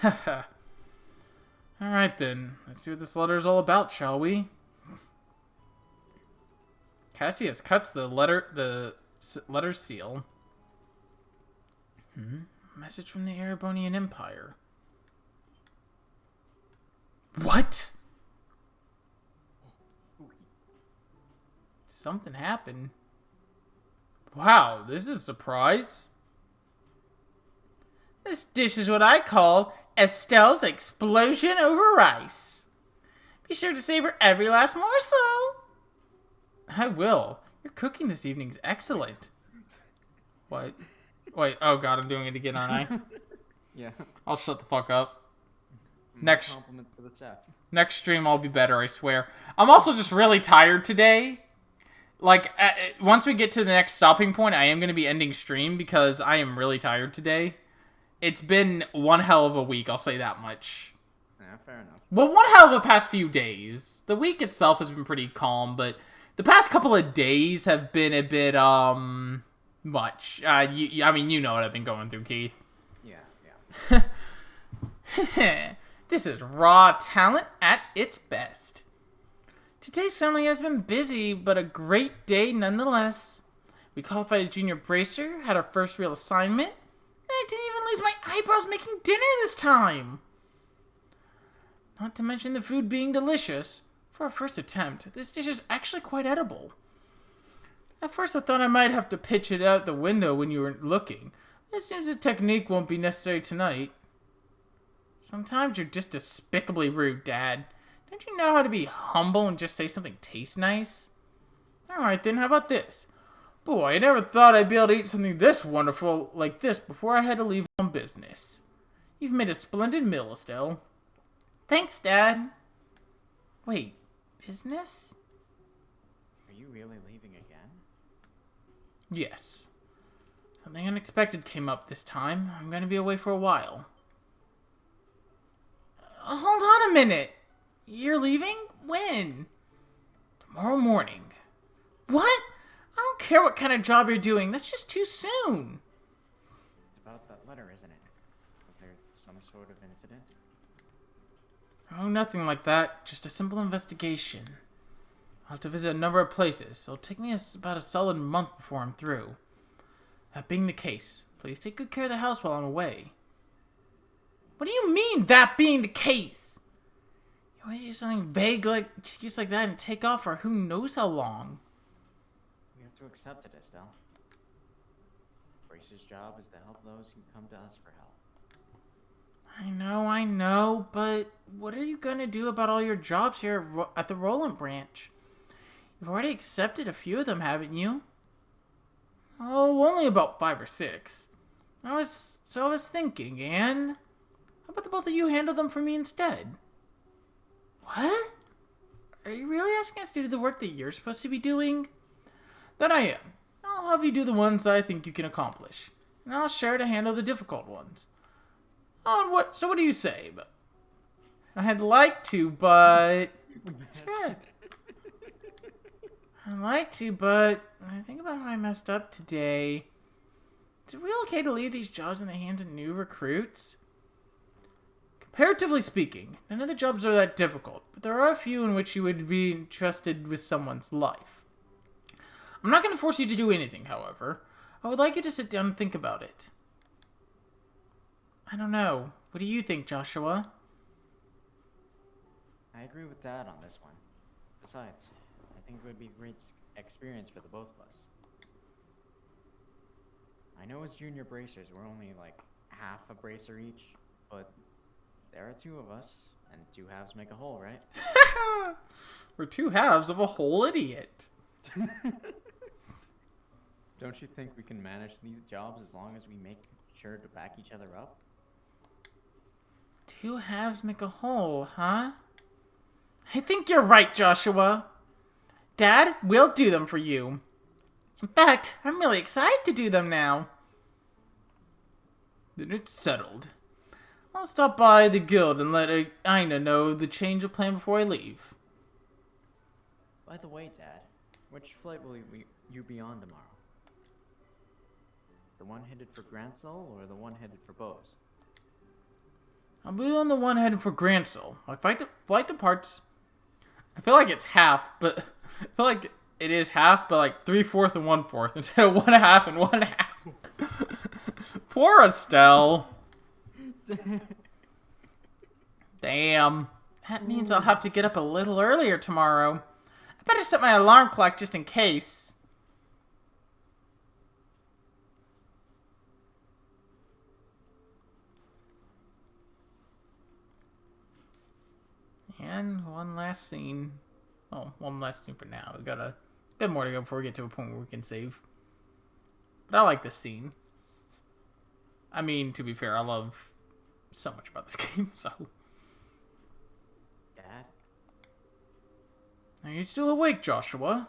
Haha. Alright then, let's see what this letter is all about, shall we? Cassius cuts the letter seal. Message from the Erebonian Empire. What? Something happened. Wow, this is a surprise. This dish is what I call Estelle's explosion over rice. Be sure to savor every last morsel. I will. Your cooking this evening is excellent. What? Wait, oh god, I'm doing it again, aren't I? Yeah. I'll shut the fuck up. My compliment to the chef. Next stream I'll be better, I swear. I'm also just really tired today. Like, once we get to the next stopping point, I am going to be ending stream because I am really tired today. It's been one hell of a week, I'll say that much. Yeah, fair enough. Well, one hell of a past few days. The week itself has been pretty calm, but the past couple of days have been a bit, much. I mean, you know what I've been going through, Keith. Yeah. This is raw talent at its best. Today certainly has been busy, but a great day nonetheless. We qualified as junior bracer, had our first real assignment, and I didn't even lose my eyebrows making dinner this time. Not to mention the food being delicious. For our first attempt, this dish is actually quite edible. At first I thought I might have to pitch it out the window when you weren't looking. It seems the technique won't be necessary tonight. Sometimes you're just despicably rude, Dad. Don't you know how to be humble and just say something tastes nice? Alright then, how about this? Boy, I never thought I'd be able to eat something this wonderful like this before I had to leave on business. You've made a splendid meal, Estelle. Thanks, Dad. Wait, business? Are you really leaving again? Yes. Something unexpected came up this time. I'm going to be away for a while. Hold on a minute. You're leaving? When? Tomorrow morning. What? I don't care what kind of job you're doing. That's just too soon. It's about that letter, isn't it? Was there some sort of incident? Oh, nothing like that. Just a simple investigation. I'll have to visit a number of places. It'll take me about a solid month before I'm through. That being the case, please take good care of the house while I'm away. What do you mean, that being the case? You always use something vague like excuse like that and take off for who knows how long. We have to accept it, Estelle. Brace's job is to help those who come to us for help. I know, but what are you gonna do about all your jobs here at the Roland branch? You've already accepted a few of them, haven't you? Oh, only about 5 or 6. I was thinking, Anne. about the both of you handle them for me instead? What? Are you really asking us to do the work that you're supposed to be doing? Then I am. I'll have you do the ones that I think you can accomplish. And I'll share to handle the difficult ones. Oh, and what? So what do you say? But I'd like to, but... Sure. I'd like to, but when I think about how I messed up today, is it real okay to leave these jobs in the hands of new recruits? Comparatively speaking, none of the jobs are that difficult, but there are a few in which you would be entrusted with someone's life. I'm not going to force you to do anything, however. I would like you to sit down and think about it. I don't know. What do you think, Joshua? I agree with Dad on this one. Besides, I think it would be a great experience for the both of us. I know as junior bracers, we're only like half a bracer each, but there are two of us, and two halves make a whole, right? We're two halves of a whole idiot. Don't you think we can manage these jobs as long as we make sure to back each other up? Two halves make a whole, huh? I think you're right, Joshua. Dad, we'll do them for you. In fact, I'm really excited to do them now. Then it's settled. I'll stop by the guild and let Ina know the change of plan before I leave. By the way, Dad, which flight will you be on tomorrow? The one headed for Gransel or the one headed for Bose? I'll be on the one headed for Gransel. My flight departs... I feel like it's half, but... I feel like it is half, but like 3/4 and 1/4 instead of 1/2 and 1/2. Poor Estelle. Damn. That means I'll have to get up a little earlier tomorrow. I better set my alarm clock just in case. And one last scene. Oh, one last scene for now. We got a bit more to go before we get to a point where we can save. But I like this scene. I mean, to be fair, I love so much about this game, so... Dad? Are you still awake, Joshua?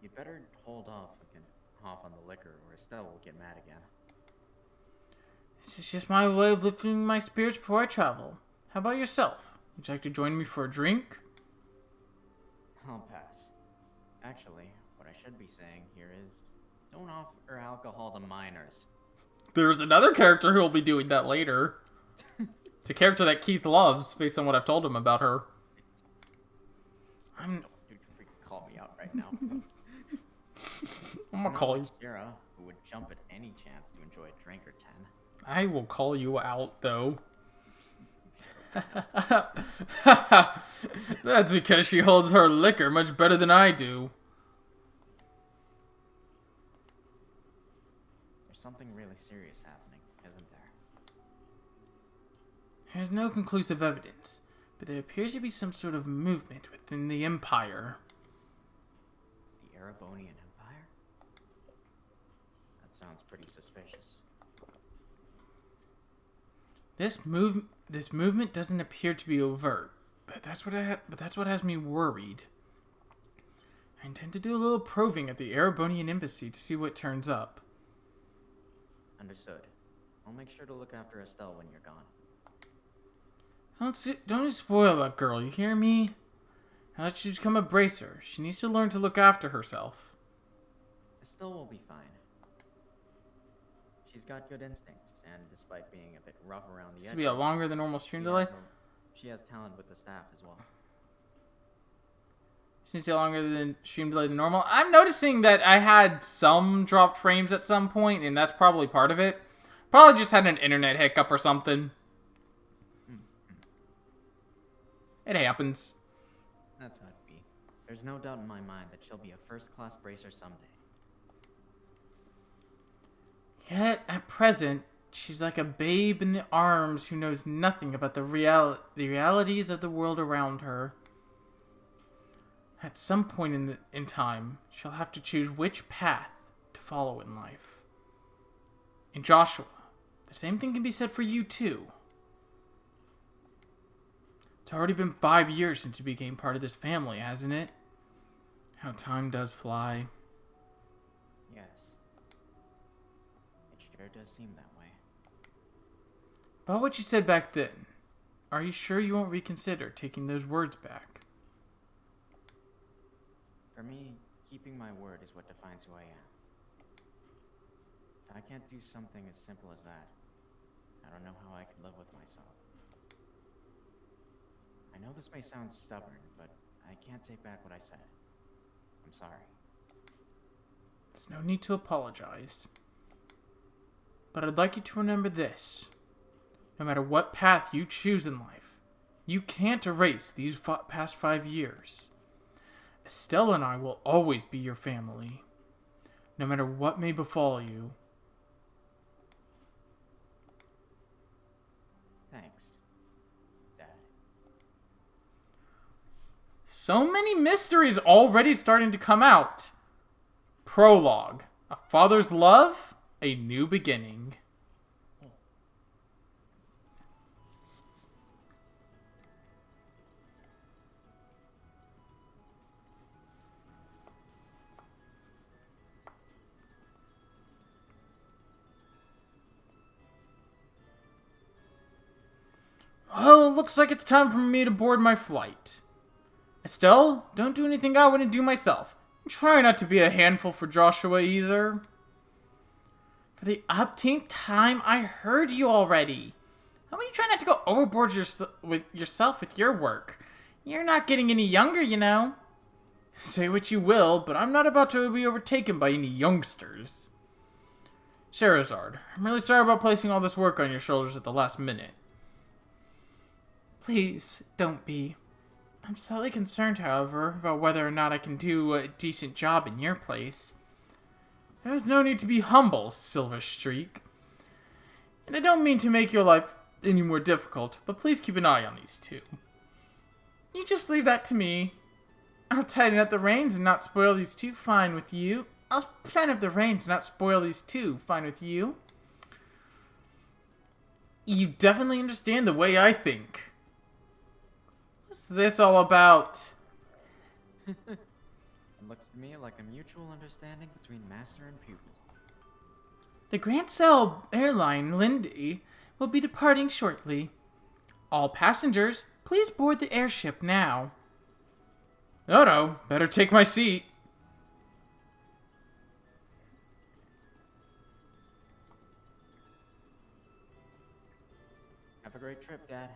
You better hold off on the liquor or Estelle will get mad again. This is just my way of lifting my spirits before I travel. How about yourself? Would you like to join me for a drink? I'll pass. Actually, what I should be saying here is, don't offer alcohol to minors. There's another character who will be doing that later. It's a character that Keith loves, based on what I've told him about her. You freaking call me out right now. I'm gonna call you. Kira, who would jump at any chance to enjoy a drink or 10. I will call you out, though. That's because she holds her liquor much better than I do. There's something really serious happening, isn't there? There's no conclusive evidence, but there appears to be some sort of movement within the Empire. The Erebonian Empire? That sounds pretty suspicious. This movement doesn't appear to be overt, but that's what has me worried. I intend to do a little probing at the Erebonian embassy to see what turns up. Understood. I'll make sure to look after Estelle when you're gone. Don't spoil that girl, you hear me? Now that she's become a bracer, she needs to learn to look after herself. Estelle will be fine. She's got good instincts, and despite being a bit rough around the edges... This will be a longer than normal stream delay? She has talent with the staff as well. Since it's longer than stream delay than normal. I'm noticing that I had some dropped frames at some point, and that's probably part of it. Probably just had an internet hiccup or something. It happens. That's how it be. There's no doubt in my mind that she'll be a first-class bracer someday. Yet, at present, she's like a babe in the arms who knows nothing about the realities of the world around her. At some point in time, she'll have to choose which path to follow in life. And Joshua, The same thing can be said for you, too. It's already been 5 years since you became part of this family, hasn't it? How time does fly. Yes. It sure does seem that way. About what you said back then, are you sure you won't reconsider taking those words back? For me, keeping my word is what defines who I am. If I can't do something as simple as that, I don't know how I could live with myself. I know this may sound stubborn, but I can't take back what I said. I'm sorry. There's no need to apologize. But I'd like you to remember this. No matter what path you choose in life, you can't erase these past 5 years. Estelle and I will always be your family, no matter what may befall you. Thanks, Dad. So many mysteries already starting to come out. Prologue. A father's love, a new beginning. Well, it looks like it's time for me to board my flight. Estelle, don't do anything I wouldn't do myself. And try not to be a handful for Joshua either. For the upteenth time, I heard you already. How about you try not to go overboard yourself with your work? You're not getting any younger, you know. Say what you will, but I'm not about to be overtaken by any youngsters. Sherazard, I'm really sorry about placing all this work on your shoulders at the last minute. Please, don't be. I'm slightly concerned, however, about whether or not I can do a decent job in your place. There's no need to be humble, Silver Streak. And I don't mean to make your life any more difficult, but please keep an eye on these two. You just leave that to me. I'll tighten up the reins and not spoil these two, fine with you. I'll tighten up the reins and not spoil these two, fine with you. You definitely understand the way I think. What's this all about? It looks to me like a mutual understanding between master and pupil. The Grand Cell airline, Lindy, will be departing shortly. All passengers, please board the airship now. Oh no, better take my seat. Have a great trip, Dad.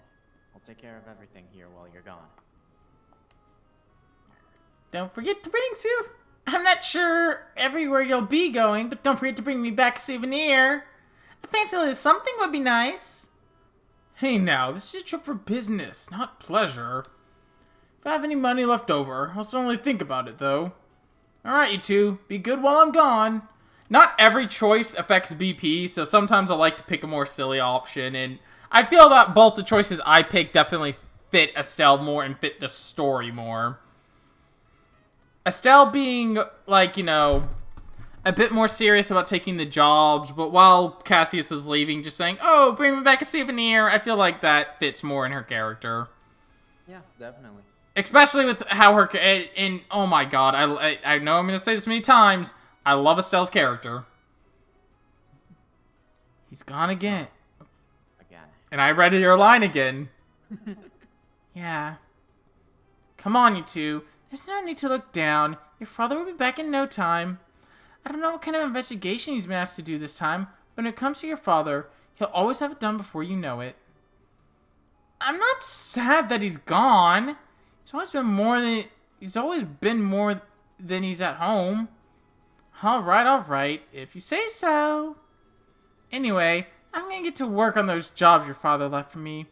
I'll take care of everything here while you're gone. Don't forget to bring Sue. I'm not sure everywhere you'll be going, but don't forget to bring me back a souvenir. A fancy little something would be nice. Hey now, this is a trip for business, not pleasure. If I have any money left over, I'll certainly think about it, though. Alright, you two, be good while I'm gone. Not every choice affects BP, so sometimes I like to pick a more silly option, and I feel that both the choices I picked definitely fit Estelle more and fit the story more. Estelle being, like, you know, a bit more serious about taking the jobs, but while Cassius is leaving, just saying, oh, bring me back a souvenir, I feel like that fits more in her character. Yeah, definitely. Especially with how her, and oh my god, I know I'm going to say this many times, I love Estelle's character. He's gone again. And I read your line again. Yeah. Come on, you two. There's no need to look down. Your father will be back in no time. I don't know what kind of investigation he's been asked to do this time, but when it comes to your father, he'll always have it done before you know it. I'm not sad that he's gone. He's always been more than he's at home. Alright, if you say so. Anyway, I'm gonna get to work on those jobs your father left for me.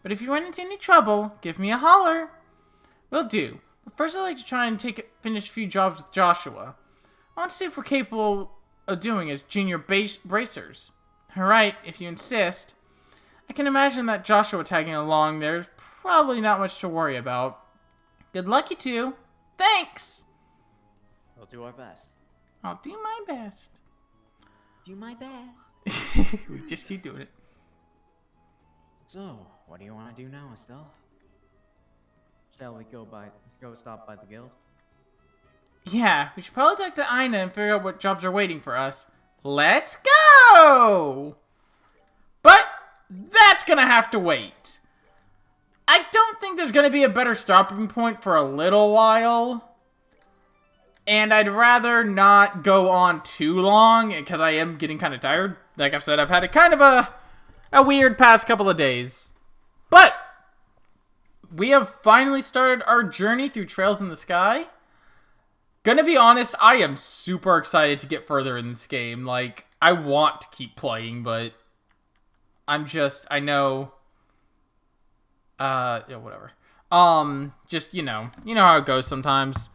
But if you run into any trouble, give me a holler. Will do. But first I'd like to try and finish a few jobs with Joshua. I want to see if we're capable of doing as junior bracers. Alright, if you insist. I can imagine that Joshua tagging along there's probably not much to worry about. Good luck, you two. Thanks! We'll do our best. I'll do my best. do my best. We just keep doing it. So, what do you want to do now, Estelle? Shall we go stop by the guild? Yeah, we should probably talk to Ina and figure out what jobs are waiting for us. Let's go! But that's gonna have to wait. I don't think there's gonna be a better stopping point for a little while. And I'd rather not go on too long, because I am getting kind of tired. Like I've said, I've had a kind of a weird past couple of days. But we have finally started our journey through Trails in the Sky. Gonna be honest, I am super excited to get further in this game. Like, I want to keep playing, but I know, yeah, whatever. Just, you know how it goes sometimes.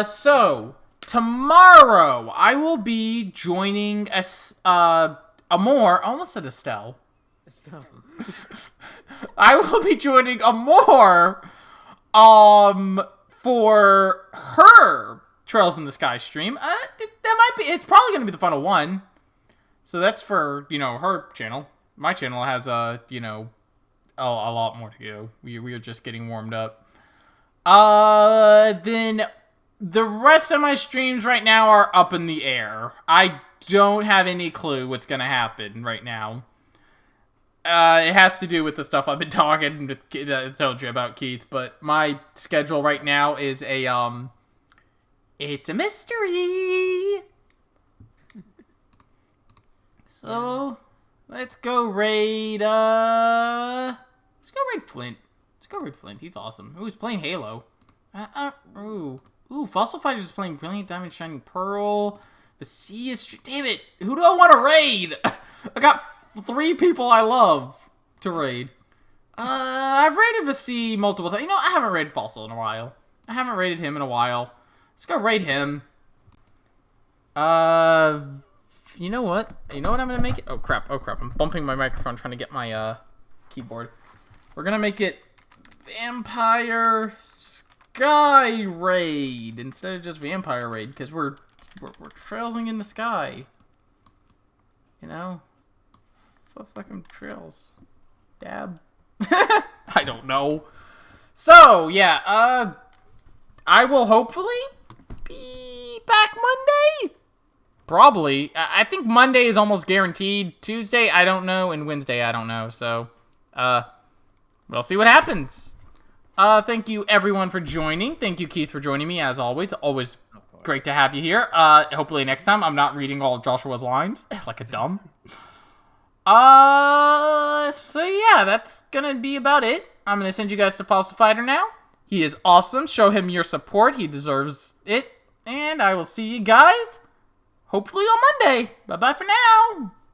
So, tomorrow, I will be joining almost said Estelle. Estelle. I will be joining Amore, for her Trails in the Sky stream. It's probably going to be the final one. So that's for, her channel. My channel has, a lot more to go. We are just getting warmed up. Then the rest of my streams right now are up in the air. I don't have any clue what's going to happen right now. It has to do with the stuff I've been talking with, I told you about, Keith, but my schedule right now is it's a mystery. So, let's go raid, Flint. Let's go raid Flint. He's awesome. Ooh, he's playing Halo. Ooh, Fossil Fighter's is playing Brilliant Diamond Shining Pearl. The Sea is... Damn it! Who do I want to raid? I got 3 people I love to raid. I've raided Vassie multiple times. I haven't raided Fossil in a while. I haven't raided him in a while. Let's go raid him. You know what? You know what I'm gonna make it? Oh crap, I'm bumping my microphone trying to get my, keyboard. We're gonna make it Vampire Sky Raid instead of just Vampire Raid, because we're trailsing in the sky. Fucking trails. Dab. I don't know. So, yeah, I will hopefully be back Monday? Probably. I think Monday is almost guaranteed. Tuesday, I don't know, and Wednesday, I don't know. So, we'll see what happens. Thank you, everyone, for joining. Thank you, Keith, for joining me, as always. Always great to have you here. Hopefully next time I'm not reading all of Joshua's lines like a dumb. So yeah, that's gonna be about it. I'm gonna send you guys to Fossil Fighter now. He is awesome. Show him your support. He deserves it. And I will see you guys hopefully on Monday. Bye-bye for now.